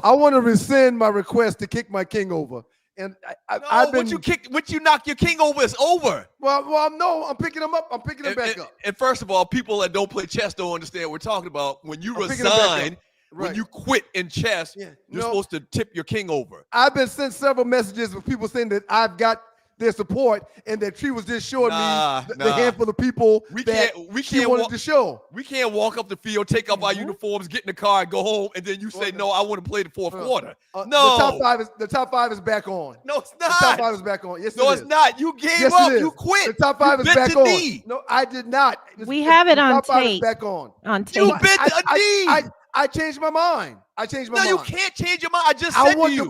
I want to rescind my request to kick my king over. And I've been once you knock your king over, it's over. Well, no, I'm picking him up. I'm picking him back up. And first of all, people that don't play chess don't understand what we're talking about. When you resign, when you quit in chess, you're supposed to tip your king over. I've been sent several messages with people saying that I've got their support, and that Tree was just showing me the handful of people we wanted to show. We can't walk up the field, take off our uniforms, get in the car, and go home, and then you say, "No, I want to play the fourth quarter." No, the top five is back on. No, it's not. The top five is back on. Yes, no, it's not. You gave up. You quit. The top five is back on. No, I did not. We have it on tape. Top five is tape. back on. On tape. You bent a knee. I changed my mind. No, you can't change your mind. I just said to you.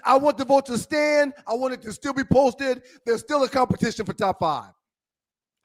I want the vote to stand. I want it to still be posted. There's still a competition for top five.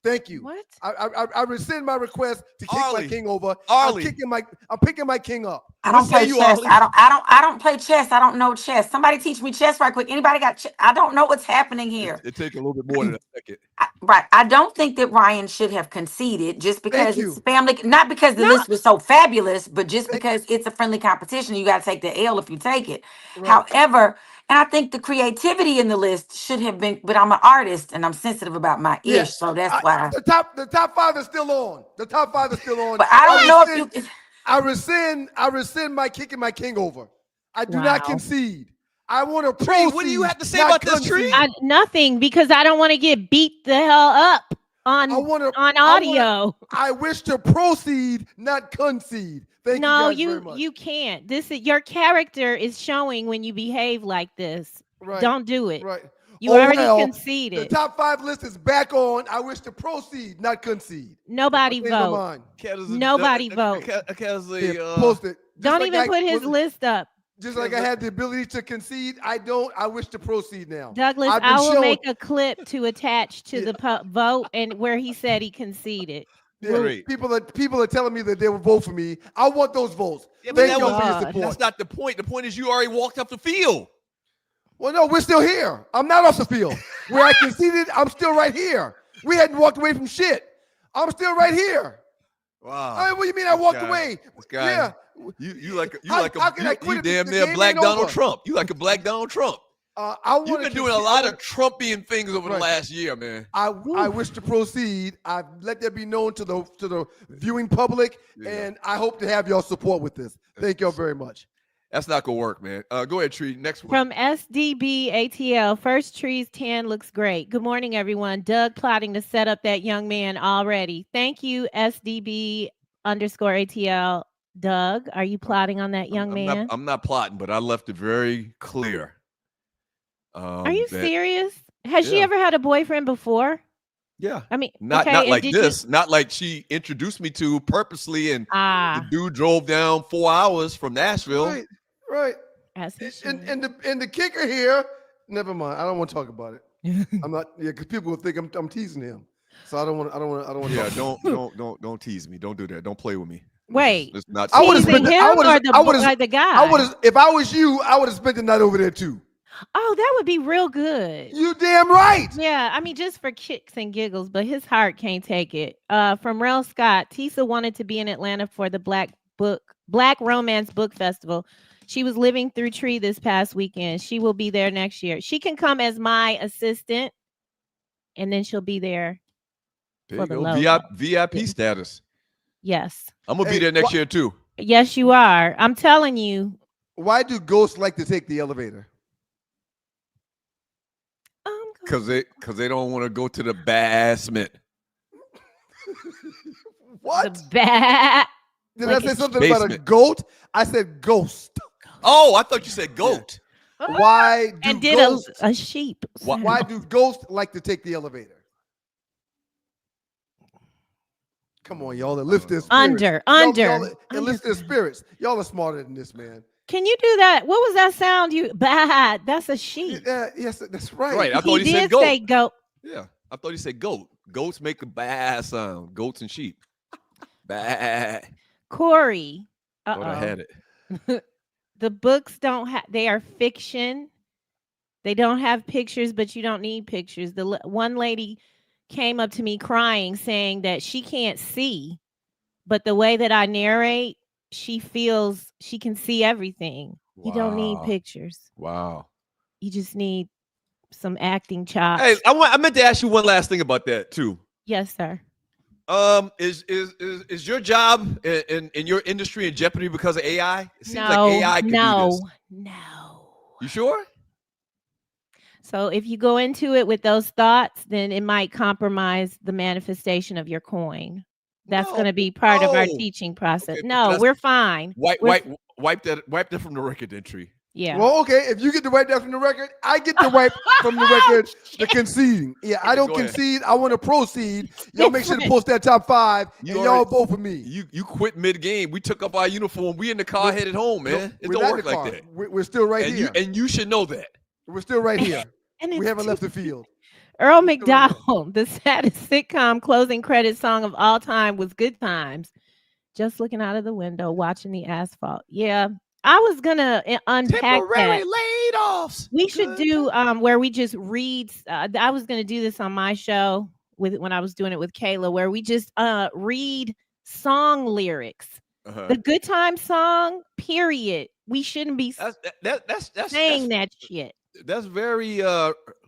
Thank you. What? I rescind my request to kick my king over. I'm picking my king up. I don't play chess. I don't play chess. I don't know chess. Somebody teach me chess right quick. Anybody got I don't know what's happening here. It takes a little bit more than a second. Right. I don't think that Ryan should have conceded just because it's family, not because the list was so fabulous, but just because it's a friendly competition. You got to take the L if you take it. Right. However, and I think the creativity in the list should have been, but I'm an artist and I'm sensitive about my ish, so that's why. The top five is still on. The top five is still on. But I don't know if you. I rescind my kicking my king over. I do not concede. I want to Tree, proceed. what do you have to say about this, Tree? Nothing, because I don't want to get beat the hell up on audio. I wish to proceed, not concede. Thank you guys very much. You can't. This is your character is showing when you behave like this. Right. Don't do it. Right. You already conceded. The top 5 list is back on. I wish to proceed, not concede. Nobody vote. Nobody vote. Post it. Don't even put his list up. Just like I had the ability to concede, I don't. I wish to proceed now. Douglas, I will make a clip to attach to the vote and where he said he conceded. Yeah, people are telling me that they will vote for me. I want those votes. Yeah, Thank you for your support. That's not the point. The point is you already walked off the field. Well, no, we're still here. I'm not off the field. Where I conceded, I'm still right here. We hadn't walked away from shit. I'm still right here. Wow. I mean, what do you mean I walked away? This guy, yeah. You damn near black Donald Trump. You like a black Donald Trump. You've been doing a lot of Trumpian things over the last year, man. I wish to proceed. I let that be known to the viewing public, and I hope to have y'all support with this. Thank y'all very much. That's not gonna work, man. Go ahead, Tree. Next one. From SDB ATL, First Tree's tan looks great. Good morning, everyone. Doug plotting to set up that young man already. Thank you, SDB_ATL. Doug, are you plotting on that young man? I'm not plotting, but I left it very clear. Are you serious? Has she ever had a boyfriend before? Yeah. I mean, not like this. Not like she introduced me to purposely, and the dude drove down 4 hours from Nashville. Right. And the kicker here. Never mind. I don't want to talk about it. I'm not. Yeah, because people will think I'm teasing him. So I don't want. Yeah. Don't tease me. Don't do that. Don't play with me. Wait. It's not. I would have spent the guy. If I was you, I would have spent the night over there too. Oh, that would be real good. You damn right. Yeah, I mean, just for kicks and giggles, but his heart can't take it. From Rel Scott, Tisa wanted to be in Atlanta for the Black Romance Book Festival. She was living through Tree this past weekend. She will be there next year. She can come as my assistant, and then she'll be there for the logo. VIP status. Yes. I'm gonna be there next year too. Yes, you are. I'm telling you. Why do ghosts like to take the elevator? Because they don't want to go to the basement. What? Did I say something about a goat? I said ghost. Oh, I thought you said goat. Why do a sheep? Why do ghosts like to take the elevator? Come on, y'all. Lift their spirits. Lift their spirits. Y'all are smarter than this, man. Can you do that? What was that sound? Bad. That's a sheep. Yes, that's right. Right. I thought he said did goat. say goat. Yeah. I thought he said goat. Goats make a bad sound. Goats and sheep. Bad. Corey. Thought I had it. The books don't have, they are fiction. They don't have pictures, but you don't need pictures. The one lady came up to me crying, saying that she can't see, but the way that I narrate, she feels she can see everything. Wow. You don't need pictures. Wow. You just need some acting chops. Hey, I meant to ask you one last thing about that too. Yes, sir. Is your job in your industry in jeopardy because of AI? It seems like AI can do this. No. You sure? So if you go into it with those thoughts, then it might compromise the manifestation of your coin. That's going to be part of our teaching process. Okay, no, we're fine. Wipe that from the record entry. Yeah. Well, okay. If you get to wipe that from the record, I get to wipe from the record the conceding. Yeah, I don't concede. I want to proceed. Y'all make sure to post that top 5, and y'all vote for me. You quit mid game. We took up our uniform. We in the car headed home, man. It don't work like that. We're still right here, and you should know that. We're still right here. We haven't left the field. Earl McDowell, the saddest sitcom closing credit song of all time was Good Times. Just looking out of the window, watching the asphalt. Yeah, I was gonna unpack temporary that. laid-offs. We should do where we just read. I was gonna do this on my show when I was doing it with Kayla, where we just read song lyrics. The Good Time song. Period. We shouldn't be saying that shit. That's very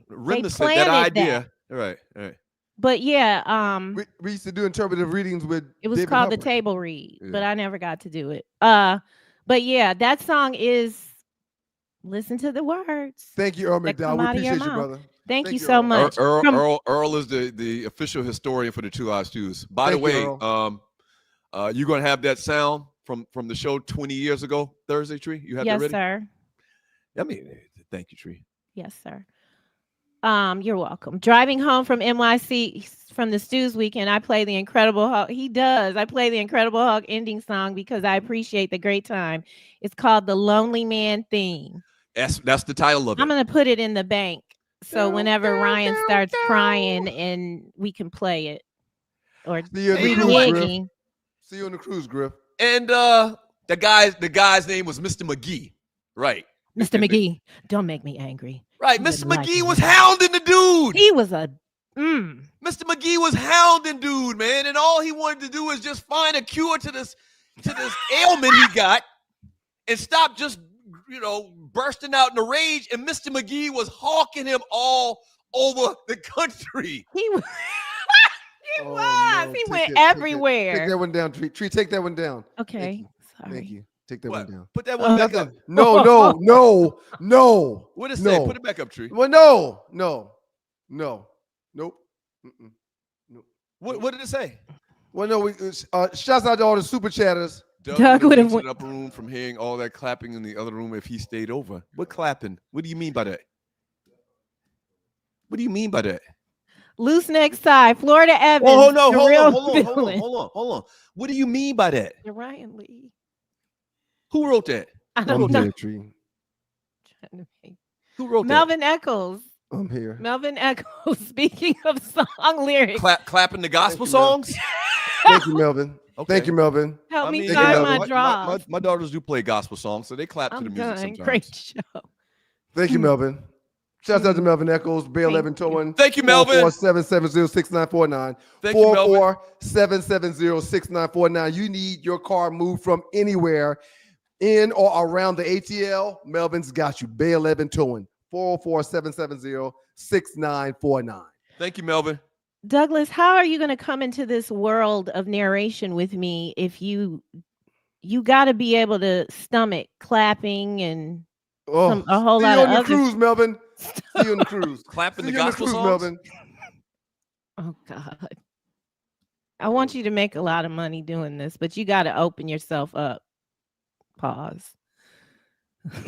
reminiscent, that idea. That. All right. But yeah, we used to do interpretive readings with. it was David called the Hubbard. table read, but Yeah. I never got to do it. But yeah, that song is listen to the words. Thank you, Earl that McDowell. come We out of your appreciate you, mouth. brother. Thank you you, so Earl. much. Earl is the official historian for the Two Live Stews. By the Thank you, way, you're gonna have that sound from the show 20 years ago, Thursday, Tree. You have that Yes, ready? sir. I mean, thank you, Tree. Yes, sir. You're welcome. Driving home from NYC from the Stews weekend, I play the Incredible Hulk. He does. I play the Incredible Hulk ending song because I appreciate the great time. It's called the Lonely Man Theme. That's the title of it. I'm gonna put it in the bank so whenever Ryan starts crying and we can play it. Or See you on the you know cruise, what? Griff. gigging. See you on the cruise, Griff. And the guy's name was Mr. McGee, right? Mr. McGee, don't make me angry. Right, He Mr. wouldn't like McGee me. was hounding the dude. He was a Mr. McGee was hounding dude, man, and all he wanted to do is just find a cure to this ailment he got, and stop just bursting out in a rage. And Mr. McGee was hawking him all over the country. He was. He Oh, was. no. He Take went that- take that- everywhere. Take that one down, Tree. Tree, take that one down. Okay. Thank Sorry. you. Take that What? one down. Put that one back up. No. What did it No. say? Put it back up, Tree. Well, no. Nope. Mm-mm. Nope. What did it say? Well, no. Shouts out to all the super chatters. Doug would would've have went- the upper room from hearing all that clapping in the other room if he stayed over. What clapping? What do you mean by that? What do you mean by that? Loose neck side, Florida Evans. Oh no! the Hold real on! villain. Hold on! What do you mean by that? Ryan Lee. Who wrote that? I don't know. Tree. Who wrote Melvin Eccles. I'm here. Melvin Eccles. Speaking of song lyrics, that? Clapping the gospel Thank you, Mel. songs. Thank you, Melvin. Okay. Thank you, Melvin. help me Thank you, find Melvin. my draw. My daughters do play gospel songs, so they clap to the I'm music done. sometimes. Great show. Thank you, Melvin. Shouts out to Melvin Eccles, Bail Thank Evan Towing. Thank you, Melvin. 447706949. Thank you, Melvin. 447706949. You need your car moved from anywhere in or around the ATL. Melvin's got you. Bail Evan Towing. 447706949. Thank you, Melvin. Douglas, how are you going to come into this world of narration with me if you got to be able to stomach clapping and Oh, a whole see lot you of on the other cruise, Melvin. See you on the cruise. Clapping See the you on the gospel cruise, songs. Melvin. Oh God. I want you to make a lot of money doing this, but you got to open yourself up. Pause.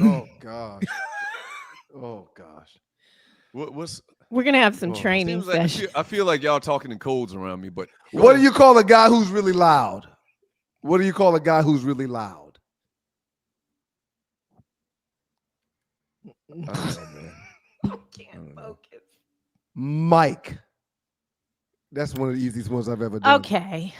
Oh gosh. Oh gosh. What's We're going to have some Oh, training seems like I sessions. feel like y'all talking in codes around me, but go What ahead. do you call a guy who's really loud? What do you call a guy who's really loud? I don't know, man. Can't focus. Mike. That's one of the easiest ones I've ever done. Okay.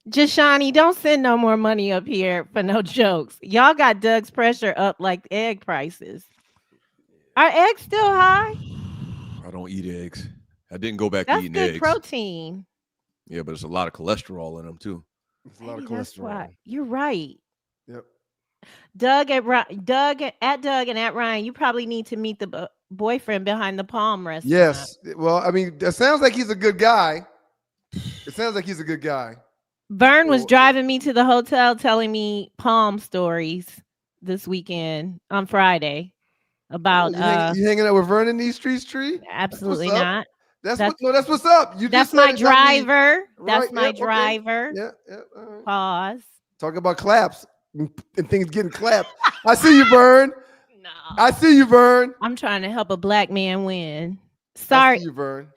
Jashani, don't send no more money up here for no jokes. Y'all got Doug's pressure up like egg prices. Are eggs still high? I don't eat eggs. I didn't go back to That's eating good eggs. protein. Yeah, but there's a lot of cholesterol in them too. It's a lot of Maybe that's cholesterol. why. You're right. Yep. Doug and at Ryan, you probably need to meet the boyfriend behind the Palm restaurant. Yes. Well, I mean, it sounds like he's a good guy. It sounds like he's a good guy. Vern was Well- driving me to the hotel telling me Palm stories this weekend on Friday about you hanging out with Vernon these streets, Tree? absolutely what's up. not. That's That's- what's up. You That's just my said it's not me. driver. That's Right, my yeah, okay. driver. Yeah, all right. Pause. Talking about claps and things getting clapped. I see you, Vern. No. I see you, Vern. I'm trying to help a black man win. I Sorry, see you, Vern.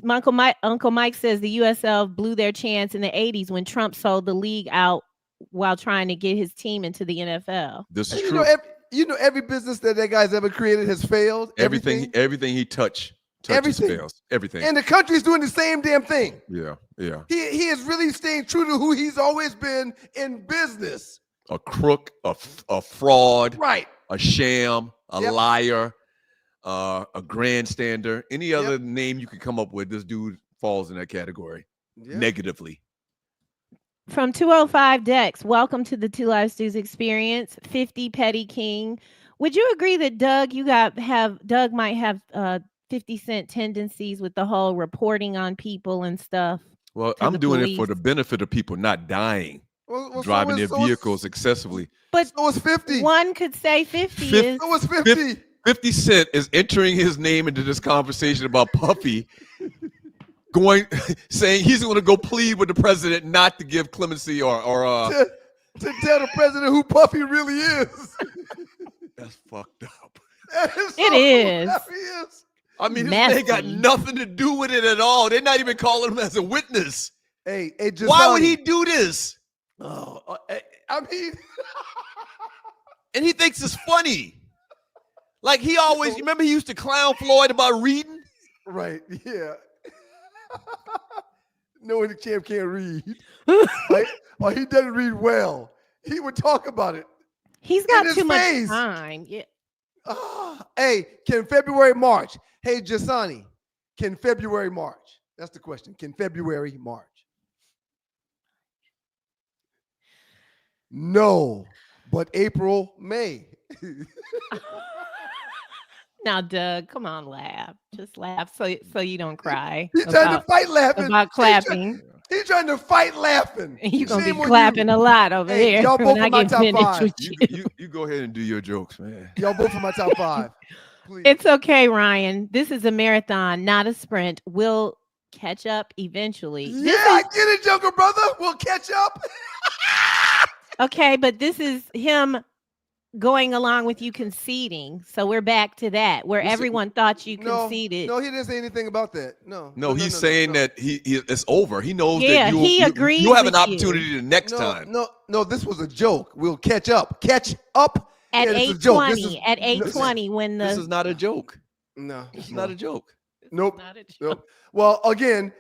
Uncle Mike says the USL blew their chance in the 80s when Trump sold the league out while trying to get his team into the NFL. This is You true. know, every business that guy's ever created has failed. Everything he touches Everything. fails. Everything. And the country's doing the same damn thing. Yeah. He is really staying true to who he's always been in business. A crook, a fraud, Right. a sham, a Yep. liar, a grandstander. Any other name you could come up with, this dude falls in that category Yeah. negatively. From 205 Dex, welcome to the Two Live Stews experience. 50 Petty King. Would you agree that Doug might have 50 Cent tendencies with the whole reporting on people and stuff. Well, to I'm the doing it for the police. benefit of people not dying, Well, driving their so is vehicles excessively. But so is 50. one could say 50 is. So is 50. 50 Cent is entering his name into this conversation about Puffy saying he's going to go plead with the president not to give clemency or to tell the president who Puffy really is. That's fucked up. That is It so is. hilarious. I mean, this Messy. thing got nothing to do with it at all. They're not even calling him as a witness. Hey, Why would he do this? Oh, I mean, And he thinks it's funny. Like he always, remember he used to clown Floyd about reading? right? Yeah. Knowing the champ can't read, or he doesn't read well, he would talk about it. He's in got his too much face. time. Yeah. Hey, can February March? Hey, Jasani, can February March? That's the question. Can February March? No, but April, May. Now, Doug, come on, laugh. Just laugh so you don't cry. He's trying to fight laughing. About clapping. He's trying to fight laughing. You're going to Shame be on clapping you. a lot over Hey, here y'all when both I in my get top finished five. with you. You go ahead and do your jokes, man. Y'all both in my top 5. Please. It's okay, Ryan. This is a marathon, not a sprint. We'll catch up eventually. Yeah, I get it, Joker brother. We'll catch up. Okay, but this is him going along with you conceding. So we're back to that, where everyone thought you conceded. No, he didn't say anything about that. No, He's saying that he it's over. He knows Yeah, that he agreed you have an with opportunity the next time. No, this was a joke. We'll catch up. Catch up. At Yeah, it's a joke. This 8:20, is- at 8:20, when the This is not a joke. No, It's not a joke. Nope. not a joke. Nope. Well, again,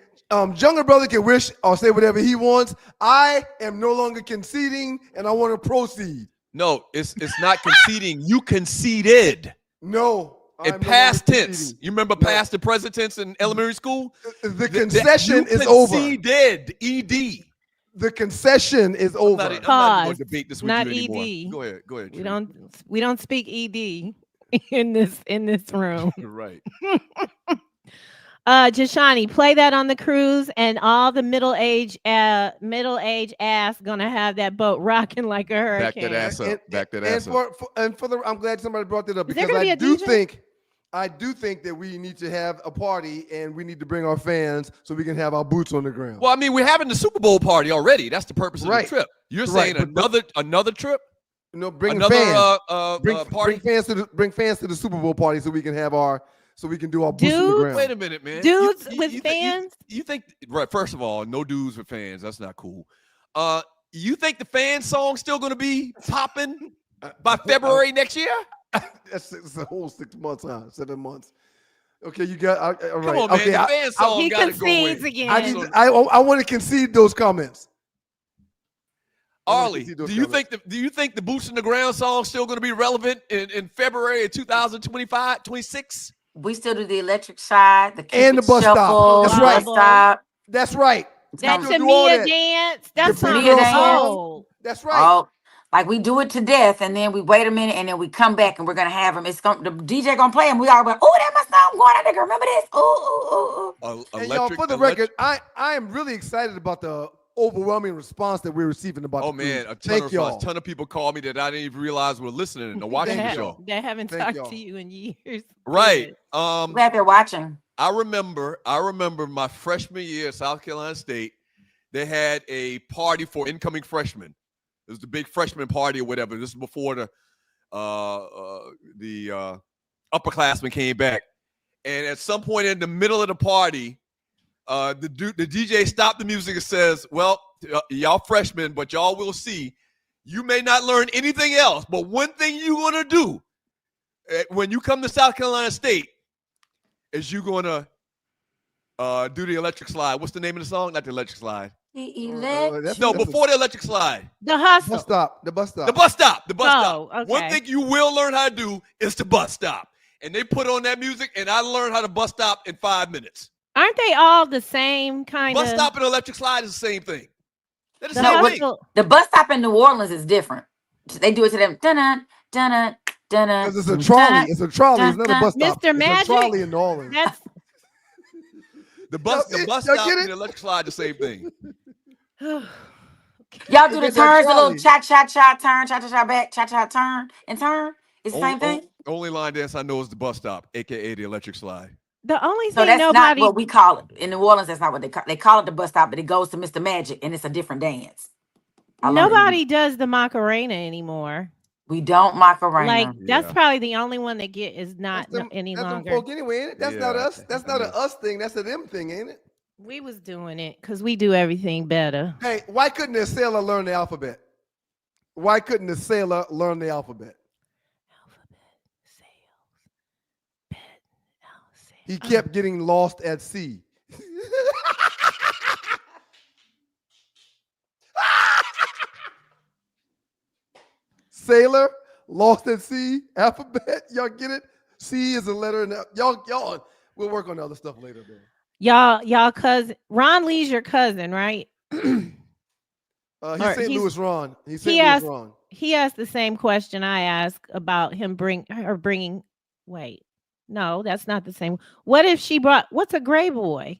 younger brother can wish or say whatever he wants. I am no longer conceding, and I want to proceed. No, it's not conceding. You conceded. No. In I'm no past longer tense. conceding. You remember past and present tense in elementary school? The concession is over. Conceded. ED. The concession is over. I'm not Pause. going to debate this with Not you anymore. ED. Go ahead. Go ahead. We don't speak ED in this room. You're right. Jashani, play that on the cruise, and all the middle-aged ass gonna have that boat rocking like a Back hurricane. that ass up. Back that And ass up. I'm glad somebody brought that up Is there because gonna be a DJ? I do think that we need to have a party and we need to bring our fans so we can have our boots on the ground. Well, I mean, we're having the Super Bowl party already. That's the purpose of Right. the trip. You're Right, saying but- another trip? Bring Another fans. party? Bring fans to the Super Bowl party so we can have so we can do our boots on the Dudes? ground. Wait a minute, man. Dudes with fans? You think right? First of all, no dudes with fans. That's not cool. You think the fan song's still going to be popping by February next year? It's a whole 6 months, 7 months. Okay, you got all right. Come on, man. Okay, the fan song He got to go concedes away. again. I want to concede those comments. Arlie, do you think the Boots on the Ground song's still going to be relevant in February of 2025, 26? We still do the electric slide, the And the bus stop. shuffle, That's the right. bus stop. That's right. That Still do all Tamia that. dance. That's The not Tamia dance. old. That's right. Oh, like we do it to death, and then we wait a minute, and then we come back, and we're gonna have them. The DJ gonna play them. We all like, oh, that must know I'm going out there. Remember this? And y'all, for the record, I am really excited about the overwhelming response that we're receiving about. Oh the man, cruise. a ton of people called me that I didn't even realize were listening and watching the Thank show. They haven't Thank talked y'all. to you in years. Right. We're out there watching. I remember my freshman year at South Carolina State. They had a party for incoming freshmen. It was the big freshman party or whatever. This is before the upperclassmen came back. And at some point in the middle of the party, the DJ stopped the music and says, well, y'all freshmen, but y'all will see. You may not learn anything else, but one thing you're going to do when you come to South Carolina State is you're going to do the electric slide. What's the name of the song? Not the electric slide. Before the electric slide. The hustle. The bus stop. The bus stop. The bus stop. Okay. One thing you will learn how to do is the bus stop. And they put on that music, and I learned how to bus stop in 5 minutes. Aren't they all the same kind of? Bus stop and electric slide is the same thing. That is No, the same what- thing. The bus stop in New Orleans is different. They do it to them. Dun-dun, dun-dun, Because it's a trolley. It's a trolley. It's not a bus stop. Mr. Magic? It's a trolley in New Orleans. That's The bus Y'all stop get and it? the electric slide, the same thing. Y'all do the It's that turns, the little trolley. cha-cha-cha turn, cha-cha-cha back, cha-cha turn, and turn. It's the same thing. Only line dance I know is the bus stop, aka the electric slide. the only So thing that's not nobody. what we call it. In New Orleans, that's not what they call it. They call it the bus stop, but it goes to Mr. Magic, and it's a different dance. I learned it. Nobody does the Macarena anymore. We don't Macarena. Like that's Yeah. probably the only one that is not any That's them longer. folk anyway, ain't it? That's not Yeah, us. That's not it an us thing. That's a them thing, ain't it? We was doing it because we do everything better. Hey, why couldn't a sailor learn the alphabet? Why couldn't a sailor learn the alphabet? He kept getting lost at sea. Sailor, lost at sea, alphabet. Y'all get it? C is a letter. And y'all, we'll work on the other stuff later, man. Y'all cousin Ron Lee's your cousin, right? He's Or St. Louis Ron. He's St. he Louis asked- Ron. He asked the same question I asked about him bringing. Wait, no, that's not the same. What if she brought? What's a gray boy?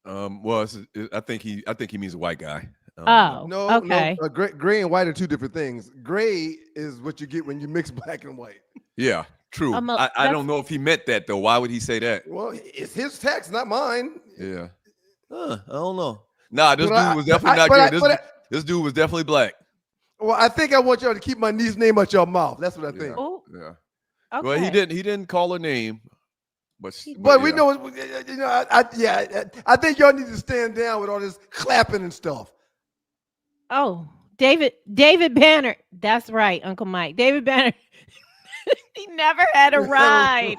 Well, I think he means a white guy. Oh, No, okay. no. Gray and white are two different things. Gray is what you get when you mix black and white. Yeah, true. I don't know if he meant that though. Why would he say that? Well, it's his text, not mine. Yeah. I don't know. Nah, this But dude I- was definitely but not I- good. but This dude was definitely black. Well, I think I want y'all to keep my niece's name out your mouth. That's what I think. Oh, Yeah. okay. Well, he didn't call her name, but But we yeah. know, you know, I think y'all need to stand down with all this clapping and stuff. Oh, David Banner. That's right, Uncle Mike. David Banner. He never had a ride.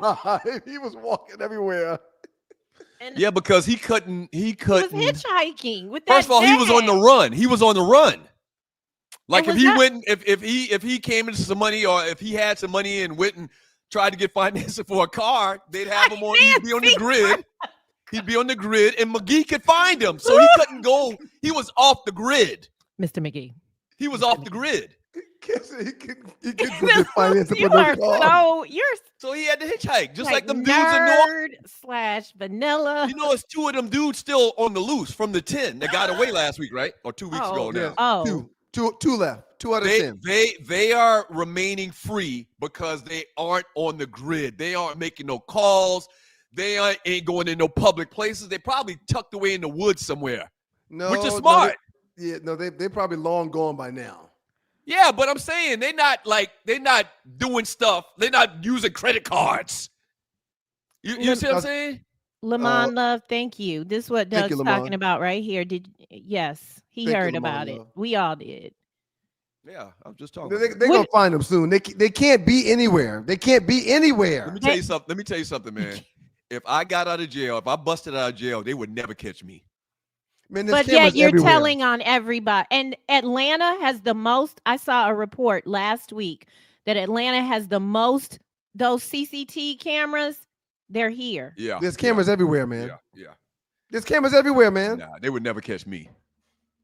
He was walking everywhere. And Yeah, because he couldn't. he was hitchhiking with that. First of all, he was on the dad. run. He was on the run. Like if was he that- went, if he came into some money, or if he had some money and went and tried to get financing for a car, they'd have him on. He'd be on the grid. He'd be on the grid, and McGee could find him, so he couldn't go. He was off the grid. Mr. McGee. He was off the grid, He could get financing You for are no car. so you're so he had to hitchhike, just like them dudes in nerd / vanilla. You know, it's two of them dudes still on the loose from the 10 that got away last week, right? Or 2 weeks ago now. Oh, Two left. 2 out of 10. They are remaining free because they aren't on the grid. They aren't making no calls. They ain't going in no public places. They probably tucked away in the woods somewhere, No, which is smart. They probably long gone by now. Yeah, but I'm saying they're not doing stuff. They're not using credit cards. You see what I'm saying? Lamont Love, thank you. This is what thank Doug's you, talking Lamont. about right here. Yes, he Thank you, heard Lamont about it. Love. We all did. Yeah, I'm just talking. They're gonna find them soon. They can't be anywhere. They can't be anywhere. Let me tell you something. Let me tell you something, man. If I got out of jail, if I busted out of jail, they would never catch me. Man, there's But yet cameras you're everywhere. telling on everybody. And Atlanta has the most. I saw a report last week that Atlanta has the most. Those CCT cameras, they're here. Yeah. There's cameras everywhere, man. Yeah. There's cameras everywhere, man. Nah, they would never catch me.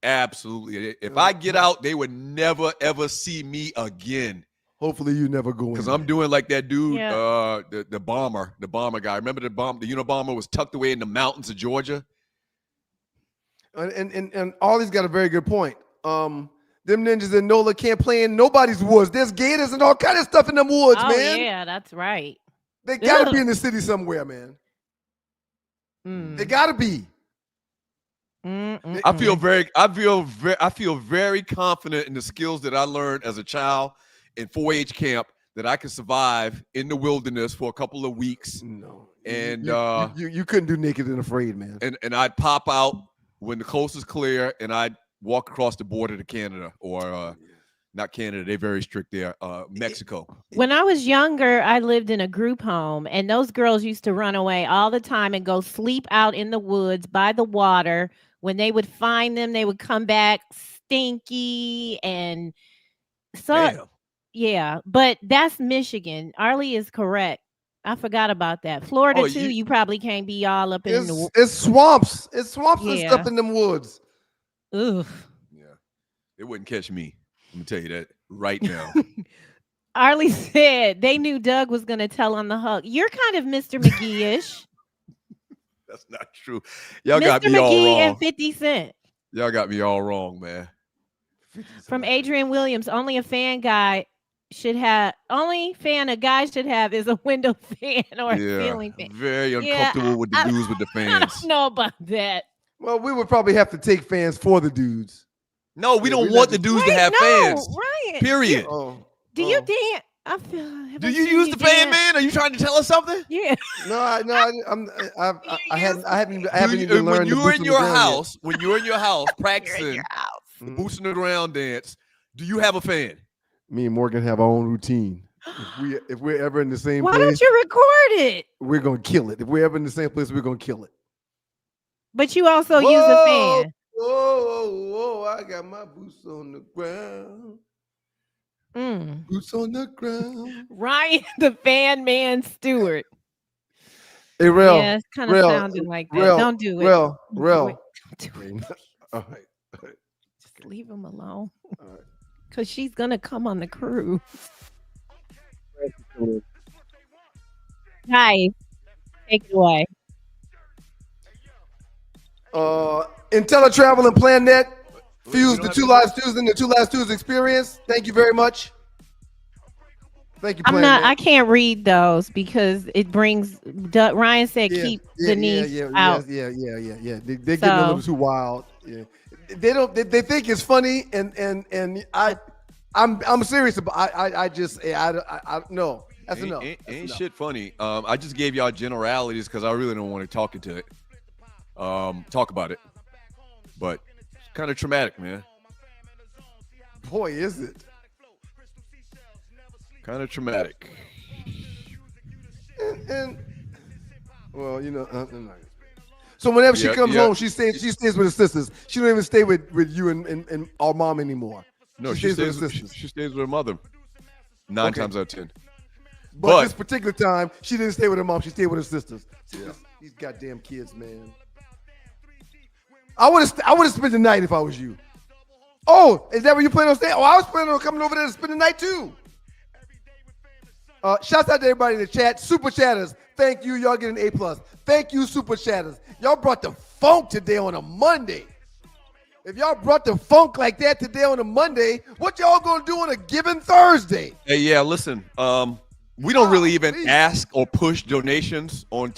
Absolutely. If I get out, they would never ever see me again. Hopefully, you never go in. Because I'm doing like that dude, Yeah. the bomber guy. Remember the Unabomber was tucked away in the mountains of Georgia. And Ollie's got a very good point. Them ninjas in NOLA can't play in nobody's woods. There's gators and all kind of stuff in them woods, Oh man. yeah, that's right. They gotta Ugh. be in the city somewhere, man. Mm. They gotta be. I feel very confident in the skills that I learned as a child in 4-H camp that I could survive in the wilderness for a couple of weeks. No. And you couldn't do naked and afraid, man. and I'd pop out when the coast is clear, and I'd walk across the border to Canada, or not Canada. They're very strict there. Mexico. When I was younger, I lived in a group home, and those girls used to run away all the time and go sleep out in the woods by the water. When they would find them, they would come back stinky and so. Damn. Yeah, but that's Michigan. Arlie is correct. I forgot about that. Florida too. You probably can't be all up in the. It's swamps. It's swamps and Yeah. stuff in them woods. Oof. Yeah, they wouldn't catch me. Let me tell you that right now. Arlie said they knew Doug was going to tell on the Hulk. You're kind of Mr. McGee-ish. That's not true. Y'all Mr. got me all McGee wrong. and 50 Cent. Y'all got me all wrong, man. From Adrian Williams, only a guy should have is a window fan or a ceiling fan. Very uncomfortable with the dudes with the I fans. don't know about that. Well, we would probably have to take fans for the dudes. No, we don't want the dudes to have fans. Ryan. Period. Do you dance? I feel. Do you use the fan, man? Are you trying to tell us something? Yeah. I haven't even learned. When you're in your house, You're practicing in your house. the boots in the ground dance, do you have a fan? Me and Morgan have our own routine. If we're ever in the same Why place, don't you record it? we're gonna kill it. If we're ever in the same place, we're gonna kill it. But you also use a fan. Whoa, I got my boots on the ground. Boots on the ground. Ryan, the fan man Stewart. Hey, Rel. Yeah, it's kind of sounding like that. Don't do it. Rel. Don't do it. All right. Just leave him alone. All right. Because she's going to come on the cruise. Hi. Take it away. IntelliTravel and PlanNet fuse the Two Live Stews and the Two Live Stews experience. Thank you very much. Thank you. I can't read those because it brings. Ryan said keep Denise out. Yeah. They get a little too wild. Yeah. They think it's funny, and I'm serious about. I no. That's enough. Ain't shit funny. I just gave y'all generalities because I really don't want to talk about it. But it's kind of traumatic, man. Boy, is it. Kind of traumatic. And well, so whenever she comes home, she stays with her sisters. She don't even stay with you and our mom anymore. No, she stays with her mother 9 times out of 10. But this particular time, she didn't stay with her mom. She stayed with her sisters. These goddamn kids, man. I would have spent the night if I was you. Oh, is that where you plan on staying? Oh, I was planning on coming over there to spend the night too. Shouts out to everybody in the chat. Super chatters, thank you. Y'all get an A+. Thank you, super chatters. Y'all brought the funk today on a Monday. If y'all brought the funk like that today on a Monday, what y'all gonna do on a given Thursday? Hey, yeah, listen. We don't really even ask or push donations on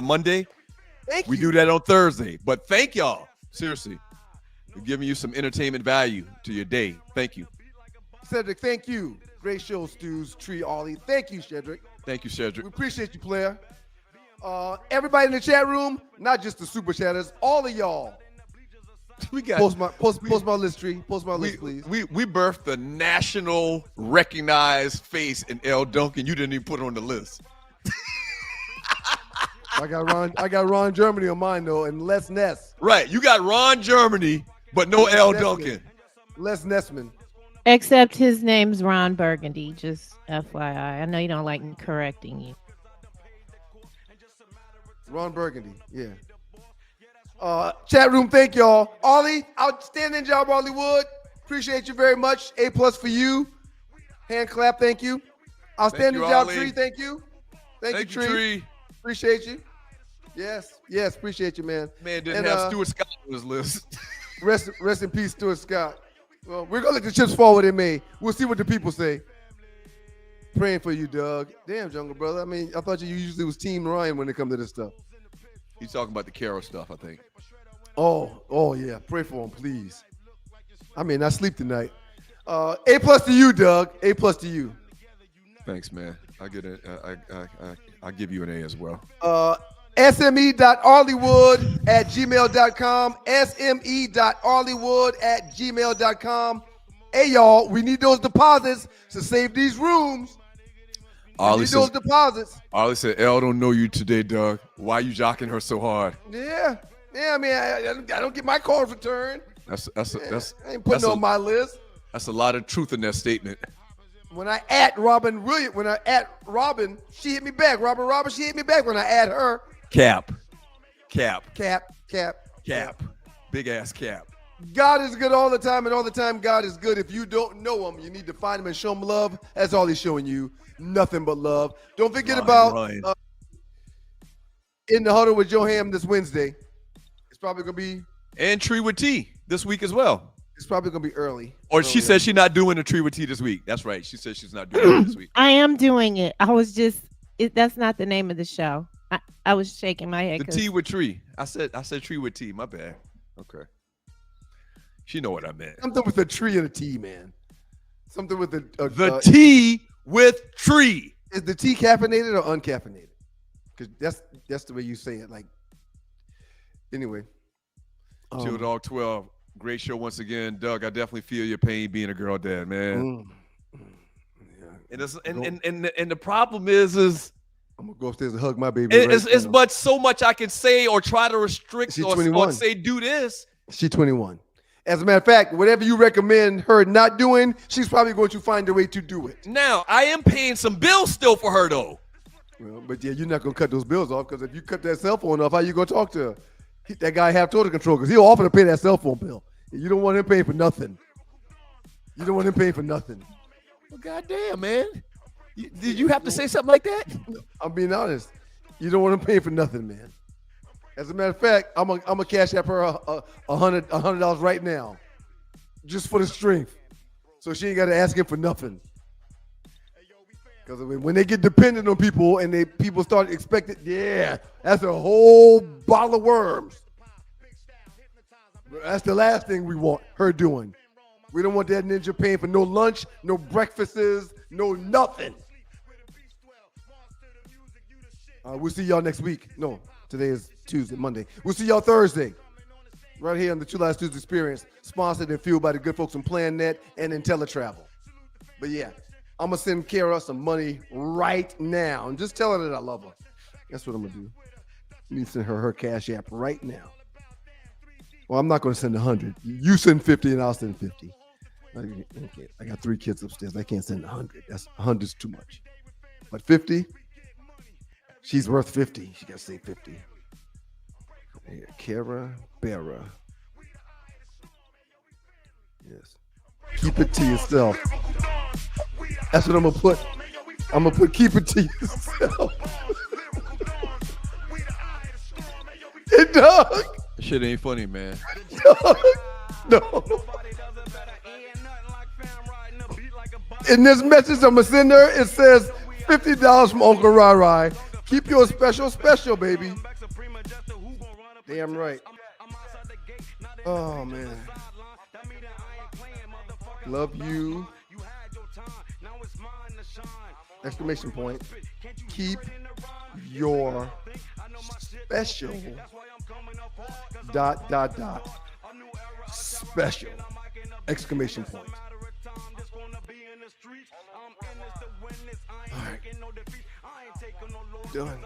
Monday. We do that on Thursday. But thank y'all. Seriously. We're giving you some entertainment value to your day. Thank you. Cedric, thank you. Great show, Stews, Tree, Ollie. Thank you, Cedric. Thank you, Cedric. We appreciate you, player. Everybody in the chat room, not just the super chatters, all of y'all. We got post my list, Tree. Post my list, please. We birthed the national recognized face in L. Duncan. You didn't even put it on the list. I got Ron Germany on mine though, and Les Ness. Right, you got Ron Germany, but no L. Duncan. Les Nessman. Except his name's Ron Burgundy. Just FYI. I know you don't like me correcting you. Ron Burgundy, yeah. Chat room, thank y'all. Ollie, outstanding job, Ollie Wood. Appreciate you very much. A+ for you. Hand clap, thank you. Outstanding job, Ollie. Tree, thank you. Thank you, Tree. Appreciate you. Yes, appreciate you, man. Man didn't have Stuart Scott on his list. Rest in peace, Stuart Scott. Well, we're gonna let the chips fall where they may. We'll see what the people say. Praying for you, Doug. Damn, Jungle Brother. I mean, I thought you usually was Team Ryan when it comes to this stuff. He's talking about the Carol stuff, I think. Oh yeah. Pray for him, please. I may not sleep tonight. A+ to you, Doug. A+ to you. Thanks, man. I get it. I give you an A as well. sme.arleywood@gmail.com. sme.arleywood@gmail.com. Hey, y'all, we need those deposits to save these rooms. Ollie need those deposits. Ollie said, "L don't know you today, Doug. Why you jocking her so hard?" Yeah. I mean, I don't get my calls returned. I ain't putting on my list. That's a lot of truth in that statement. When I at Robin, she hit me back. Robin, she hit me back when I at her. Cap. Cap. Big ass cap. God is good all the time, and all the time God is good. If you don't know him, you need to find him and show him love. That's all he's showing you. Nothing but love. Don't forget about In the Huddle with Joe Ham this Wednesday. It's probably going to be. And Tree with Tea this week as well. It's probably going to be early. Or she said she's not doing the Tree with Tea this week. That's right. She said she's not doing it this week. I am doing it. I was just, that's not the name of the show. I was shaking my head. The Tea with Tree. I said Tree with Tea. My bad. Okay. She know what I meant. Something with a tree and a tea, man. Something with the tea with tree. Is the tea caffeinated or uncaffeinated? Because that's the way you say it. Like, anyway. Chill Dog 12. Great show once again. Doug, I definitely feel your pain being a girl dad, man. Yeah. And the problem is I'm gonna go upstairs and hug my baby. It's so much I can say or try to restrict or say do this. She's 21. As a matter of fact, whatever you recommend her not doing, she's probably going to find a way to do it. Now, I am paying some bills still for her, though. Well, but yeah, you're not going to cut those bills off, because if you cut that cell phone off, how you going to talk to her? That guy have total control, because he'll offer to pay that cell phone bill. You don't want him paying for nothing. You don't want him paying for nothing. Well, goddamn, man. Did you have to say something like that? I'm being honest. You don't want him paying for nothing, man. As a matter of fact, I'm a cash app her $100 right now, just for the strength, so she ain't got to ask him for nothing. Because when they get dependent on people and people start expecting, yeah, that's a whole bottle of worms. That's the last thing we want her doing. We don't want that ninja paying for no lunch, no breakfasts, no nothing. We'll see y'all next week. No, today is Monday. We'll see y'all Thursday, right here on the Two Lives Tuesday Experience, sponsored and fueled by the good folks from PlanNet and IntelliTravel. But yeah, I'm going to send Kara some money right now and just tell her that I love her. That's what I'm going to do. Let me send her cash app right now. Well, I'm not going to send 100. You send 50 and I'll send 50. Okay. I got 3 kids upstairs. I can't send 100. 100's too much. But 50, she's worth 50. She got to say 50. Here, Kara Berra. Yes. Keep it to yourself. That's what I'm gonna put. I'm gonna put keep it to yourself. Hey, Doug. Shit ain't funny, man. No. In this message I'm gonna send her, it says $50 from Uncle Rai. Keep your special, baby. Damn right. Oh, man. Love you. Exclamation point. Keep your special. ... Special. Exclamation point. All right. Done.